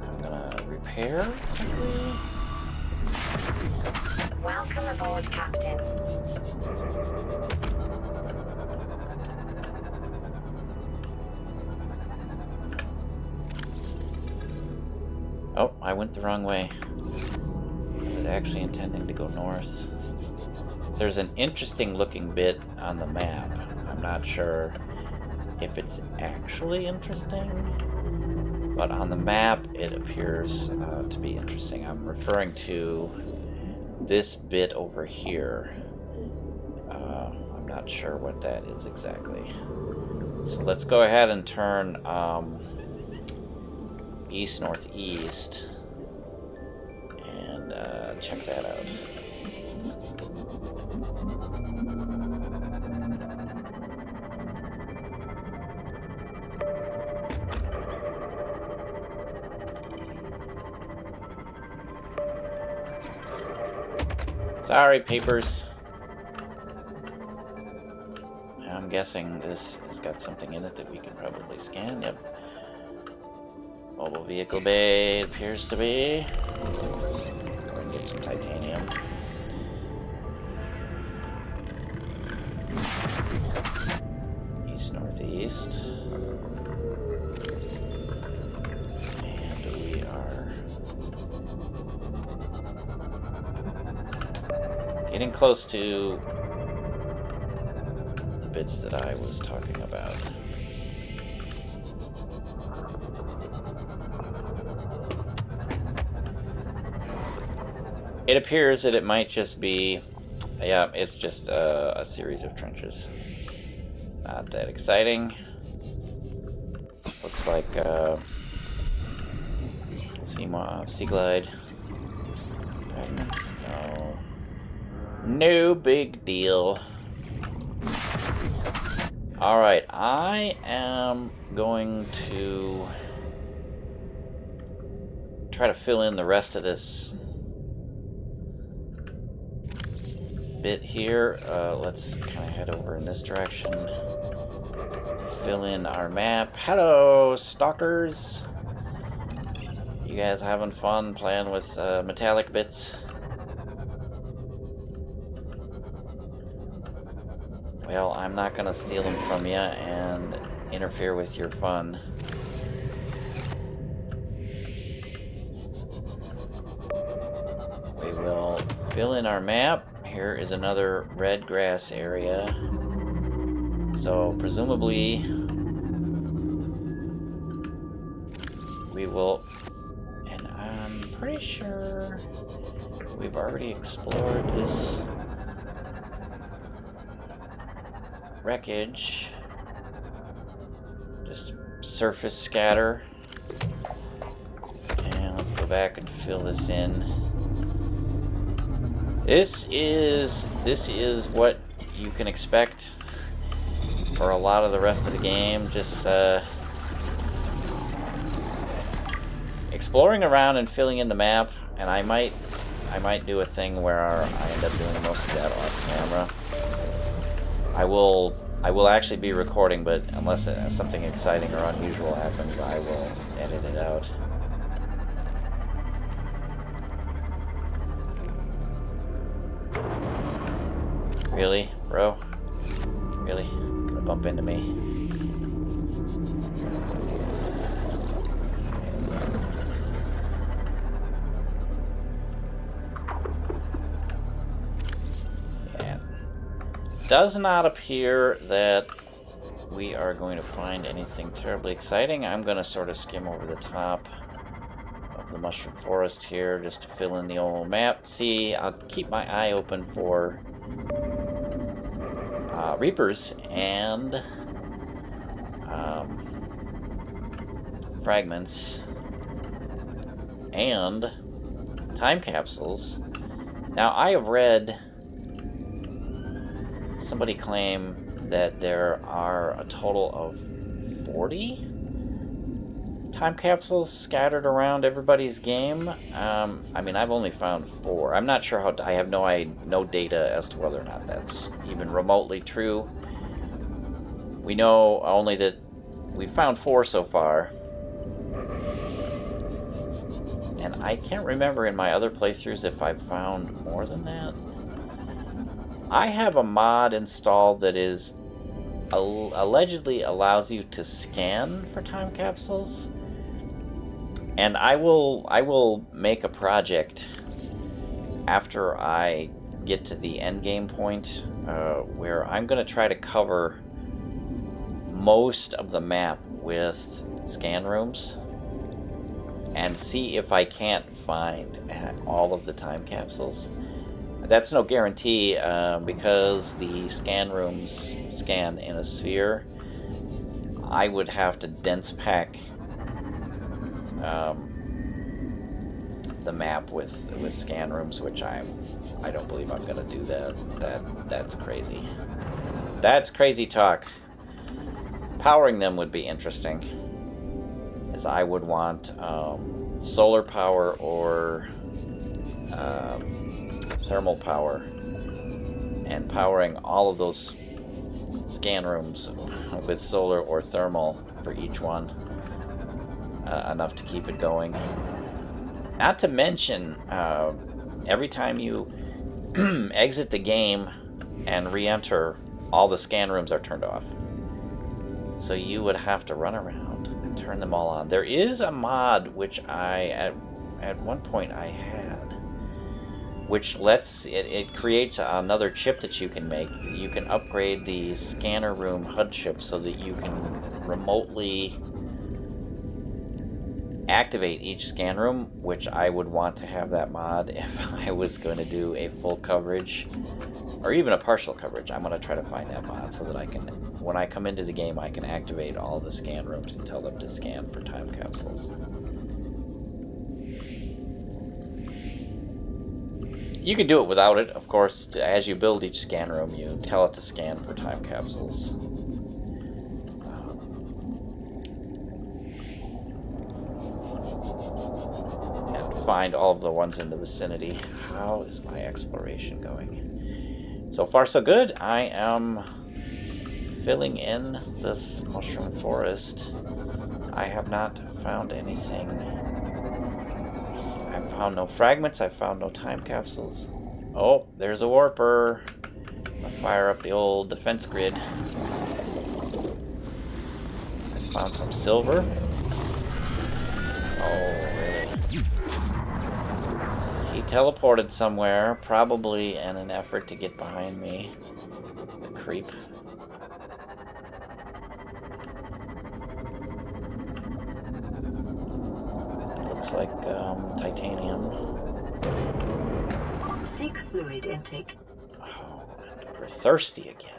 I'm gonna repair. Welcome aboard, Captain. Oh, I went the wrong way. I was actually intending to go north. There's an interesting looking bit on the map. I'm not sure if it's actually interesting, but on the map it appears to be interesting. I'm referring to this bit over here. I'm not sure what that is exactly. So let's go ahead and turn east-northeast and check that out. Sorry, papers. I'm guessing this has got something in it that we can probably scan. Yep. Mobile vehicle bay, it appears to be. Go and get some titanium. East-northeast. And we are getting close to the bits that I was talking about. It appears that it might just be, yeah, it's just a series of trenches. Not that exciting. Looks like sea glide. No. No big deal. Alright, I am going to try to fill in the rest of this bit here. Let's kind of head over in this direction. Fill in our map. Hello, stalkers! You guys having fun playing with metallic bits? Well, I'm not gonna steal them from you and interfere with your fun. We will fill in our map. Here is another red grass area. So presumably we will, and I'm pretty sure we've already explored this wreckage. Just surface scatter. And let's go back and fill this in. This is what you can expect for a lot of the rest of the game. Just exploring around and filling in the map, and I might do a thing where I end up doing most of that off camera. I will actually be recording, but unless something exciting or unusual happens, I will edit it out. Really, bro? Really? Gonna bump into me? Yeah. Does not appear that we are going to find anything terribly exciting. I'm gonna sort of skim over the top of the mushroom forest here just to fill in the old map. See, I'll keep my eye open for Reapers and fragments and time capsules. Now, I have read somebody claim that there are a total of 40 time capsules scattered around everybody's game. I mean, I've only found 4. I'm not sure how. I have no data as to whether or not that's even remotely true. We know only that we found 4 so far, and I can't remember in my other playthroughs if I've found more than that. I have a mod installed that is allegedly allows you to scan for time capsules. And I will make a project after I get to the end game point where I'm going to try to cover most of the map with scan rooms and see if I can't find all of the time capsules. That's no guarantee because the scan rooms scan in a sphere. I would have to dense pack the map with scan rooms, which I don't believe I'm gonna do that. That's crazy. That's crazy talk. Powering them would be interesting, as I would want solar power or thermal power, and powering all of those scan rooms with solar or thermal for each one. Enough to keep it going. Not to mention, every time you exit the game and re-enter, all the scan rooms are turned off. So you would have to run around and turn them all on. There is a mod which at one point I had which lets it creates another chip that you can make. You can upgrade the scanner room HUD chip so that you can remotely activate each scan room, which I would want to have that mod if I was going to do a full coverage or even a partial coverage. I'm going to try to find that mod so that I can, when I come into the game, I can activate all the scan rooms and tell them to scan for time capsules. You can do it without it, of course. As you build each scan room, you tell it to scan for time capsules. Find all of the ones in the vicinity. How is my exploration going? So far so good. I am filling in this mushroom forest. I have not found anything. I've found no fragments. I've found no time capsules. Oh, there's a warper. I'll fire up the old defense grid. I found some silver. Oh, he teleported somewhere, probably in an effort to get behind me. The creep. It looks like titanium. Seek fluid intake. Oh, we're thirsty again.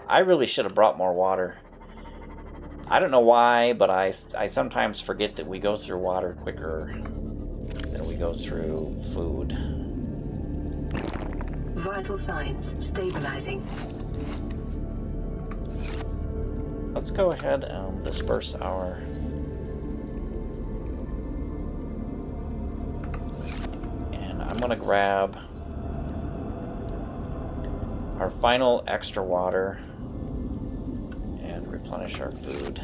I really should have brought more water. I don't know why, but I sometimes forget that we go through water quicker than we go through food. Vital signs stabilizing. Let's go ahead and disperse our... And I'm going to grab our final extra water and replenish our food.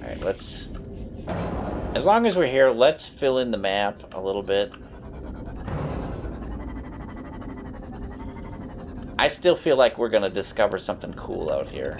Alright, let's... As long as we're here, let's fill in the map a little bit. I still feel like we're going to discover something cool out here.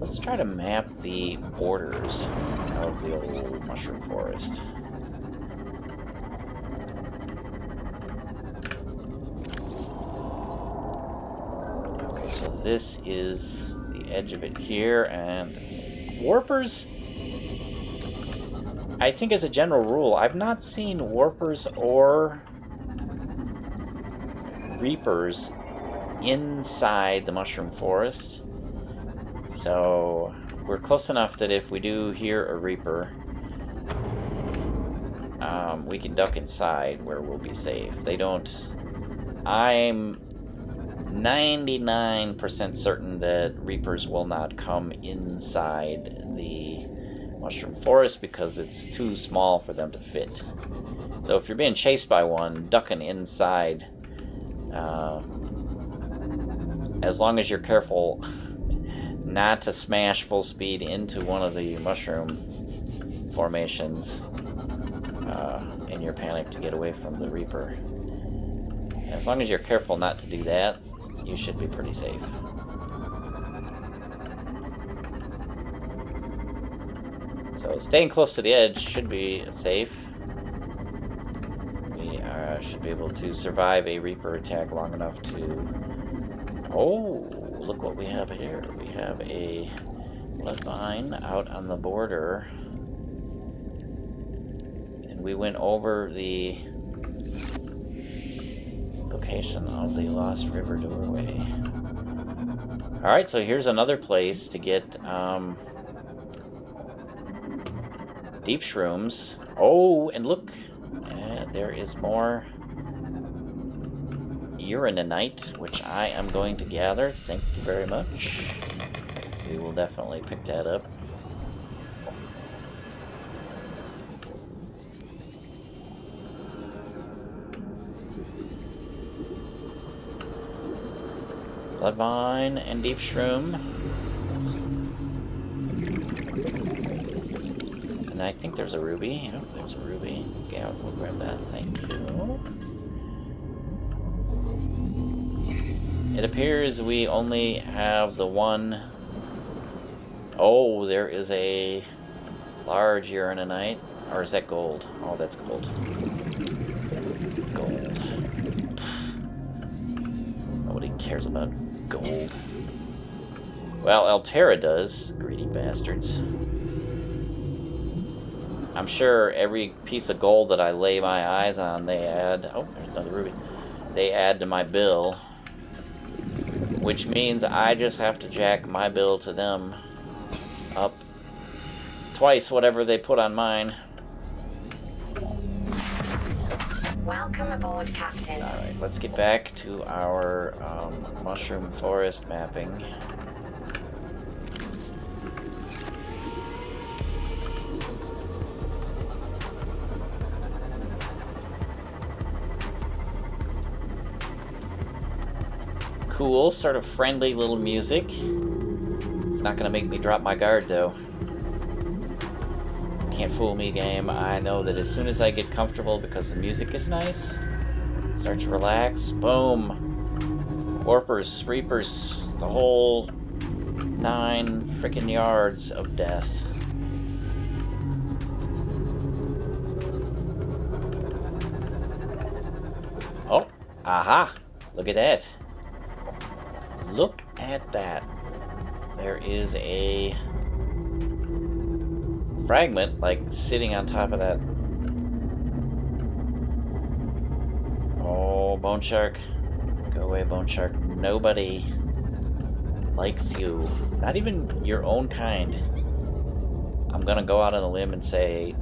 Let's try to map the borders of the old mushroom forest. Okay, so this is the edge of it here, and warpers, I think as a general rule, I've not seen warpers or reapers inside the mushroom forest. So we're close enough that if we do hear a reaper, we can duck inside where we'll be safe. They don't... I'm 99% certain that reapers will not come inside the mushroom forest because it's too small for them to fit. So if you're being chased by one, ducking inside, as long as you're careful not to smash full speed into one of the mushroom formations in your panic to get away from the reaper. As long as you're careful not to do that, you should be pretty safe. So staying close to the edge should be safe. We should be able to survive a reaper attack long enough to... Oh, look what we have here. We have a bloodvine out on the border. And we went over the location of the Lost River doorway. Alright, so here's another place to get deep shrooms. Oh, and look, there is more uraninite, which I am going to gather. Thank you very much. We will definitely pick that up. Bloodvine and deep shroom. And I think there's a ruby. Oh, there's a ruby. Okay, we'll grab that. Thank you. It appears we only have the one. Oh, there is a large uranite. Or is that gold? Oh, that's gold. Gold. Nobody cares about gold. Well, Altera does. Greedy bastards. I'm sure every piece of gold that I lay my eyes on, they add... Oh, there's another ruby. They add to my bill. Which means I just have to jack my bill to them up twice whatever they put on mine. Welcome aboard, Captain. Alright, let's get back to our mushroom forest mapping. Cool, sort of friendly little music. It's not gonna make me drop my guard though. Can't fool me, game. I know that as soon as I get comfortable because the music is nice, start to relax, boom. Warpers, Reapers, the whole 9 frickin' yards of death. Oh, aha! Look at that. Look at that. There is a fragment, like, sitting on top of that. Oh, Bone Shark. Go away, Bone Shark. Nobody likes you. Not even your own kind. I'm gonna go out on a limb and say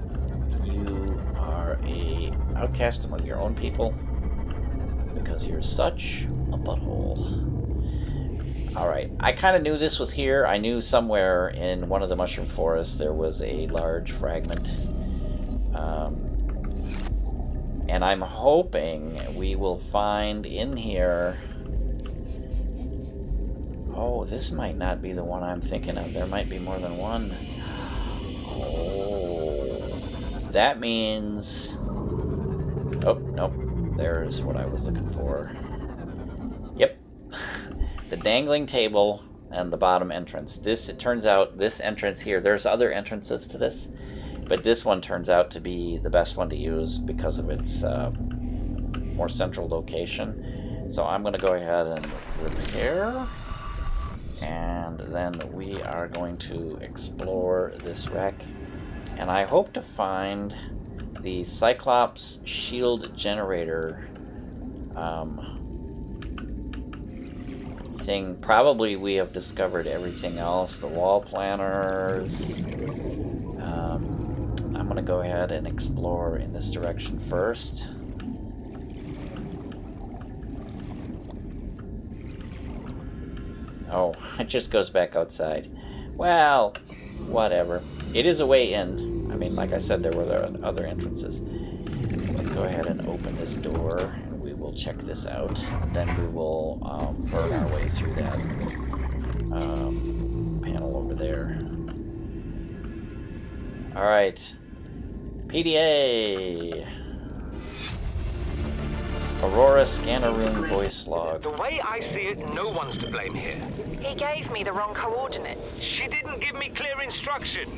you are a outcast among your own people because you're such a butthole. Alright, I kind of knew this was here. I knew somewhere in one of the mushroom forests there was a large fragment. And I'm hoping we will find in here... Oh, this might not be the one I'm thinking of. There might be more than one. Oh, that means... Oh, nope. There's what I was looking for. Yep. The dangling table and the bottom entrance. This, it turns out, this entrance here, there's other entrances to this, but this one turns out to be the best one to use because of its more central location. So I'm going to go ahead and repair, and then we are going to explore this wreck, and I hope to find the Cyclops shield generator thing. Probably we have discovered everything else. The wall planners. I'm going to go ahead and explore in this direction first. Oh, it just goes back outside. Well, whatever. It is a way in. I mean, like I said, there were other entrances. Let's go ahead and open this door, and we will check this out. Then we will burn our way through that panel over there. Alright. PDA! Aurora scanner room voice log. The way I see it, no one's to blame here. He gave me the wrong coordinates. She didn't give me clear instruction.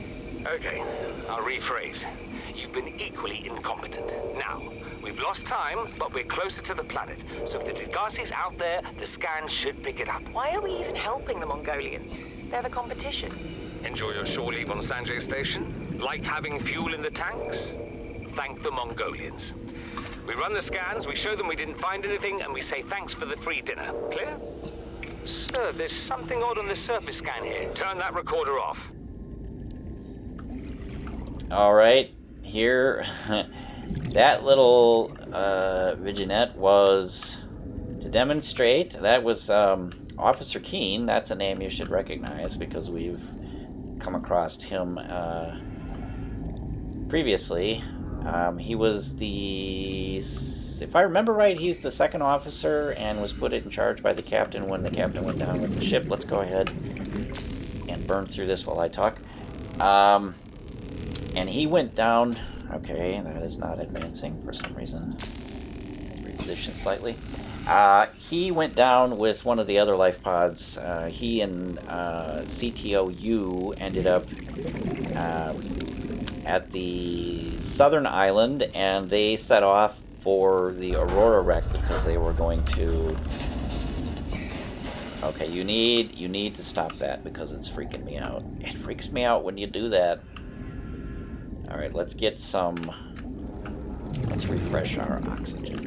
Okay, I'll rephrase. You've been equally incompetent. Now, we've lost time, but we're closer to the planet. So if the Degasi's out there, the scans should pick it up. Why are we even helping the Mongolians? They're the competition. Enjoy your shore leave on Sanjay Station? Like having fuel in the tanks? Thank the Mongolians. We run the scans, we show them we didn't find anything, and we say thanks for the free dinner. Clear? Sir, there's something odd on the surface scan here. Turn that recorder off. Alright, here, that little vignette was to demonstrate. That was Officer Keene. That's a name you should recognize because we've come across him previously. He was the, if I remember right, he's the second officer and was put in charge by the captain when the captain went down with the ship. Let's go ahead and burn through this while I talk. And he went down. Okay, that is not advancing for some reason. Reposition slightly. He went down with one of the other life pods. He and CTOU ended up at the southern island, and they set off for the Aurora wreck because they were going to... Okay, you need to stop that because it's freaking me out. It freaks me out when you do that. Alright, let's get some... Let's refresh our oxygen.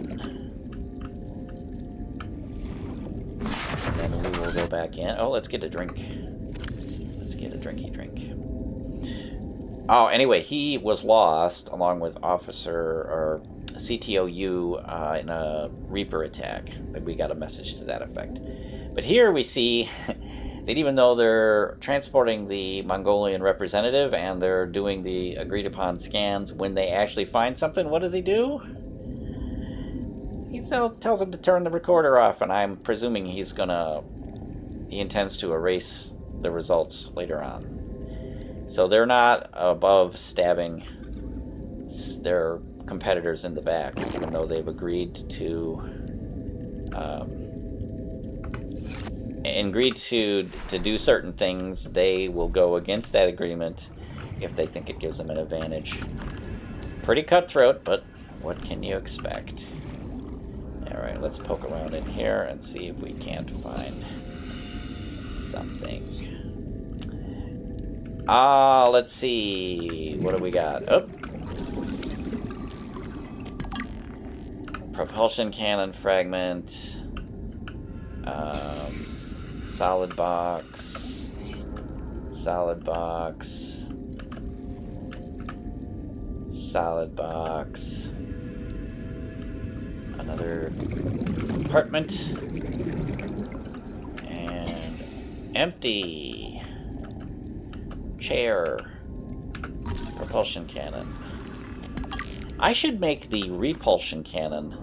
And then we will go back in. Oh, let's get a drink. Let's get a drinky drink. Oh, anyway, he was lost along with Officer or CTOU in a Reaper attack. We got a message to that effect. But here we see that even though they're transporting the Mongolian representative and they're doing the agreed upon scans, when they actually find something, what does he do? He tells him to turn the recorder off, and I'm presuming he intends to erase the results later on. So they're not above stabbing their competitors in the back, even though they've agreed to do certain things. They will go against that agreement if they think it gives them an advantage. Pretty cutthroat, but what can you expect? Alright, let's poke around in here and see if we can't find something. Let's see. What do we got? Oh! Propulsion cannon fragment. Solid box. Solid box. Solid box. Another compartment. And empty. Chair. Propulsion cannon. I should make the repulsion cannon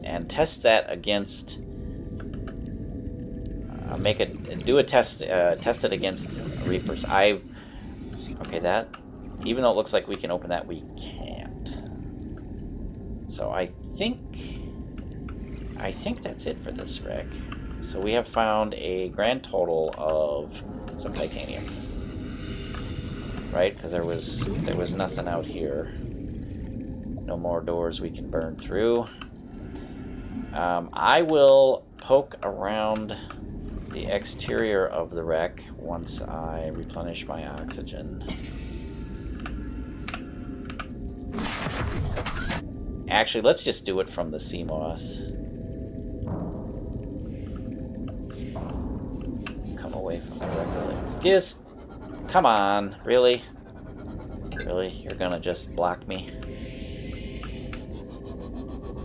and test that against... test it against Reapers. Okay, that... Even though it looks like we can open that, we can't. So I think that's it for this wreck. So we have found a grand total of some titanium. Right? Because there was nothing out here. No more doors we can burn through. I will poke around the exterior of the wreck once I replenish my oxygen. Actually, let's just do it from the sea moss. Come away from the wreck. Just... Come on. Really? Really? You're gonna just block me?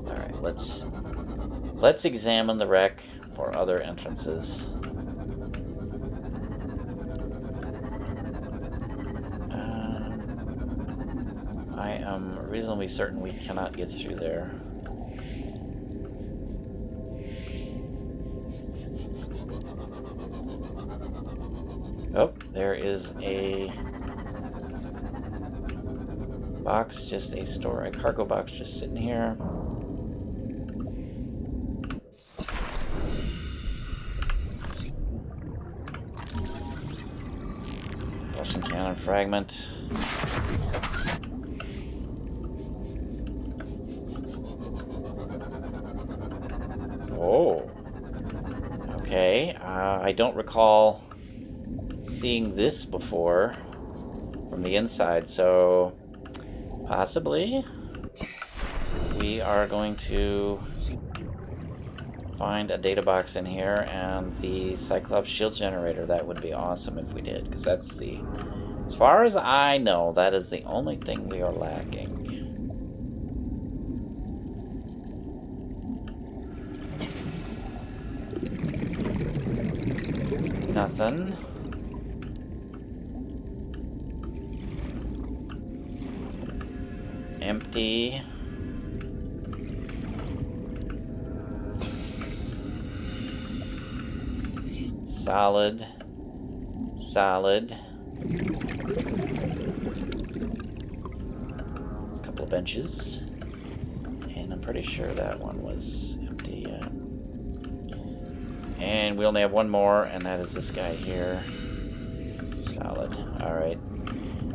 Alright, let's examine the wreck for other entrances. I am reasonably certain we cannot get through there. Oh, there is a box, just a cargo box just sitting here. Russian cannon fragment. Oh. Okay, I don't recall seeing this before from the inside, so possibly we are going to find a data box in here and the Cyclops shield generator. That would be awesome if we did, because that's the, as far as I know, that is the only thing we are lacking. Nothing. Empty. Solid. Solid. There's a couple of benches. And I'm pretty sure that one was empty. And we only have one more, and that is this guy here. Solid. Alright.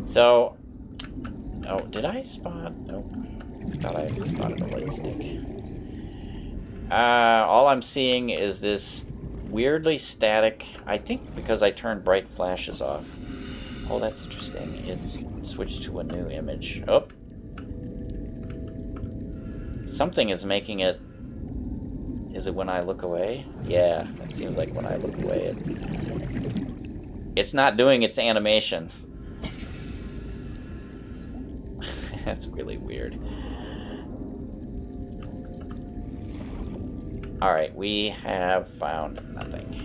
So... Oh, did I spot? Nope. I thought I spotted a light stick. All I'm seeing is this weirdly static... I think because I turned bright flashes off. Oh, that's interesting. It switched to a new image. Oh! Something is making it... Is it when I look away? Yeah, it seems like when I look away. It's not doing its animation. That's really weird. Alright, we have found nothing.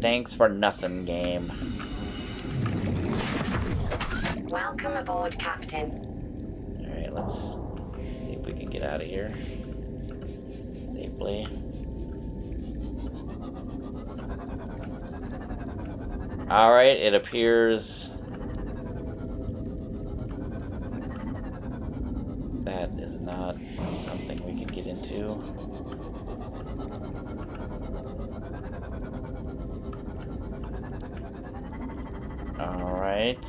Thanks for nothing, game. Welcome aboard, Captain. Alright, let's see if we can get out of here safely. Alright, it appears that is not something we can get into. Alright.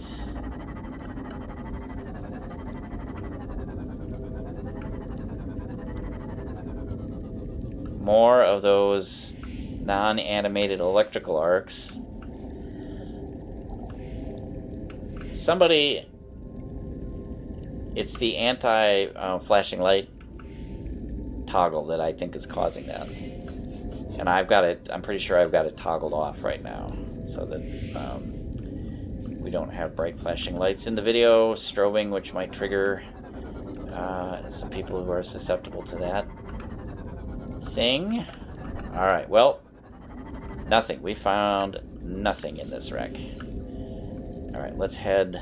More of those non-animated electrical arcs. Somebody... It's the anti-flashing light toggle that I think is causing that. And I've got it, I'm pretty sure I've got it toggled off right now, so that we don't have bright flashing lights in the video, strobing, which might trigger some people who are susceptible to that thing. Alright, well, nothing. We found nothing in this wreck. Alright, let's head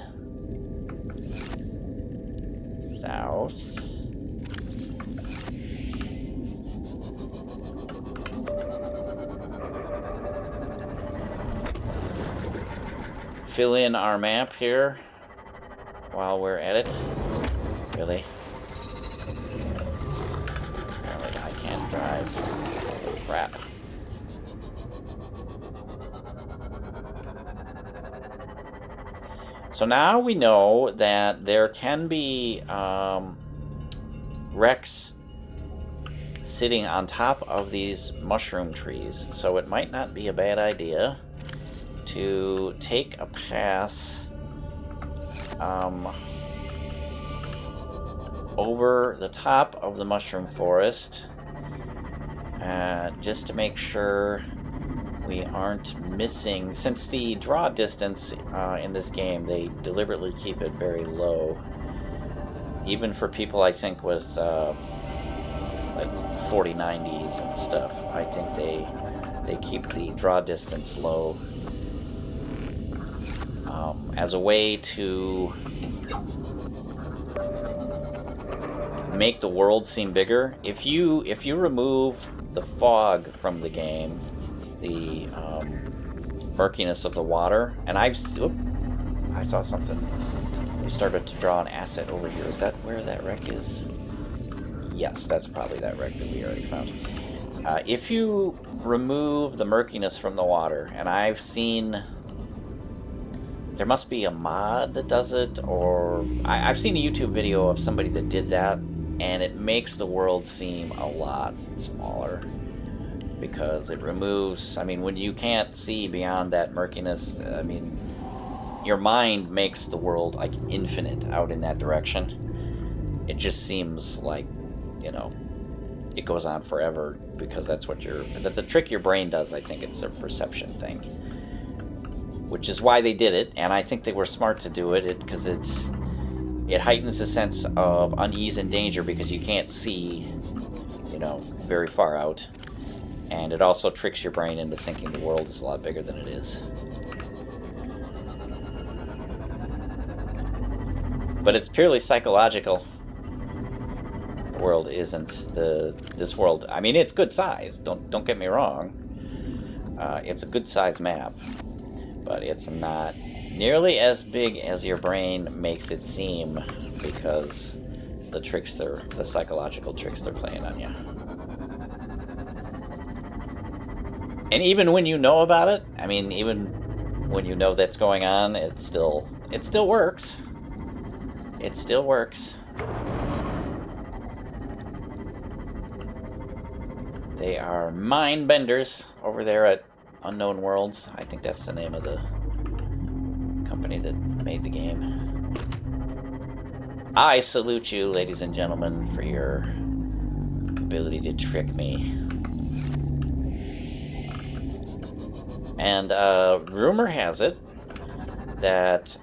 south. Fill in our map here while we're at it. Really? Apparently I can't drive. Holy crap. So now we know that there can be wrecks sitting on top of these mushroom trees. So it might not be a bad idea to take a pass over the top of the mushroom forest just to make sure we aren't missing, since the draw distance in this game, they deliberately keep it very low. Even for people, I think, with like 4090s and stuff, I think they keep the draw distance low as a way to make the world seem bigger. If you remove the fog from the game, the murkiness of the water, and I saw something. We started to draw an asset over here. Is that where that wreck is? Yes, that's probably that wreck that we already found. If you remove the murkiness from the water, and I've seen... There must be a mod that does it, or... I've seen a YouTube video of somebody that did that, and it makes the world seem a lot smaller. Because it removes... I mean, when you can't see beyond that murkiness, I mean... Your mind makes the world, like, infinite out in that direction. It just seems like, you know, it goes on forever, because that's what that's a trick your brain does, I think. It's a perception thing. Which is why they did it, and I think they were smart to do it, because it heightens a sense of unease and danger, because you can't see, you know, very far out. And it also tricks your brain into thinking the world is a lot bigger than it is. But it's purely psychological. The world isn't this world. I mean, it's good size. Don't get me wrong. It's a good size map, but it's not nearly as big as your brain makes it seem because the psychological tricks they're playing on you. And even when you know about it, I mean, even when you know that's going on, it still works. It still works. They are mind benders over there at Unknown Worlds. I think that's the name of the company that made the game. I salute you, ladies and gentlemen, for your ability to trick me. And rumor has it that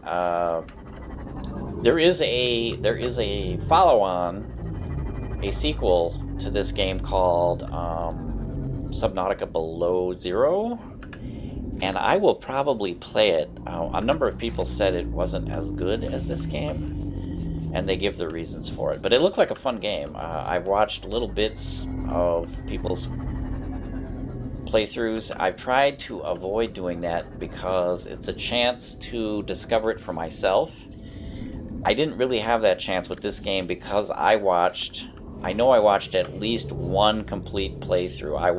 there is a follow-on, a sequel to this game called Subnautica Below Zero, and I will probably play it. A number of people said it wasn't as good as this game, and they give their reasons for it. But it looked like a fun game. I've watched little bits of people's playthroughs. I've tried to avoid doing that because it's a chance to discover it for myself. I didn't really have that chance with this game because I watched at least one complete playthrough. I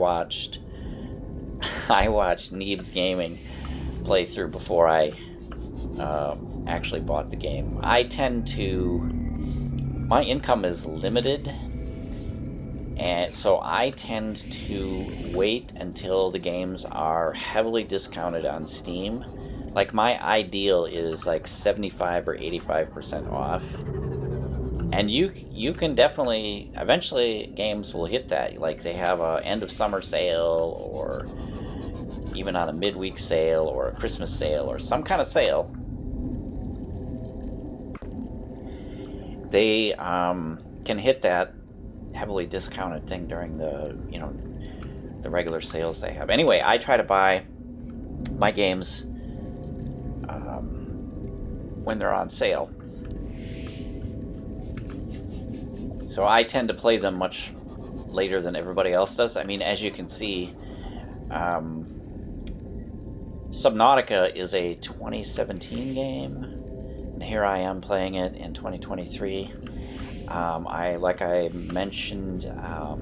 watched Neeb's Gaming playthrough before I actually bought the game. My income is limited, and so I tend to wait until the games are heavily discounted on Steam. Like, my ideal is like 75 or 85% off. And you can definitely, eventually games will hit that. Like, they have a end of summer sale, or even on a midweek sale, or a Christmas sale, or some kind of sale. They can hit that heavily discounted thing during the regular sales they have. Anyway, I try to buy my games when they're on sale. So I tend to play them much later than everybody else does. I mean, as you can see, Subnautica is a 2017 game, and here I am playing it in 2023. Like I mentioned a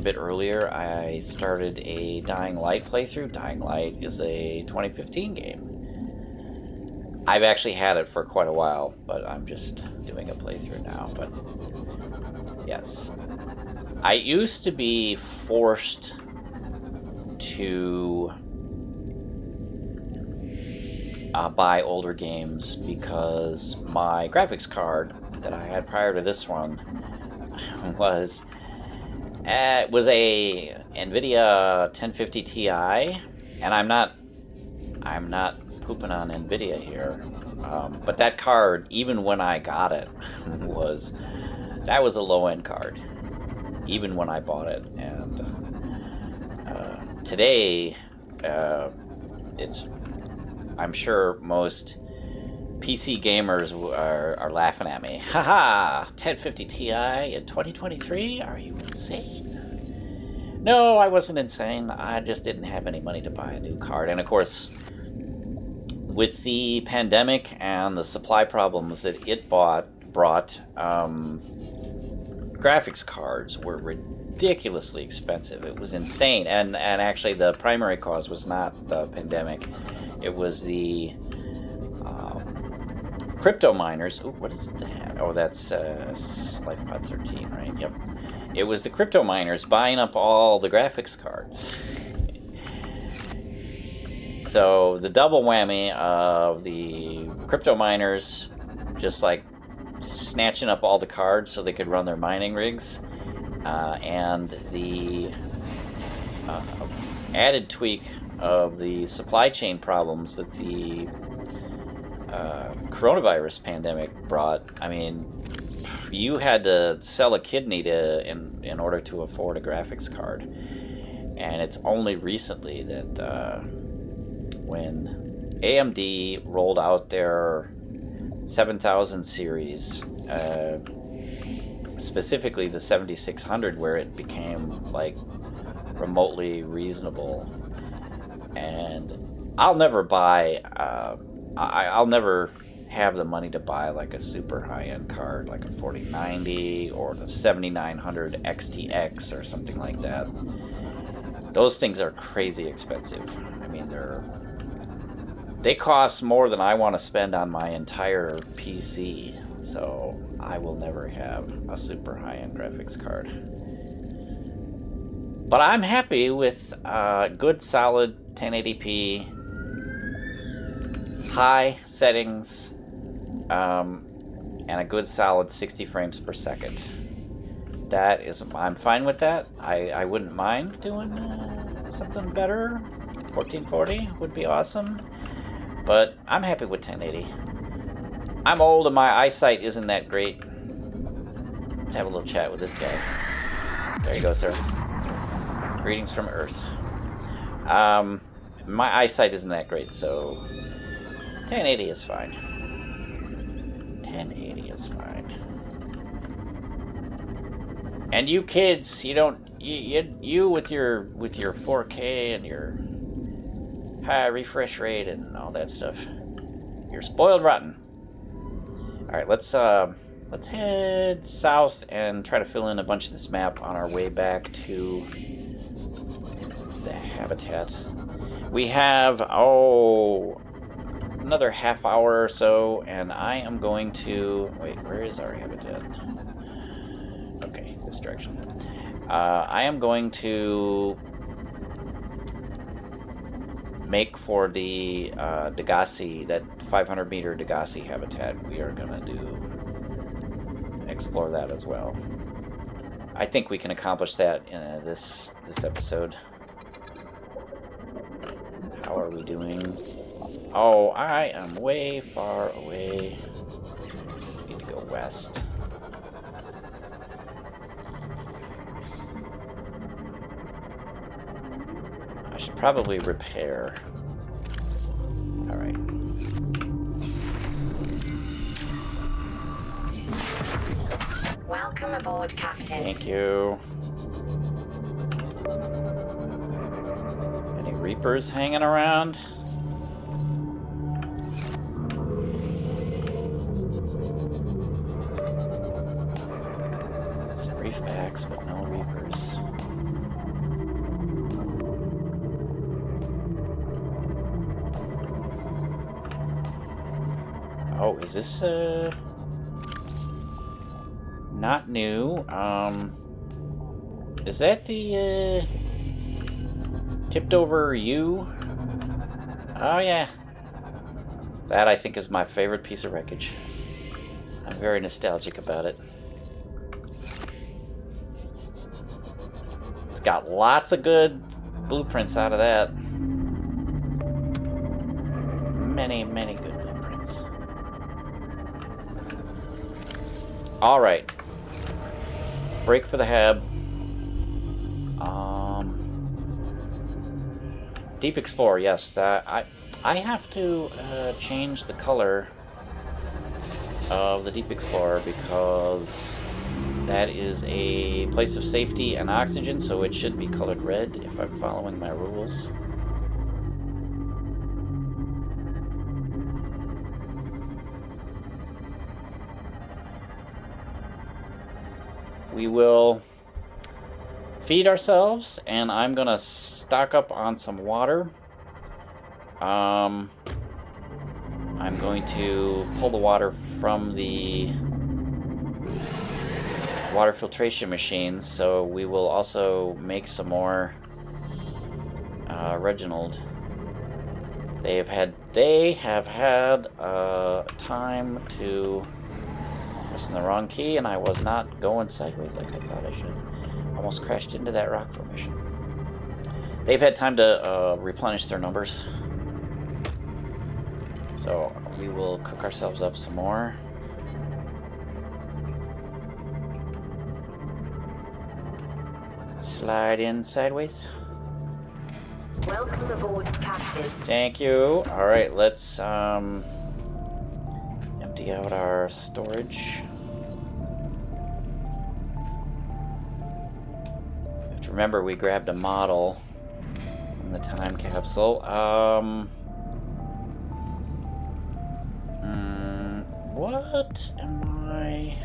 bit earlier, I started a Dying Light playthrough. Dying Light is a 2015 game. I've actually had it for quite a while, but I'm just doing a playthrough now. But yes, I used to be forced to buy older games because my graphics card that I had prior to this one was a NVIDIA 1050 Ti, and I'm not pooping on NVIDIA here, but that card, even when I got it, was a low-end card, even when I bought it. And today, I'm sure most PC gamers are laughing at me. Haha, 1050 Ti in 2023? Are you insane? No, I wasn't insane. I just didn't have any money to buy a new card. And of course, with the pandemic and the supply problems that it brought, graphics cards were ridiculously expensive. It was insane. And actually, the primary cause was not the pandemic. It was the crypto miners. Ooh, what is that? Oh, that's Lifepod 13, right? Yep. It was the crypto miners buying up all the graphics cards. So the double whammy of the crypto miners just like snatching up all the cards so they could run their mining rigs, and the added tweak of the supply chain problems that the coronavirus pandemic brought. I mean, you had to sell a kidney in order to afford a graphics card, and it's only recently that when AMD rolled out their 7000 series, specifically the 7600, where it became like remotely reasonable, and I'll never buy. I'll never have the money to buy like a super high-end card, like a 4090 or the 7900 XTX or something like that. Those things are crazy expensive. I mean, they cost more than I want to spend on my entire PC. So I will never have a super high-end graphics card. But I'm happy with good, solid 1080p, high settings, and a good, solid 60 frames per second. That is, I'm fine with that. I wouldn't mind doing something better. 1440 would be awesome. But I'm happy with 1080. I'm old and my eyesight isn't that great. Let's have a little chat with this guy. There you go, sir. Greetings from Earth. My eyesight isn't that great, so 1080 is fine. 1080 is fine. And you kids, you don't, you with your 4K and your high refresh rate and all that stuff, you're spoiled rotten. All right, let's head south and try to fill in a bunch of this map on our way back to the habitat. We have another half hour or so, and I am going to wait. Where is our habitat? Okay, this direction. I am going to make for the Degasi, that 500-meter Degasi habitat. We are gonna explore that as well. I think we can accomplish that in this episode. How are we doing? Oh, I am way far away. Need to go west. I should probably repair. All right. Welcome aboard, Captain. Thank you. Any Reapers hanging around? Some reefbacks, but no Reapers. Oh, is this not new? Is that the tipped over U? Oh yeah. That I think is my favorite piece of wreckage. I'm very nostalgic about it. Got lots of good blueprints out of that. Many, many good blueprints. Alright. Break for the Hab. Deep Explorer, yes. I have to change the color of the Deep Explorer because that is a place of safety and oxygen, so it should be colored red if I'm following my rules. We will feed ourselves, and I'm gonna stock up on some water. I'm going to pull the water from the water filtration machines, so we will also make some more Reginald. They have had time to press the wrong key, and I was not going sideways like I thought I should. Almost crashed into that rock formation. They've had time to replenish their numbers. So we will cook ourselves up some more. Slide in sideways. Welcome aboard, Captain. Thank you. Alright, let's empty out our storage. Have to remember we grabbed a model from the time capsule. What am I...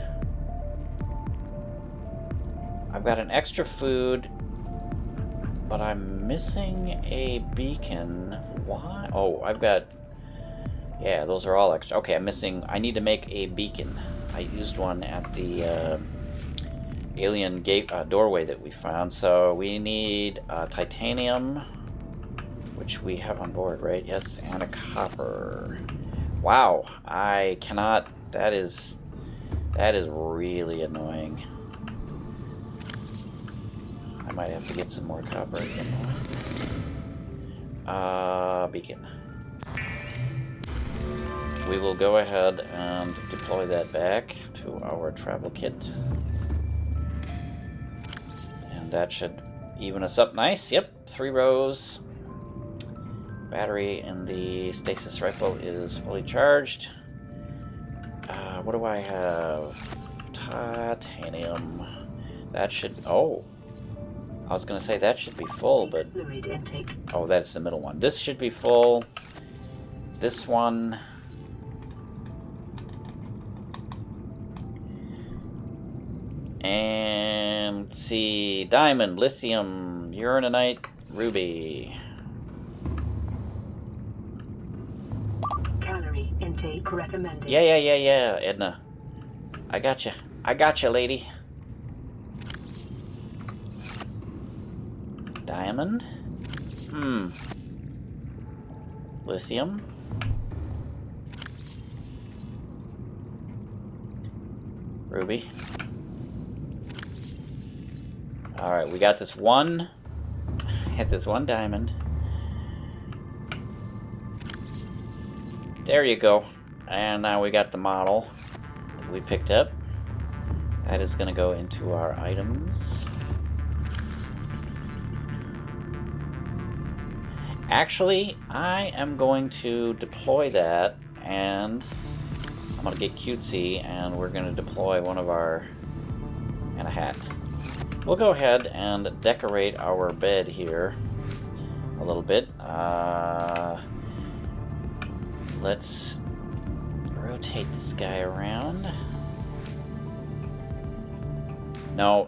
I've got an extra food, but I'm missing a beacon. Why? Oh, I've got... Yeah, those are all extra. Okay, I need to make a beacon. I used one at the alien gate doorway that we found. So we need titanium, which we have on board, right? Yes, and a copper. Wow, I cannot... That is really annoying. I might have to get some more copper at some point. Beacon. We will go ahead and deploy that back to our travel kit. And that should even us up nice. Yep, 3 rows. Battery in the stasis rifle is fully charged. What do I have? Titanium. That should... Oh! I was going to say that should be full, but... Fluid intake. Oh, that's the middle one. This should be full. This one... And... Let's see... Diamond, lithium, uraninite, ruby... Calorie intake recommended. Yeah, Edna. I gotcha, lady. Diamond. Lithium. Ruby. Alright, we got this one. Hit this one diamond. There you go. And now we got the model that we picked up. That is going to go into our items. Actually, I am going to deploy that, and I'm going to get cutesy, and we're going to deploy one of our... and a hat. We'll go ahead and decorate our bed here a little bit. Let's rotate this guy around. No.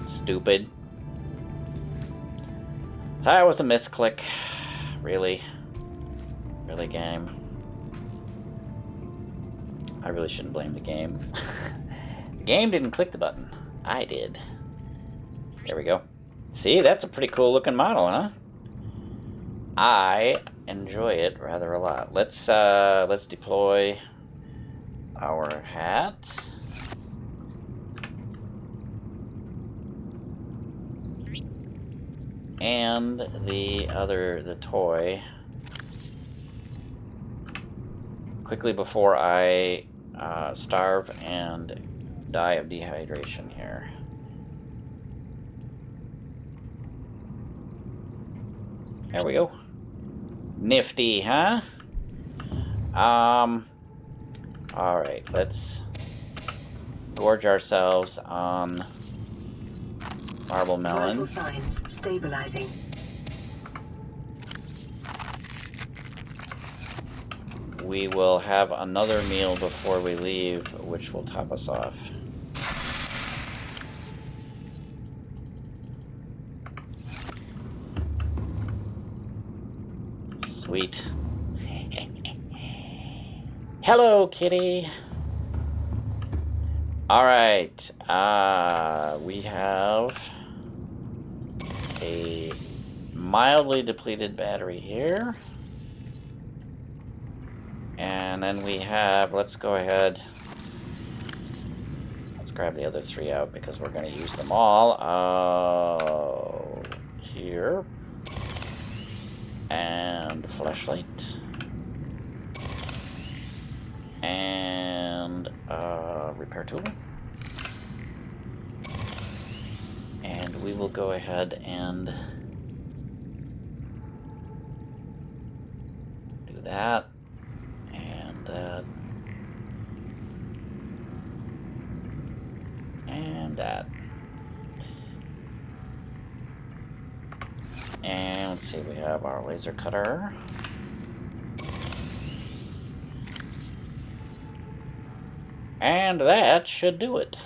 Stupid. That was a misclick. Really, game. I really shouldn't blame the game. The game didn't click the button. I did. There we go. See, that's a pretty cool looking model, huh? I enjoy it rather a lot. Let's deploy our hat. And the toy. Quickly before I starve and die of dehydration here. There we go. Nifty, huh? Alright, let's gorge ourselves on marble melon. Vital signs stabilizing. We will have another meal before we leave, which will top us off. Sweet. Hello, kitty. Alright, we have a mildly depleted battery here. And then we have, let's go ahead, let's grab the other 3 out because we're going to use them all. Here. And flashlight. And repair tool. And we will go ahead and do that. And that. And that. And let's see, we have our laser cutter. And that should do it.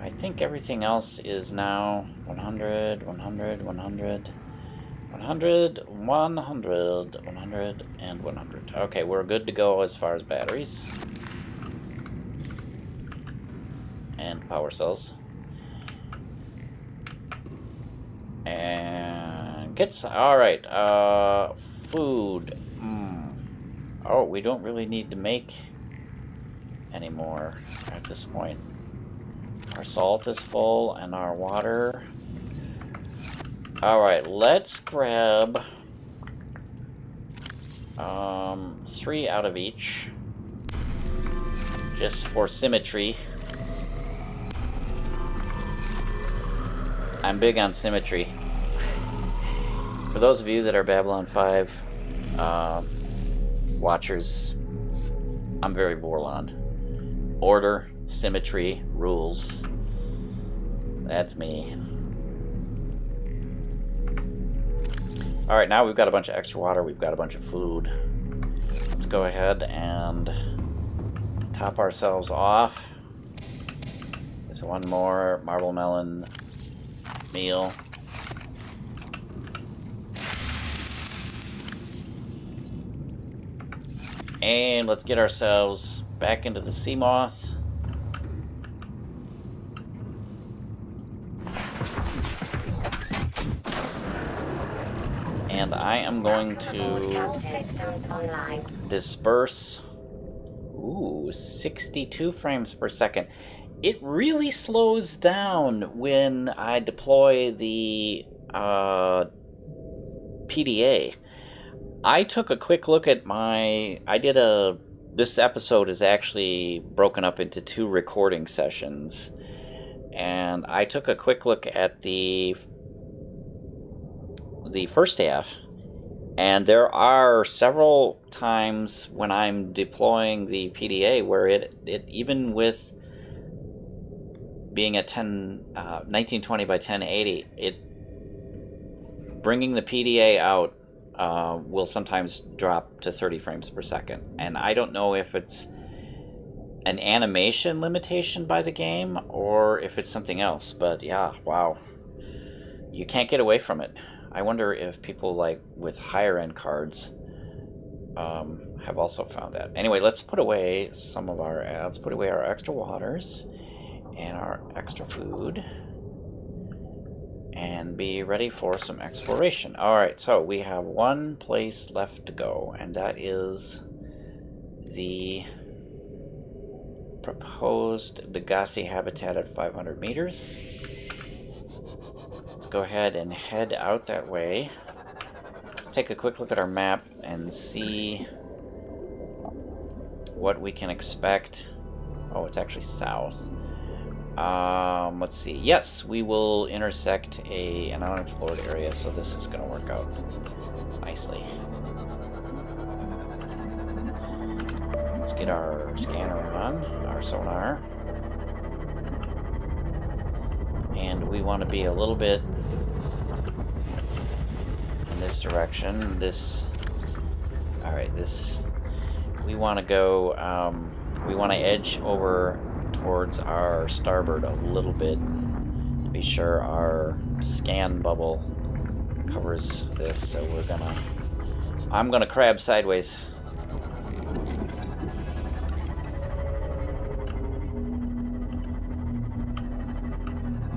I think everything else is now 100, 100, 100, 100, 100, 100, and 100. Okay, we're good to go as far as batteries. And power cells. And kits. Alright, food. Oh, we don't really need to make any more at this point. Our salt is full, and our water. Alright, let's grab 3 out of each. Just for symmetry. I'm big on symmetry. For those of you that are Babylon 5 watchers, I'm very Vorlon. Order, symmetry, rules. That's me. Alright, now we've got a bunch of extra water, we've got a bunch of food. Let's go ahead and top ourselves off with one more marble melon meal. And let's get ourselves back into the sea moth. And I am going to disperse. Ooh, 62 frames per second. It really slows down when I deploy the PDA. I took a quick look at this episode is actually broken up into 2 recording sessions. And I took a quick look at the first half, and there are several times when I'm deploying the PDA where it even with being a 1920 by 1080, bringing the PDA out will sometimes drop to 30 frames per second. And I don't know if it's an animation limitation by the game or if it's something else, but yeah, wow. You can't get away from it. I wonder if people like with higher end cards have also found that. Anyway, let's put away some of our let's put away our extra waters and our extra food and be ready for some exploration. Alright, so we have one place left to go, and that is the proposed Degasi Habitat at 500 meters. Let's go ahead and head out that way. Let's take a quick look at our map and see what we can expect. Oh, it's actually south. Let's see. Yes, we will intersect an unexplored area, so this is going to work out nicely. Let's get our scanner on, our sonar. And we want to be a little bit in this direction. Alright, we want to go, we want to edge over towards our starboard a little bit to be sure our scan bubble covers this. So I'm gonna crab sideways.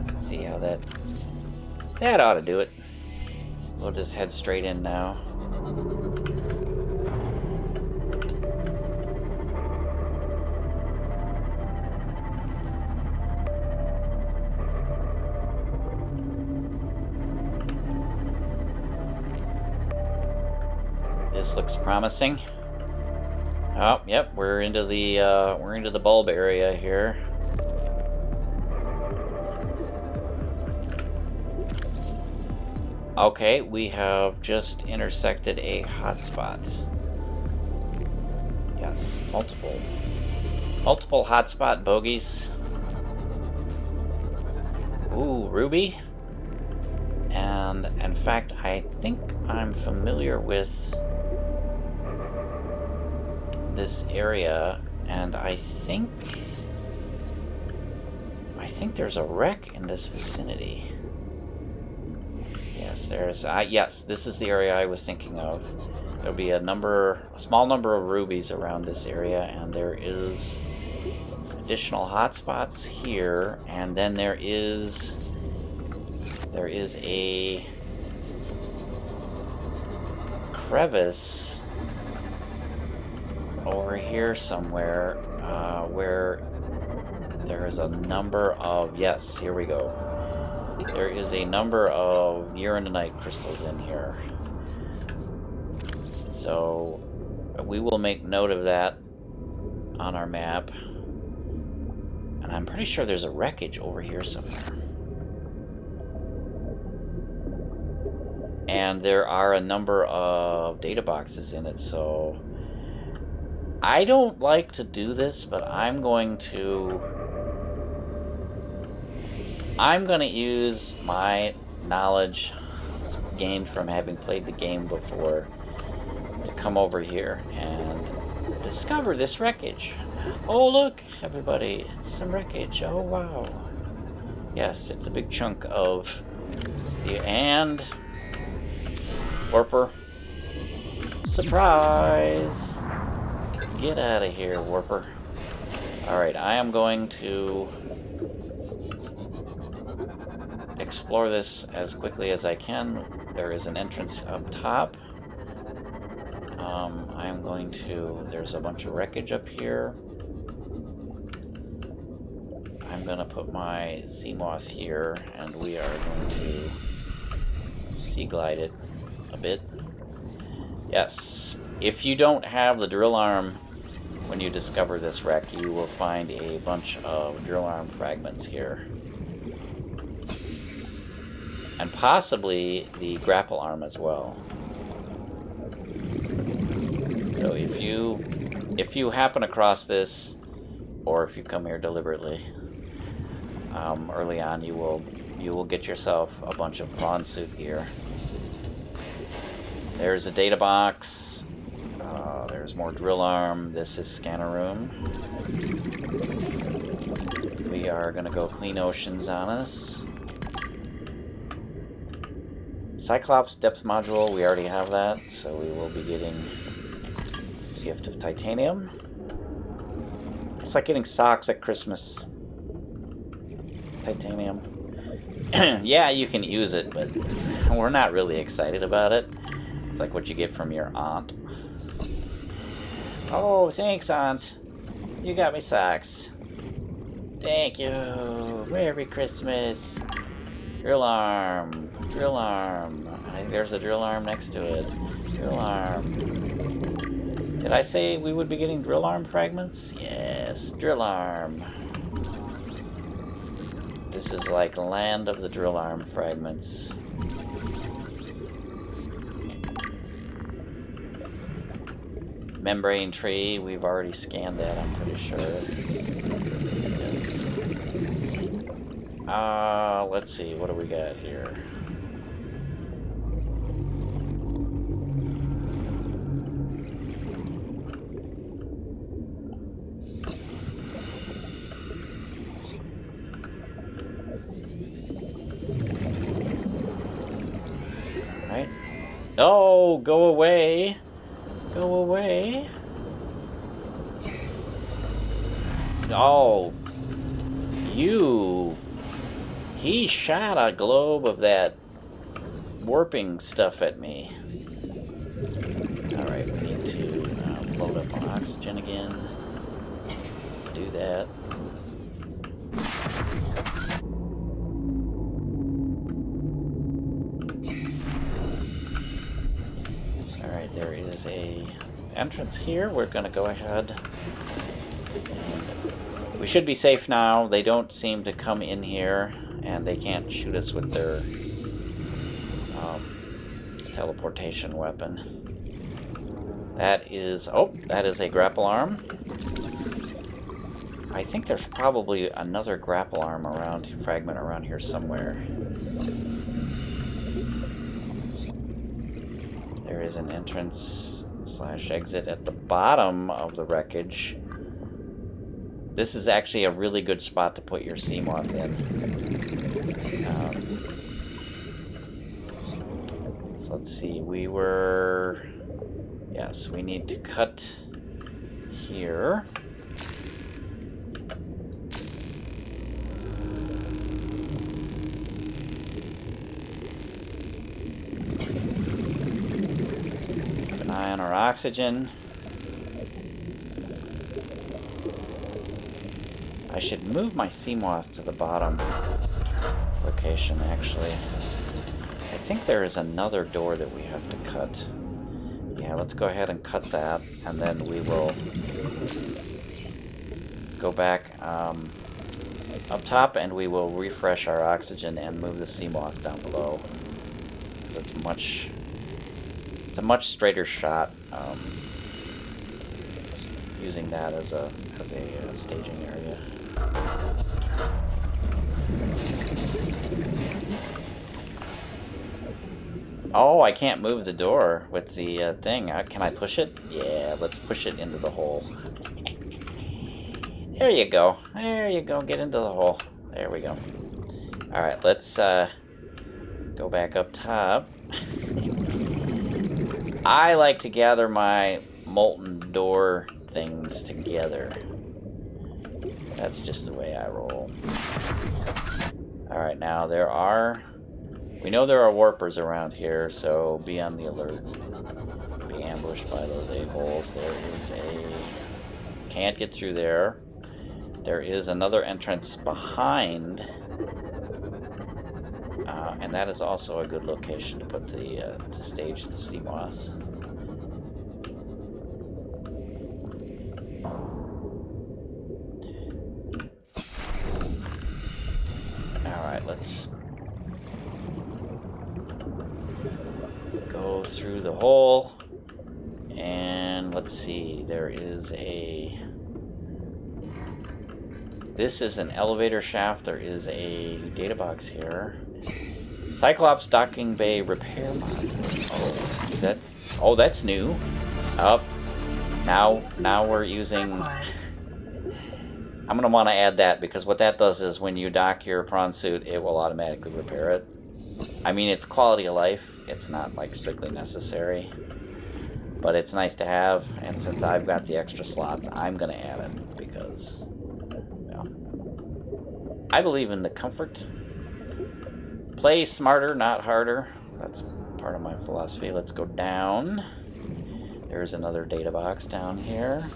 Let's see how that ought to do it. We'll just head straight in now. Looks promising. Oh, yep, we're into the bulb area here. Okay, we have just intersected a hotspot. Yes, multiple hotspot bogeys. Ooh, ruby. And in fact, I think I'm familiar with this area And I think there's a wreck in this vicinity. Yes, yes, this is the area I was thinking of. There'll be a small number of rubies around this area, and there is additional hotspots here, and then there is a crevice over here somewhere, where there is a number of, yes, here we go. There is a number of uraninite crystals in here. So we will make note of that on our map. And I'm pretty sure there's a wreckage over here somewhere. And there are a number of data boxes in it, so I don't like to do this, but I'm going to use my knowledge gained from having played the game before to come over here and discover this wreckage. Oh, look, everybody, it's some wreckage. Oh, wow. Yes, it's a big chunk of the... And... Warper. Surprise! Get out of here, Warper. Alright, I am going to explore this as quickly as I can. There is an entrance up top. I'm going to... There's a bunch of wreckage up here. I'm going to put my sea moth here, and we are going to sea glide it a bit. Yes, if you don't have the drill arm when you discover this wreck, you will find a bunch of drill arm fragments here. And possibly the grapple arm as well. So if you happen across this, or if you come here deliberately, early on, you will get yourself a bunch of prawn soup gear. There's a data box. There's more drill arm. This is scanner room. We are gonna go clean oceans on us. Cyclops depth module, we already have that, so we will be getting the gift of titanium. It's like getting socks at Christmas. Titanium. Yeah, you can use it, but we're not really excited about it. It's like what you get from your aunt. Oh, thanks, Aunt. You got me socks. Thank you. Merry Christmas. Drill arm. Drill arm. I think there's a drill arm next to it. Drill arm. Did I say we would be getting drill arm fragments? Yes, drill arm. This is like land of the drill arm fragments. Membrane tree, we've already scanned that, I'm pretty sure. Yes. Let's see, what do we got here? Right? Oh, go away! Go away! Oh, you! He shot a globe of that warping stuff at me. Alright, we need to load up on oxygen again. Let's do that. Alright, there is a entrance here. We're gonna go ahead. We should be safe now. They don't seem to come in here, and they can't shoot us with their teleportation weapon. That is... Oh, that is a grapple arm. I think there's probably another grapple arm fragment around here somewhere. There is an entrance / exit at the bottom of the wreckage. This is actually a really good spot to put your sea moth in. So let's see, we were... Yes, we need to cut here. Keep an eye on our oxygen. I should move my sea moth to the bottom location, actually. I think there is another door that we have to cut. Yeah, let's go ahead and cut that, and then we will go back up top, and we will refresh our oxygen and move the sea moth down below. It's a much straighter shot using that as a staging area. Oh, I can't move the door with the thing. Can I push it? Yeah, let's push it into the hole. There you go. There you go. Get into the hole. There we go. Alright, let's go back up top. I like to gather my molten door things together. That's just the way I roll. Alright, now we know there are warpers around here, so be on the alert. Be ambushed by those a-holes. There is can't get through there. There is another entrance behind, and that is also a good location to put to stage the sea moth. Alright, let's go through the hole, and let's see, there is this is an elevator shaft. There is a Databox here. Cyclops docking bay repair module. Oh, is that? Oh, that's new. Up. Now we're using. I'm gonna want to add that, because what that does is when you dock your prawn suit, it will automatically repair it. I mean, it's quality of life. It's not like strictly necessary, but it's nice to have. And since I've got the extra slots, I'm gonna add it because. I believe in the comfort. Play smarter, not harder. That's part of my philosophy. Let's go down. There's another data box down here.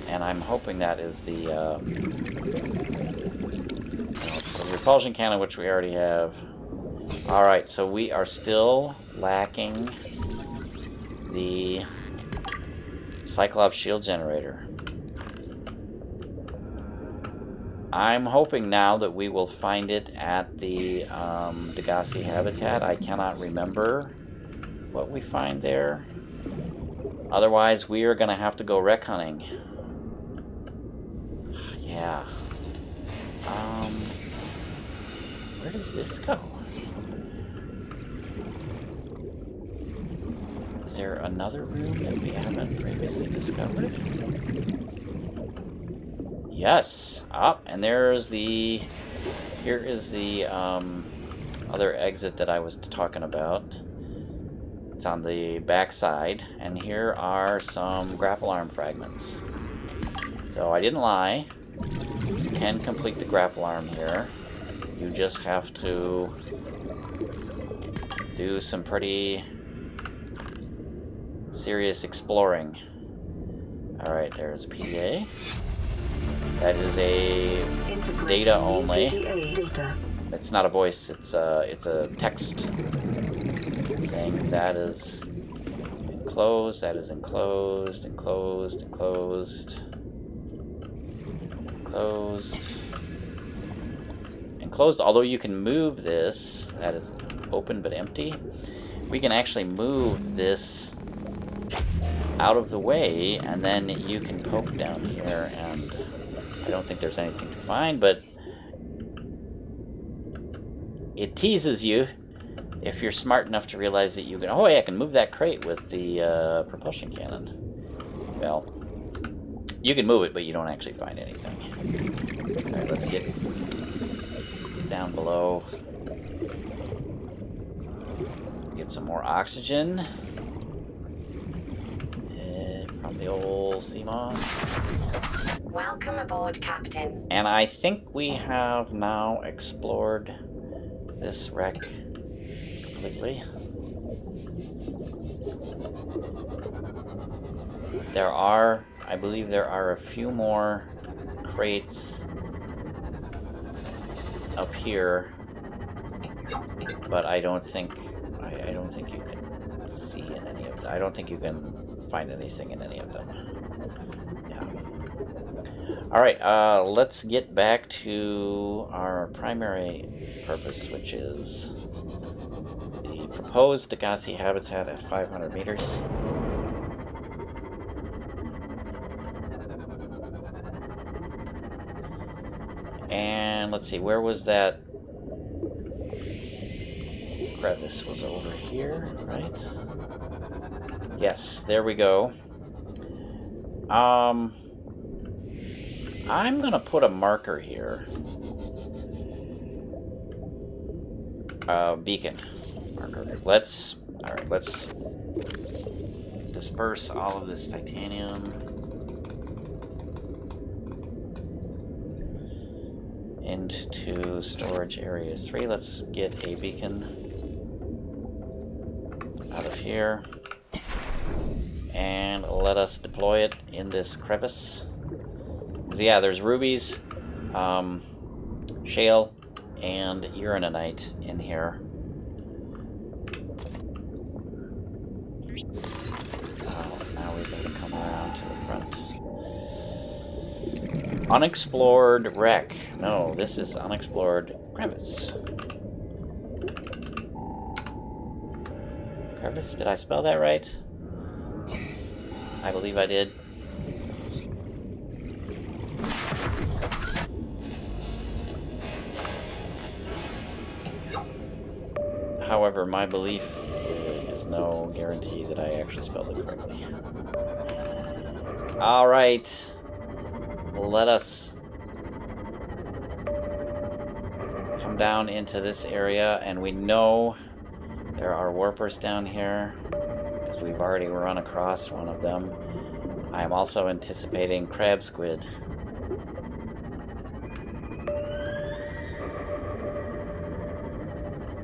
And I'm hoping that is the repulsion cannon, which we already have. Alright, so we are still lacking the Cyclops shield generator. I'm hoping now that we will find it at the Degasi Habitat. I cannot remember what we find there. Otherwise, we are going to have to go wreck hunting. Yeah. Where does this go? Is there another room that we haven't previously discovered? Yes. And here is the other exit that I was talking about. It's on the back side, and here are some grapple arm fragments. So I didn't lie. You can complete the grapple arm here. You just have to do some pretty serious exploring. Alright, there's a PDA. That is a data only. It's not a voice, it's a text thing. That is enclosed, that is enclosed, enclosed, enclosed, enclosed, enclosed. Although you can move this, that is open but empty. We can actually move this out of the way, and then you can poke down here, and I don't think there's anything to find, but it teases you if you're smart enough to realize that you can, oh yeah, I can move that crate with the propulsion cannon. Well, You can move it, but you don't actually find anything. Alright, let's get down below. Get some more oxygen. From the old sea moss. Welcome aboard, Captain. And I think we have now explored this wreck completely. I believe there are a few more crates up here, but I don't think you can see in any of them. I don't think you can find anything in any of them. Yeah. All right, let's get back to our primary purpose, which is the proposed Degasi Habitat at 500 meters. And let's see, where was that? Crevice was over here, right? Yes, there we go. I'm gonna put a marker here. Beacon marker. Let's disperse all of this titanium into storage area 3. Let's get a beacon out of here and let us deploy it in this crevice. So yeah, there's rubies, shale, and uraninite in here. Now we can come around to the front. Unexplored wreck. No, this is unexplored crevice. Crevice? Did I spell that right? I believe I did. However, my belief is no guarantee that I actually spelled it correctly. Alright. Let us come down into this area, and we know there are warpers down here, because we've already run across one of them. I am also anticipating Crabsquid.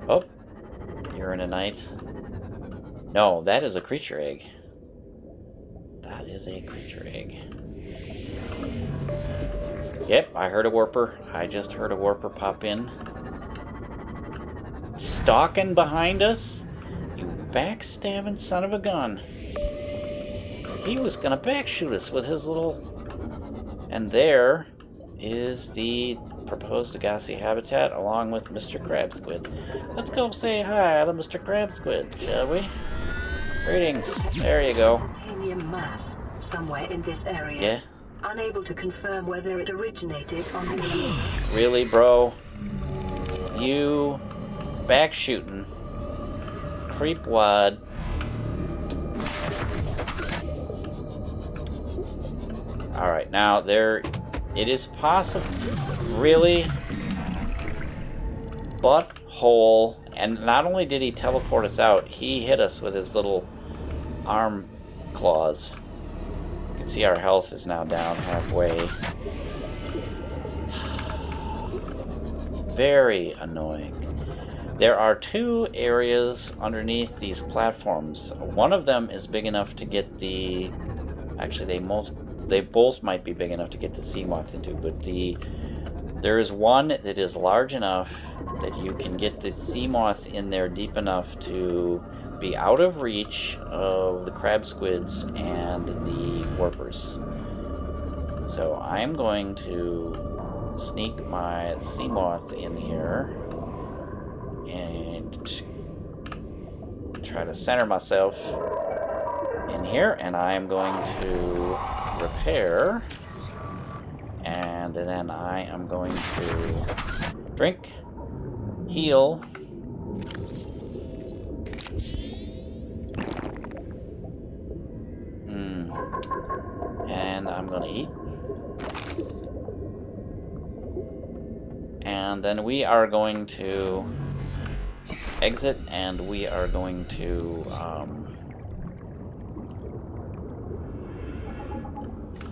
Oh, uraninite. No, that is a creature egg. That is a creature egg. Yep, I heard a warper. I just heard a warper pop in. Stalking behind us? You backstabbing son of a gun. He was gonna backshoot us with his little... And there is the proposed Degasi Habitat along with Mr. Crabsquid. Let's go say hi to Mr. Crabsquid, shall we? Greetings. There you go. Titanium mass somewhere in this area. Yeah? Unable to confirm whether it originated on the moon. Really, bro? You back shooting creep wad. All right, now it is possible. Really, butthole. And not only did he teleport us out, he hit us with his little arm claws. You can see our health is now down halfway. Very annoying. There are two areas underneath these platforms. One of them is big enough to get the... Actually, they both might be big enough to get the sea moth into, but there is one that is large enough that you can get the sea moth in there deep enough to be out of reach of the crabsquids and the warpers. So I'm going to sneak my sea moth in here and try to center myself in here, and I am going to repair, and then I am going to drink, heal, and I'm going to eat. And then we are going to exit, and we are going to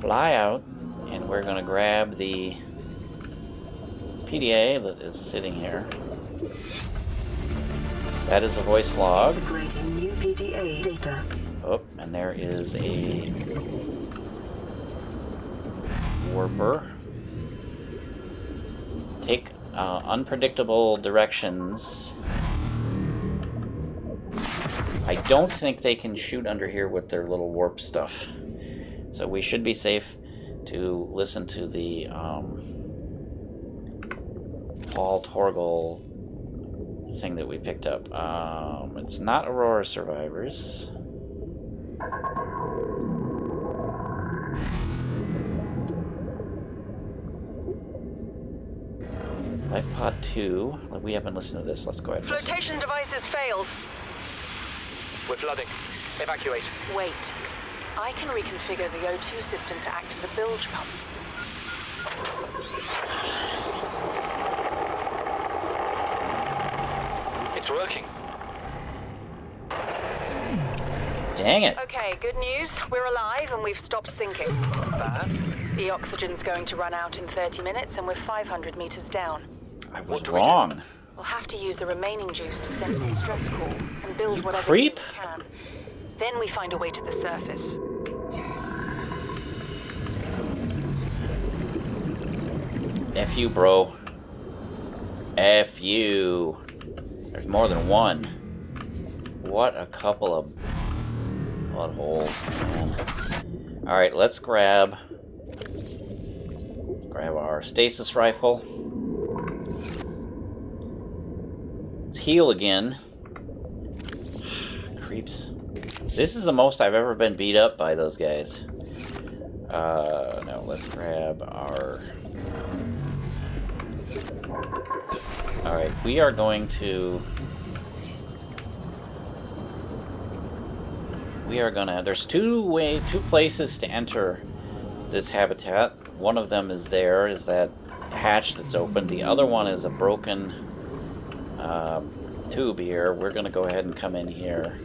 fly out, and we're going to grab the PDA that is sitting here. That is a voice log. Integrating new PDA data. Oh, and there is a warper. Take unpredictable directions. I don't think they can shoot under here with their little warp stuff. So we should be safe to listen to the Paul Torgal thing that we picked up. It's not Aurora Survivors. Lifepod 2. We haven't listened to this. Let's go ahead and listen. Flotation devices failed. We're flooding. Evacuate. Wait. I can reconfigure the O2 system to act as a bilge pump. It's working. Dang it. Okay, good news. We're alive and we've stopped sinking. Bad. The oxygen's going to run out in 30 minutes and we're 500 meters down. I was What do we wrong. We'll have to use the remaining juice to send a distress call and build whatever creep. we can. Then we find a way to the surface. F you, bro. F you. There's more than one. What a couple of buttholes, man. Alright, let's grab our stasis rifle. Let's heal again. Creeps. This is the most I've ever been beat up by those guys. No, let's grab our... Alright, we are going to... There's two places to enter this habitat. One of them is that hatch that's open. The other one is a broken tube here. We're going to go ahead and come in here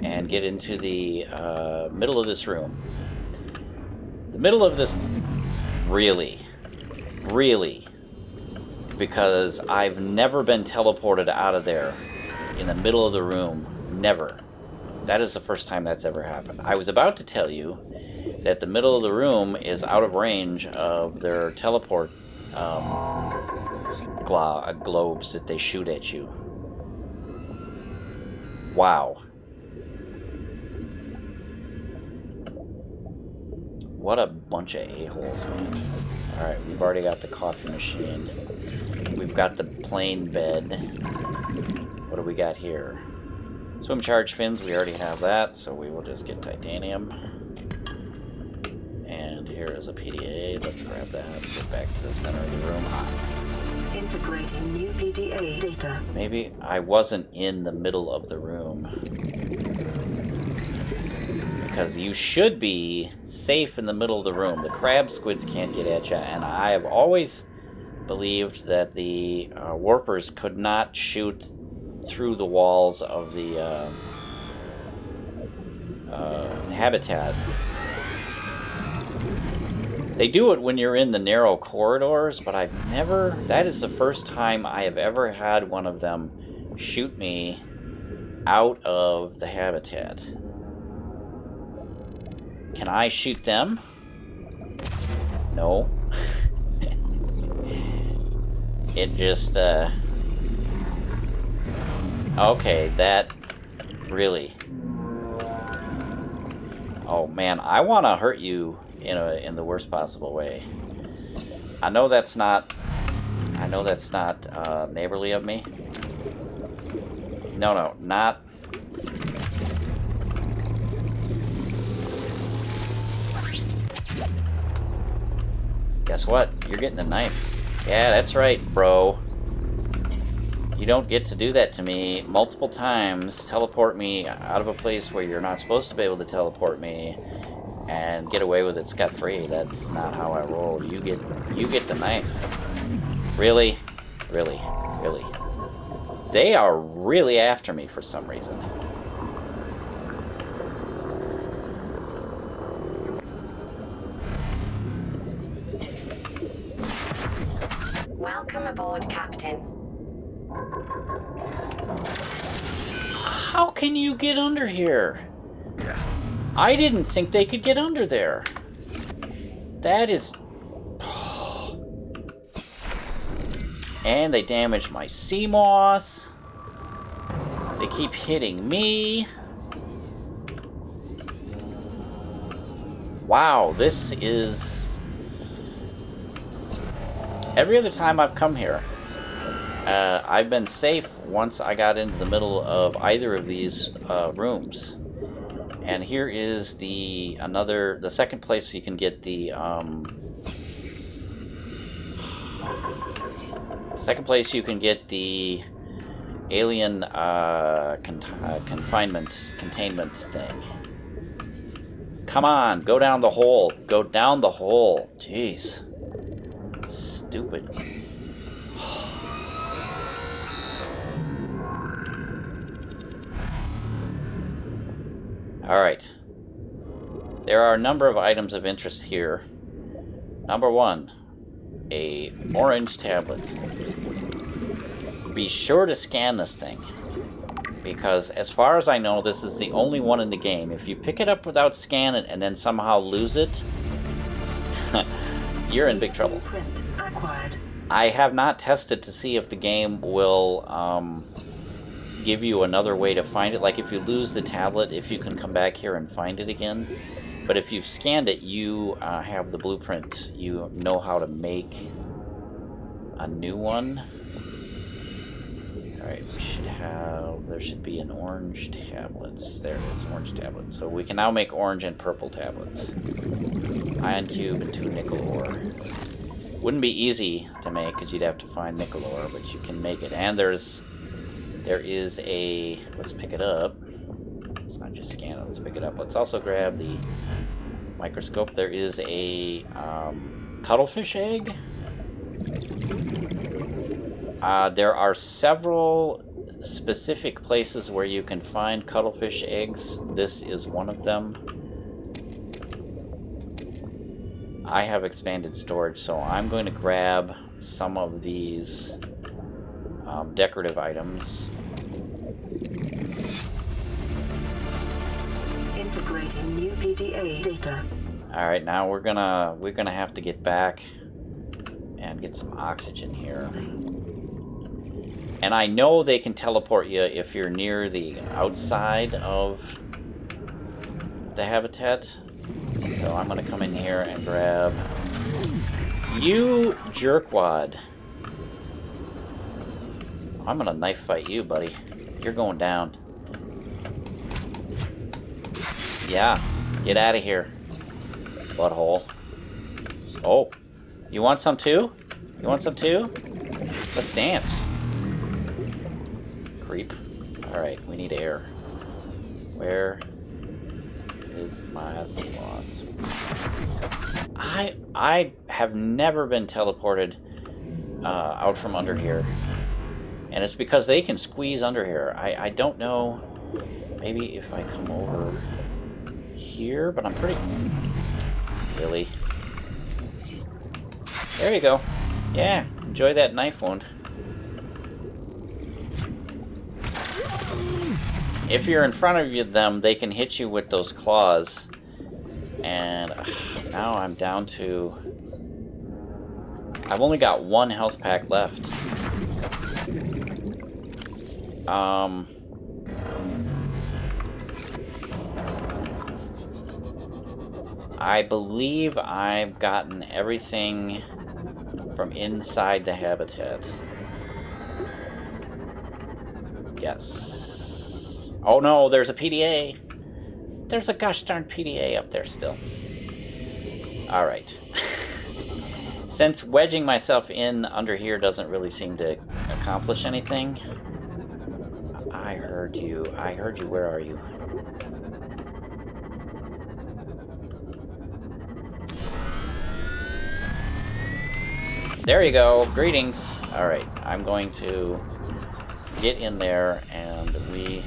and get into the middle of this room. The middle of this... Really, because I've never been teleported out of there in the middle of the room. Never. That is the first time that's ever happened. I was about to tell you that the middle of the room is out of range of their teleport globes that they shoot at you. Wow. What a bunch of a-holes, man. Alright, we've already got the coffee machine. We've got the plane bed. What do we got here? Swim charge fins, we already have that, so we will just get titanium. And here is a PDA. Let's grab that and get back to the center of the room. Integrating new PDA data. Maybe I wasn't in the middle of the room. Because you should be safe in the middle of the room. The Crabsquids can't get at you, and I have always believed that the Warpers could not shoot through the walls of the habitat. They do it when you're in the narrow corridors, but I've never... That is the first time I have ever had one of them shoot me out of the habitat. Can I shoot them? No. It just, okay, that... Really. Oh, man, I want to hurt you in the worst possible way. I know that's not neighborly of me. No, not... Guess what? You're getting a knife. Yeah, that's right, bro. You don't get to do that to me multiple times, teleport me out of a place where you're not supposed to be able to teleport me, and get away with it scot-free. That's not how I roll. You get the knife. Really? Really? Really? They are really after me for some reason. Welcome aboard, Captain. How can you get under here? I didn't think they could get under there. That is... And they damaged my sea moth. They keep hitting me. Wow, this is... Every other time I've come here, I've been safe once I got into the middle of either of these rooms. And here is the second place you can get the alien containment thing. Come on, go down the hole. Go down the hole. Jeez. Stupid. Alright. There are a number of items of interest here. Number 1, a orange tablet. Be sure to scan this thing, because as far as I know, this is the only one in the game. If you pick it up without scanning it and then somehow lose it, you're in big trouble. Print acquired. I have not tested to see if the game will give you another way to find it. Like if you lose the tablet, if you can come back here and find it again. But if you've scanned it, you have the blueprint. You know how to make a new one. Alright, there should be an orange tablets. There it is, orange tablets. So we can now make orange and purple tablets. Ion cube and 2 nickel ore. Wouldn't be easy to make because you'd have to find nickel ore, but you can make it. And there is a, let's pick it up. Let's not just scan it, let's pick it up. Let's also grab the microscope. There is a cuttlefish egg. There are several specific places where you can find cuttlefish eggs. This is one of them. I have expanded storage, so I'm going to grab some of these decorative items. Integrating new PDA data. All right, now we're gonna have to get back and get some oxygen here. And I know they can teleport you if you're near the outside of the habitat. So I'm gonna come in here and grab you, jerkwad. I'm gonna knife fight you, buddy. You're going down. Yeah, get out of here, butthole. Oh, you want some too? You want some too? Let's dance. Creep. Alright, we need air. Where is my slot? I have never been teleported out from under here. And it's because they can squeeze under here. I don't know. Maybe if I come over here, but I'm pretty... Really? There you go. Yeah, enjoy that knife wound. If you're in front of them, they can hit you with those claws. And now I'm down to... I've only got 1 health pack left. I believe I've gotten everything from inside the habitat. Yes. Oh no, there's a PDA. There's a gosh darn PDA up there still. Alright. Since wedging myself in under here doesn't really seem to accomplish anything. I heard you. I heard you. Where are you? There you go. Greetings. Alright, I'm going to get in there and we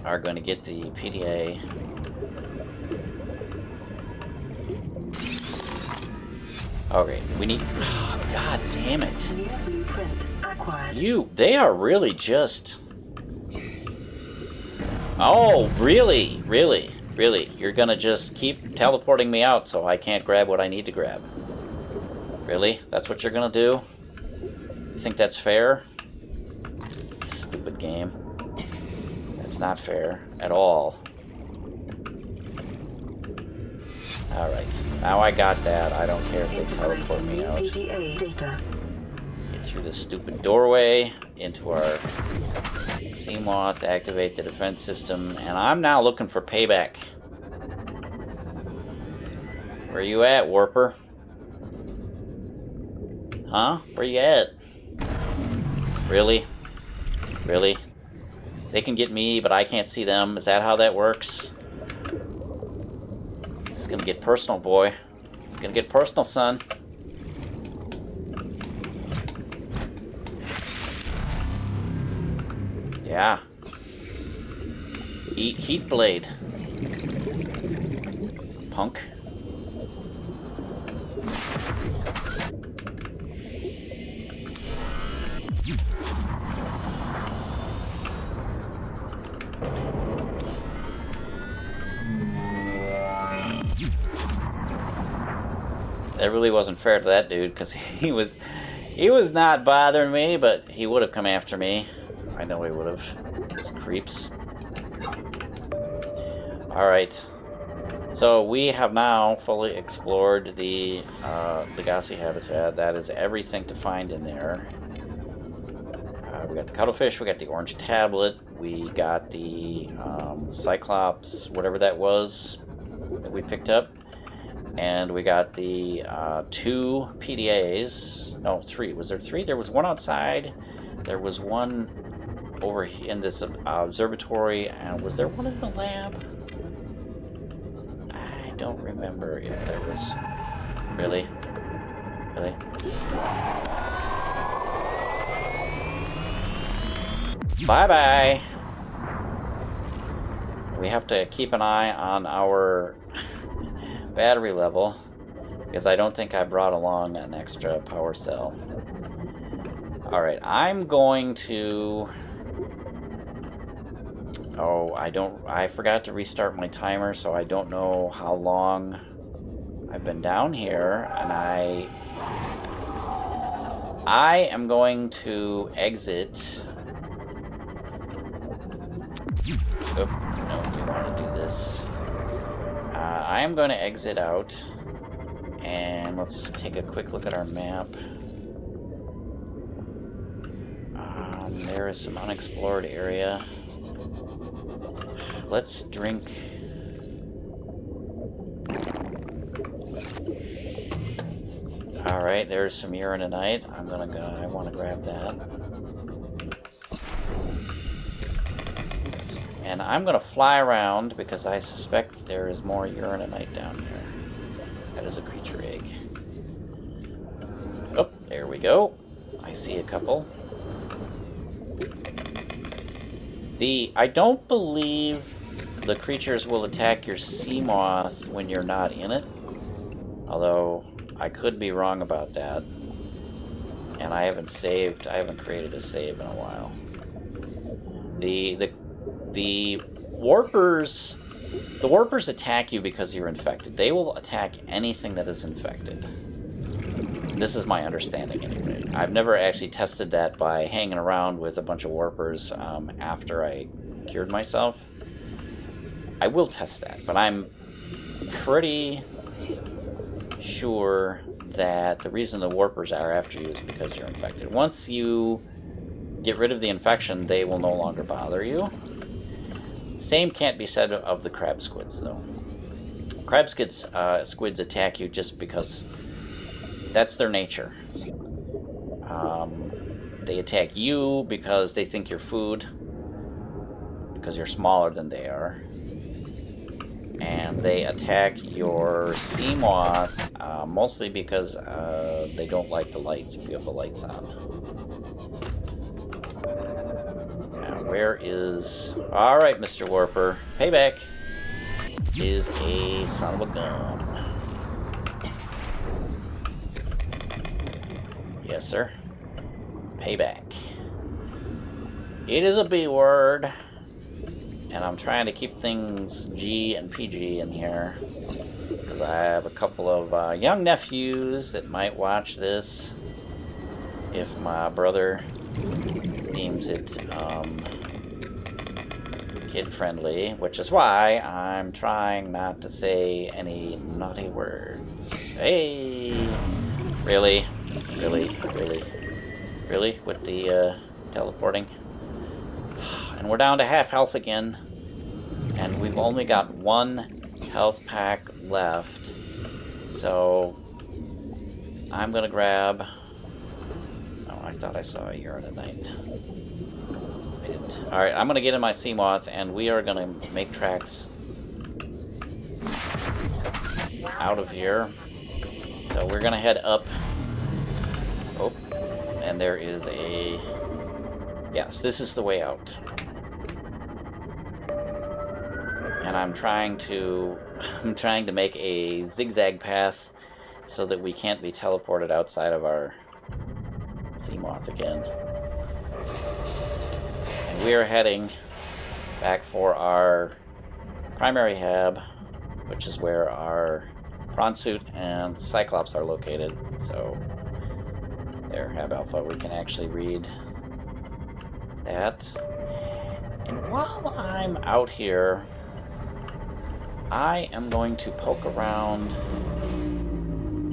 are going to get the PDA. Okay, we need... Oh, God damn it. New blueprint acquired. They are really just... Oh, really? Really? Really? You're gonna just keep teleporting me out so I can't grab what I need to grab? Really? That's what you're gonna do? You think that's fair? Stupid game. That's not fair at all. Alright, now I got that. I don't care if they teleport me out. PDA data. Get through this stupid doorway into our Seamoth to activate the defense system, and I'm now looking for payback. Where you at, Warper? Huh? Where you at? Really? Really? They can get me, but I can't see them. Is that how that works? It's gonna get personal, boy. It's gonna get personal, son. Yeah. Eat heat blade. Punk. That really wasn't fair to that dude, because he was not bothering me, but he would have come after me. I know he would have. These creeps. Alright. So we have now fully explored the Degasi Habitat. That is everything to find in there. We got the cuttlefish, we got the orange tablet, we got the Cyclops, whatever that was, that we picked up. And we got the 2 PDAs. No, 3. Was there 3? There was one outside. There was one over in this observatory. And was there one in the lab? I don't remember if there was. Really? Really? Bye-bye! We have to keep an eye on our battery level, because I don't think I brought along an extra power cell. Alright, I'm going to... Oh, I forgot to restart my timer, so I don't know how long I've been down here, and I am going to exit... Oh, no, we want to do this. I am going to exit out, and let's take a quick look at our map. There is some unexplored area. Let's drink. Alright, there's some uraninite. I want to grab that. And I'm going to fly around because I suspect there is more uraninite down here. That is a creature egg. Oh, there we go. I see a couple. I don't believe the creatures will attack your Seamoth when you're not in it. Although, I could be wrong about that. And I haven't created a save in a while. The Warpers attack you because you're infected. They will attack anything that is infected. This is my understanding anyway. I've never actually tested that by hanging around with a bunch of Warpers after I cured myself. I will test that, but I'm pretty sure that the reason the Warpers are after you is because you're infected. Once you get rid of the infection, they will no longer bother you. Same can't be said of the Crabsquids, though. Crabsquids attack you just because that's their nature. They attack you because they think you're food, because you're smaller than they are. and they attack your sea moth, mostly because they don't like the lights if you have the lights on. Now, where is... Alright, Mr. Warper. Payback is a son of a gun. Yes, sir. Payback. It is a B word. And I'm trying to keep things G and PG in here. Because I have a couple of young nephews that might watch this. If my brother deems it kid-friendly. Which is why I'm trying not to say any naughty words. Hey! Really? Really? Really? Really? With the teleporting? And we're down to half health again. And we've only got one health pack left. So I'm gonna grab... Oh, I thought I saw a Uranite. I didn't. Alright, I'm gonna get in my sea moths and we are gonna make tracks out of here. So we're gonna head up. Oh, and there is a... Yes, this is the way out. And I'm trying to make a zigzag path so that we can't be teleported outside of our sea moth again. And we are heading back for our primary hab, which is where our prawn suit and Cyclops are located. So there, Hab Alpha, we can actually read that. And while I'm out here, I am going to poke around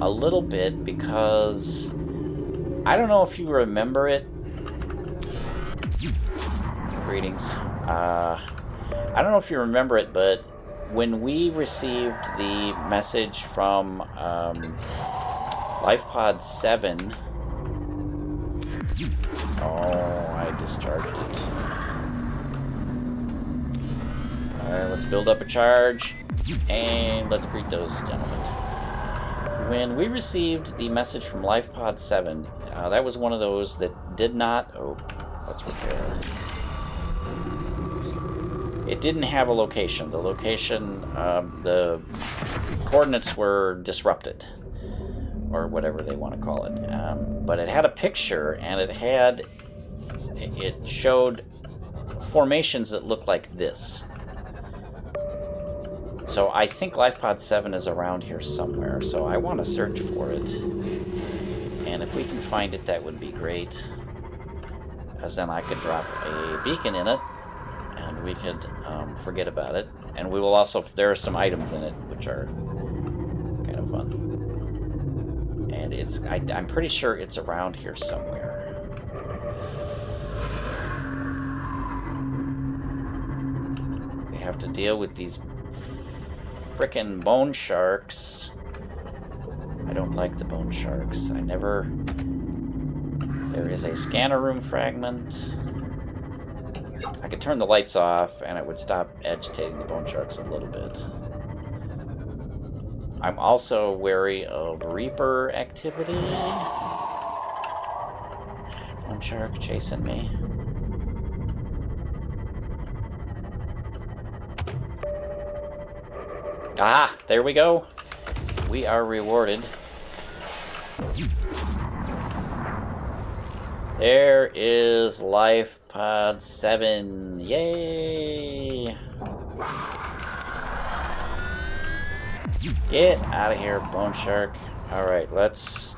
a little bit because I don't know if you remember it. Greetings. I don't know if you remember it, but when we received the message from Lifepod 7... Oh, I discharged it. Alright, let's build up a charge, and let's greet those gentlemen. When we received the message from Lifepod 7, that was one of those that did not... Oh, let's repair. It didn't have a location. The location, the coordinates were disrupted, or whatever they want to call it. But it had a picture, and it showed formations that looked like this. So I think Lifepod 7 is around here somewhere, so I want to search for it. And if we can find it, that would be great. Because then I could drop a beacon in it, and we could forget about it. And we will also, there are some items in it, which are kind of fun. And it's, I'm pretty sure it's around here somewhere. We have to deal with these frickin' bone sharks. I don't like the bone sharks. There is a scanner room fragment. I could turn the lights off and it would stop agitating the bone sharks a little bit. I'm also wary of Reaper activity. Bone shark chasing me. Ah, there we go. We are rewarded. There is Lifepod 7. Yay! Get out of here, bone shark. Alright, let's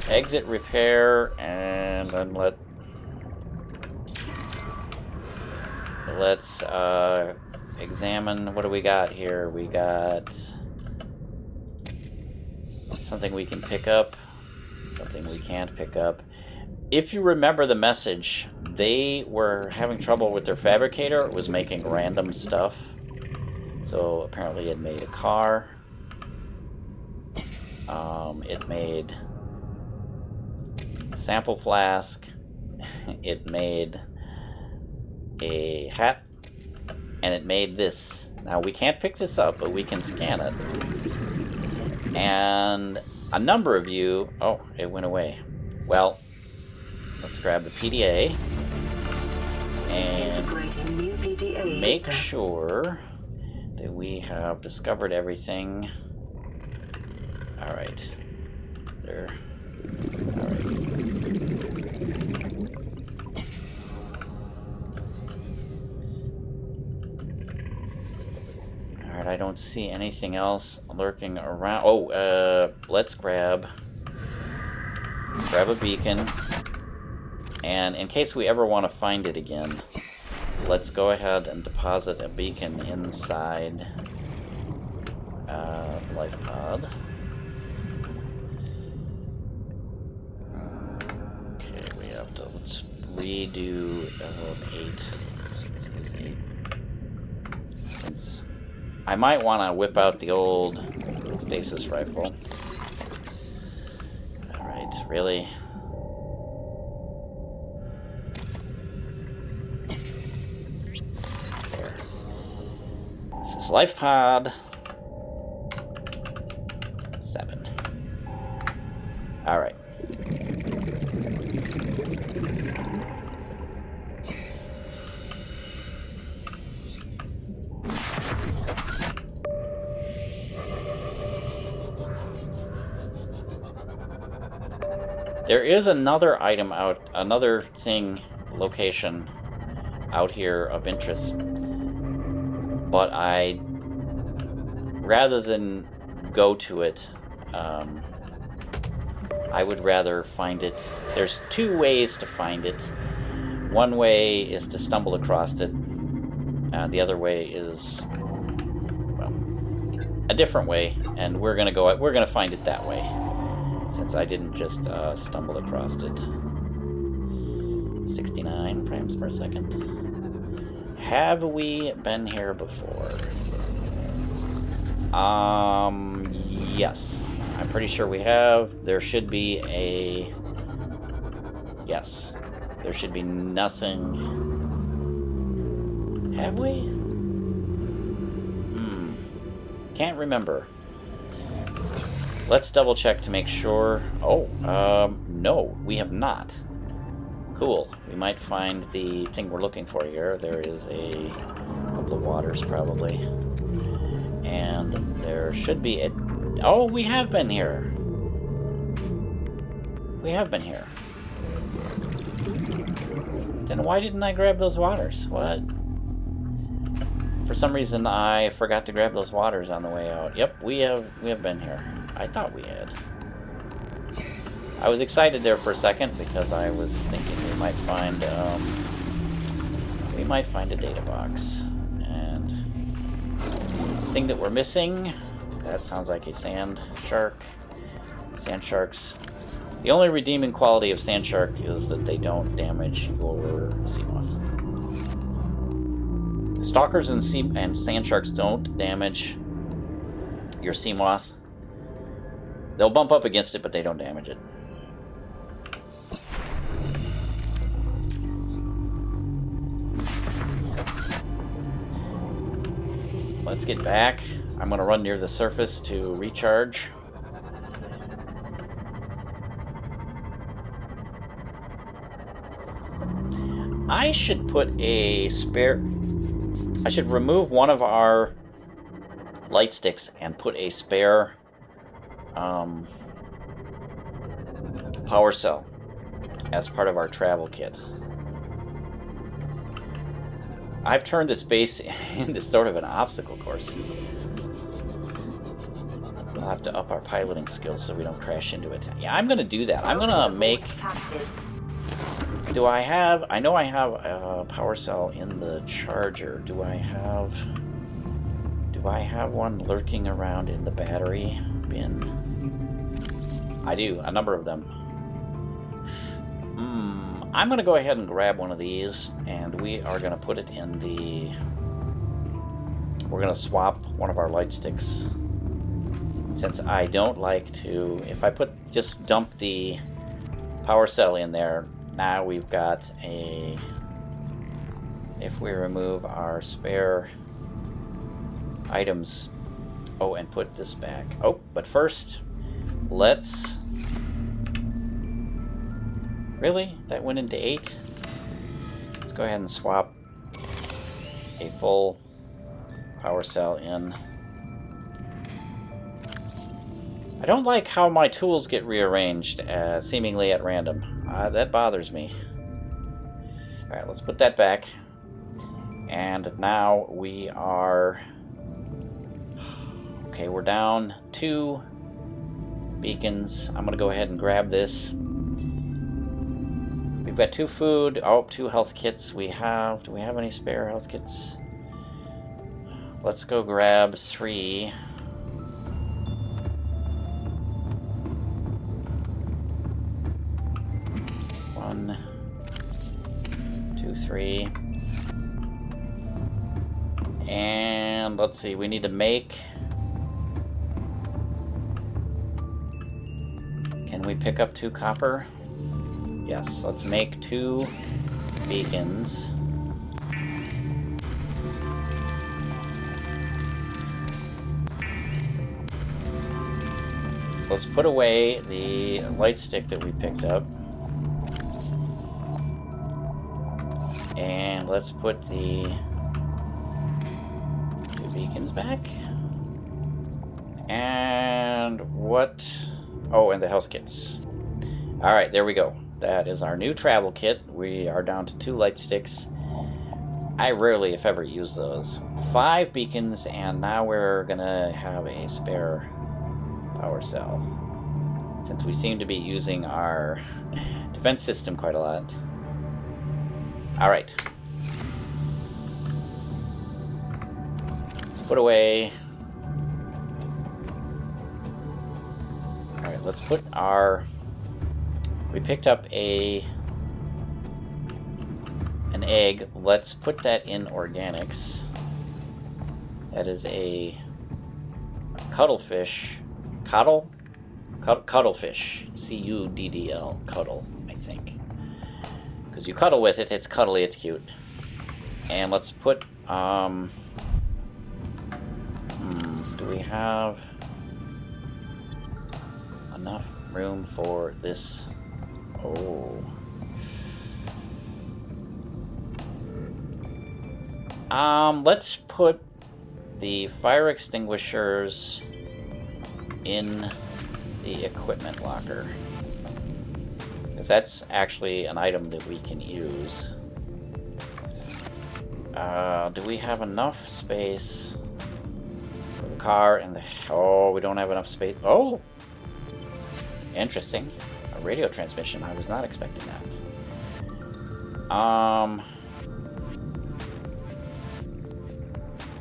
exit repair and then let's examine what do we got here. We got something we can pick up, something we can't pick up. If you remember the message, they were having trouble with their fabricator. It was making random stuff. So apparently it made a car. It made a sample flask. It made a hat. and it made this. Now we can't pick this up, but we can scan it. And a number of you... Oh, it went away. Well, let's grab the PDA and Integrating new PDA make data. sure that we have discovered everything. Alright. There. Alright. Alright, I don't see anything else lurking around. Oh, let's grab a beacon. And in case we ever want to find it again, let's go ahead and deposit a beacon inside Lifepod. Okay, we have to, let's redo 8. Let's use 8. Since I might want to whip out the old stasis rifle. Alright, really? There. This is Lifepod 7. Alright. There is another item out, another thing, location out here of interest, but rather than go to it, I would rather find it. There's 2 ways to find it. One way is to stumble across it, the other way is, well, a different way, and we're gonna find it that way, since I didn't just stumble across it. 69 frames per second. Have we been here before? Yes. I'm pretty sure we have. There should be a... Yes. There should be nothing... Have we? Can't remember. Let's double check to make sure. Oh, no, we have not. Cool. We might find the thing we're looking for here. There is a couple of waters, probably. And there should be a... Oh, we have been here. We have been here. Then why didn't I grab those waters? What? For some reason, I forgot to grab those waters on the way out. Yep, we have been here. I thought we had. I was excited there for a second because I was thinking we might find a data box. And the thing that we're missing, that sounds like a sand shark. Sand sharks. The only redeeming quality of sand shark is that they don't damage your sea moth. Stalkers and sand sharks don't damage your sea moth. They'll bump up against it, but they don't damage it. Let's get back. I'm going to run near the surface to recharge. I should put a spare... I should remove one of our light sticks and put a spare power cell as part of our travel kit. I've turned this base into sort of an obstacle course. We'll have to up our piloting skills so we don't crash into it. Yeah, I'm going to do that. I'm going to make... Do I have... I know I have a power cell in the charger. Do I have one lurking around in the battery bin? I do. A number of them. I'm going to go ahead and grab one of these, and we are going to put it in the... We're going to swap one of our light sticks. Since I don't like to... If I just dump the power cell in there, now we've got a if we remove our spare items. Oh, and put this back. Oh, but first, let's... Really? That went into 8? Let's go ahead and swap a full power cell in. I don't like how my tools get rearranged seemingly at random. That bothers me. Alright, let's put that back. And now we are... Okay, we're down 2 beacons. I'm going to go ahead and grab this. We've got 2 food. Oh, 2 health kits. Do we have any spare health kits? Let's go grab 3. One, 2, 3. And let's see, we need to make... Can we pick up 2 copper? Yes, let's make 2 beacons. Let's put away the light stick that we picked up. And let's put the 2 beacons back. And what? Oh, and the health kits. Alright, there we go. That is our new travel kit. We are down to 2 light sticks. I rarely, if ever, use those. 5 beacons, and now we're gonna have a spare power cell. Since we seem to be using our defense system quite a lot. Alright. Let's put away... Alright, let's put our... We picked up an egg. Let's put that in organics. That is a cuttlefish. Cuttlefish. C-U-D-D-L. Cuddle, I think. Because you cuddle with it, it's cuddly, it's cute. And let's put, do we have enough room for this? Oh. Let's put the fire extinguishers in the equipment locker. Because that's actually an item that we can use. Do we have enough space for the car and the... Oh, we don't have enough space. Oh! Interesting. A radio transmission. I was not expecting that.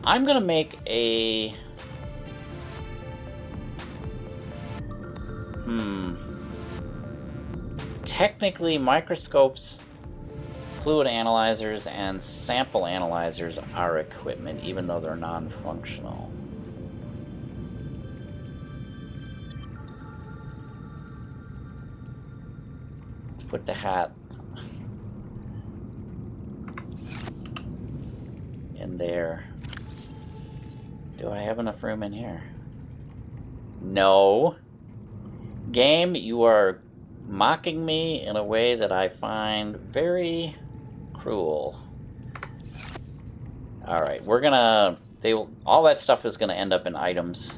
I'm gonna make a... Technically, microscopes, fluid analyzers, and sample analyzers are equipment, even though they're non-functional. Let's put the hat in there. Do I have enough room in here? No. Game, you are mocking me in a way that I find very cruel. Alright, we're gonna... all that stuff is gonna end up in items.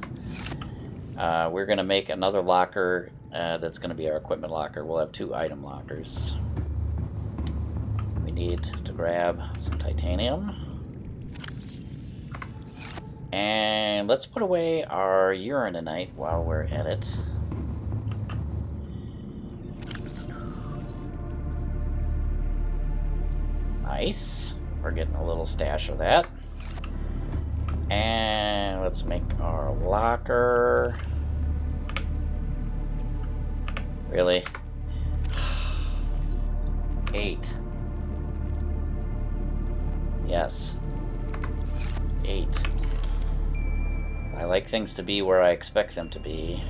We're gonna make another locker that's gonna be our equipment locker. We'll have 2 item lockers. We need to grab some titanium. And let's put away our uraninite while we're at it. Nice. We're getting a little stash of that. And let's make our locker. Really? 8. Yes. 8. I like things to be where I expect them to be.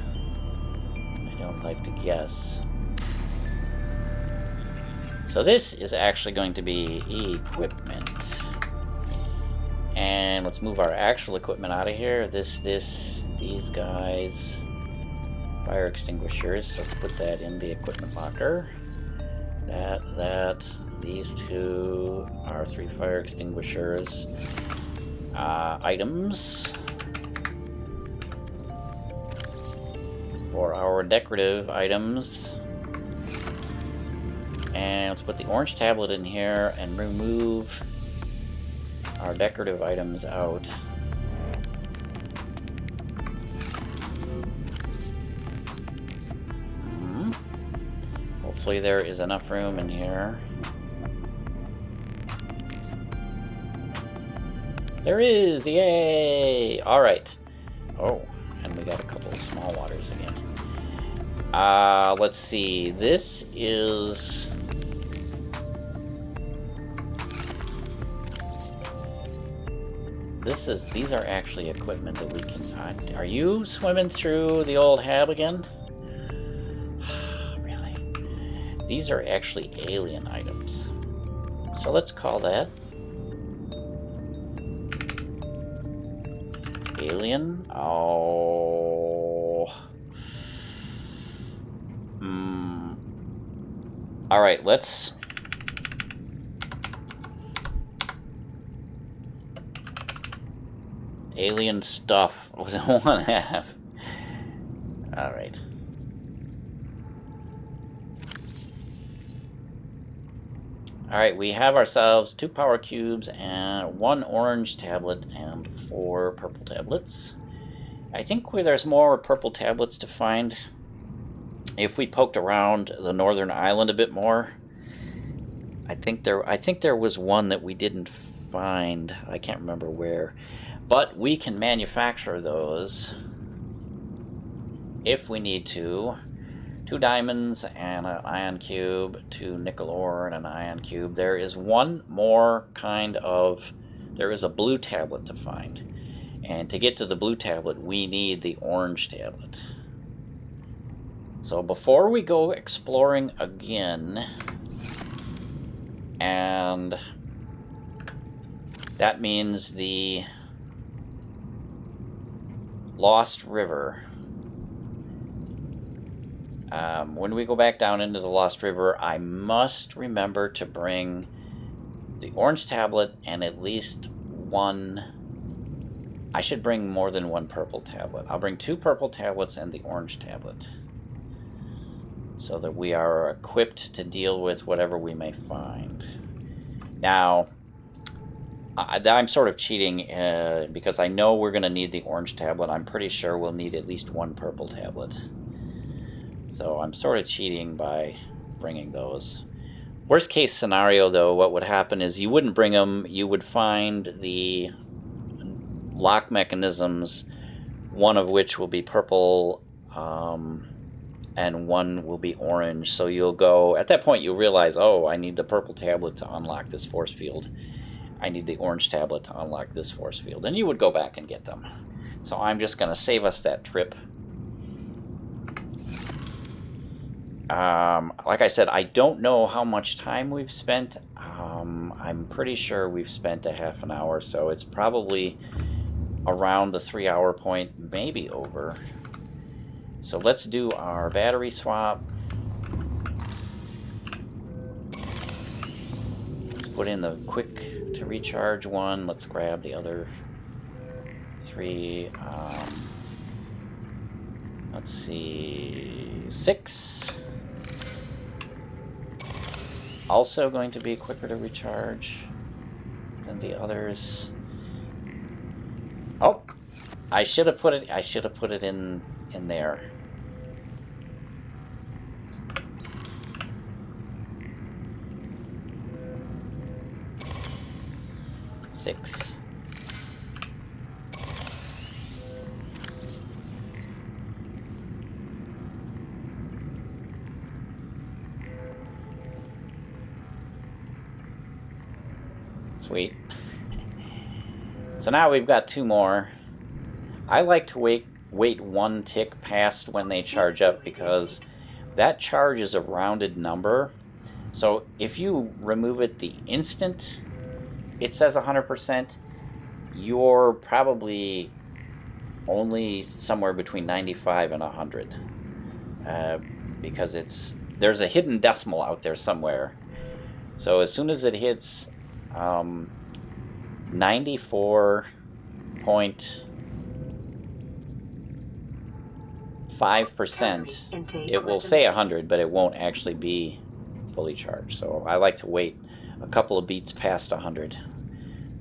I don't like to guess. So this is actually going to be equipment. And let's move our actual equipment out of here. These guys. Fire extinguishers. Let's put that in the equipment locker. That. These two are 3 fire extinguishers. Items. For our decorative items. And let's put the orange tablet in here and remove our decorative items out. Hopefully there is enough room in here. There is! Yay! Alright. Oh, and we got a couple of small waters again. Let's see. This is... These are actually equipment that we can... are you swimming through the old hab again? Really? These are actually alien items. So let's call that... alien? Oh... Alright, let's... alien stuff with a 1/2. Alright. Alright, we have ourselves 2 power cubes and 1 orange tablet and 4 purple tablets. I think there's more purple tablets to find if we poked around the northern island a bit more. I think there was one that we didn't find. I can't remember where. But we can manufacture those if we need to. 2 diamonds and an ion cube, 2 nickel ore and an ion cube. There is one more kind of... there is a blue tablet to find. And to get to the blue tablet, we need the orange tablet. So before we go exploring again, and that means the Lost River. When we go back down into the Lost River, I must remember to bring the orange tablet and at least 1... I should bring more than 1 purple tablet. I'll bring 2 purple tablets and the orange tablet, so that we are equipped to deal with whatever we may find. Now, I'm sort of cheating because I know we're going to need the orange tablet. I'm pretty sure we'll need at least 1 purple tablet. So I'm sort of cheating by bringing those. Worst case scenario, though, what would happen is you wouldn't bring them. You would find the lock mechanisms, one of which will be purple, and 1 will be orange. So you'll go... at that point, you'll realize, oh, I need the purple tablet to unlock this force field. I need the orange tablet to unlock this force field. And you would go back and get them. So I'm just going to save us that trip. Like I said, I don't know how much time we've spent. I'm pretty sure we've spent a half an hour, so it's probably around the 3-hour point, maybe over. So let's do our battery swap. Let's put in the quick to recharge one. Let's grab the other 3. Let's see, 6. Also going to be quicker to recharge than the others. Oh, I should have put it in there. Six. Sweet. So now we've got 2 more. I like to wait 1 tick past when they charge up, because that charge is a rounded number. So if you remove it the instant it says 100%, you're probably only somewhere between 95 and 100. Because there's a hidden decimal out there somewhere. So as soon as it hits 94.5%, it will say 100, but it won't actually be fully charged. So I like to wait a couple of beats past 100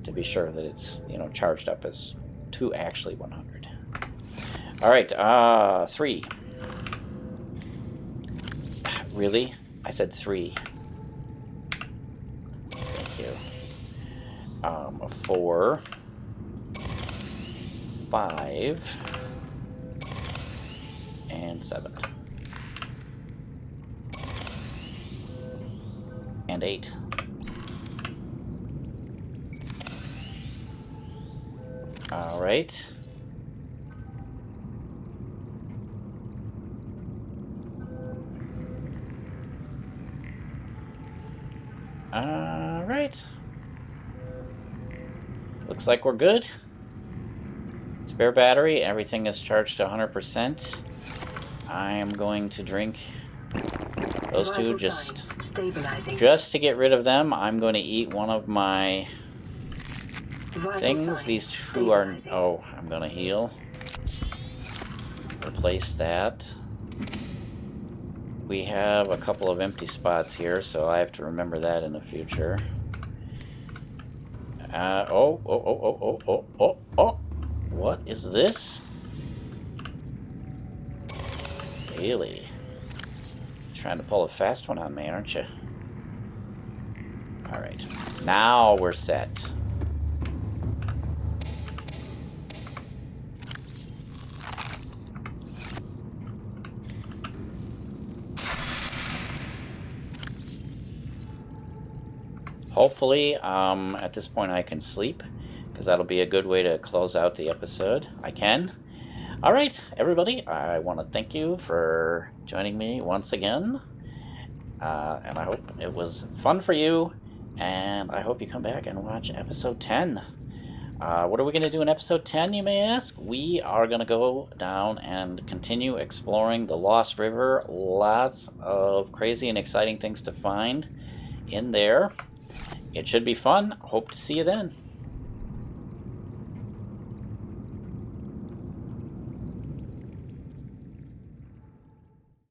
to be sure that it's, you know, charged up as to actually 100. All right, 3. Really? I said 3. Thank you. 4, 5, and 7. And 8. All right. All right. Looks like we're good. Spare battery. Everything is charged to 100%. I am going to drink those two just to get rid of them. I'm going to eat one of my things. These two are... Oh, I'm going to heal. Replace that. We have a couple of empty spots here, so I have to remember that in the future. Oh. What is this? Really? Trying to pull a fast one on me, aren't you? Alright. Now we're set. Hopefully, at this point I can sleep, because that'll be a good way to close out the episode. I can. Alright, everybody, I want to thank you for joining me once again. And I hope it was fun for you, and I hope you come back and watch episode 10. What are we going to do in episode 10, you may ask? We are going to go down and continue exploring the Lost River. Lots of crazy and exciting things to find in there. It should be fun. Hope to see you then.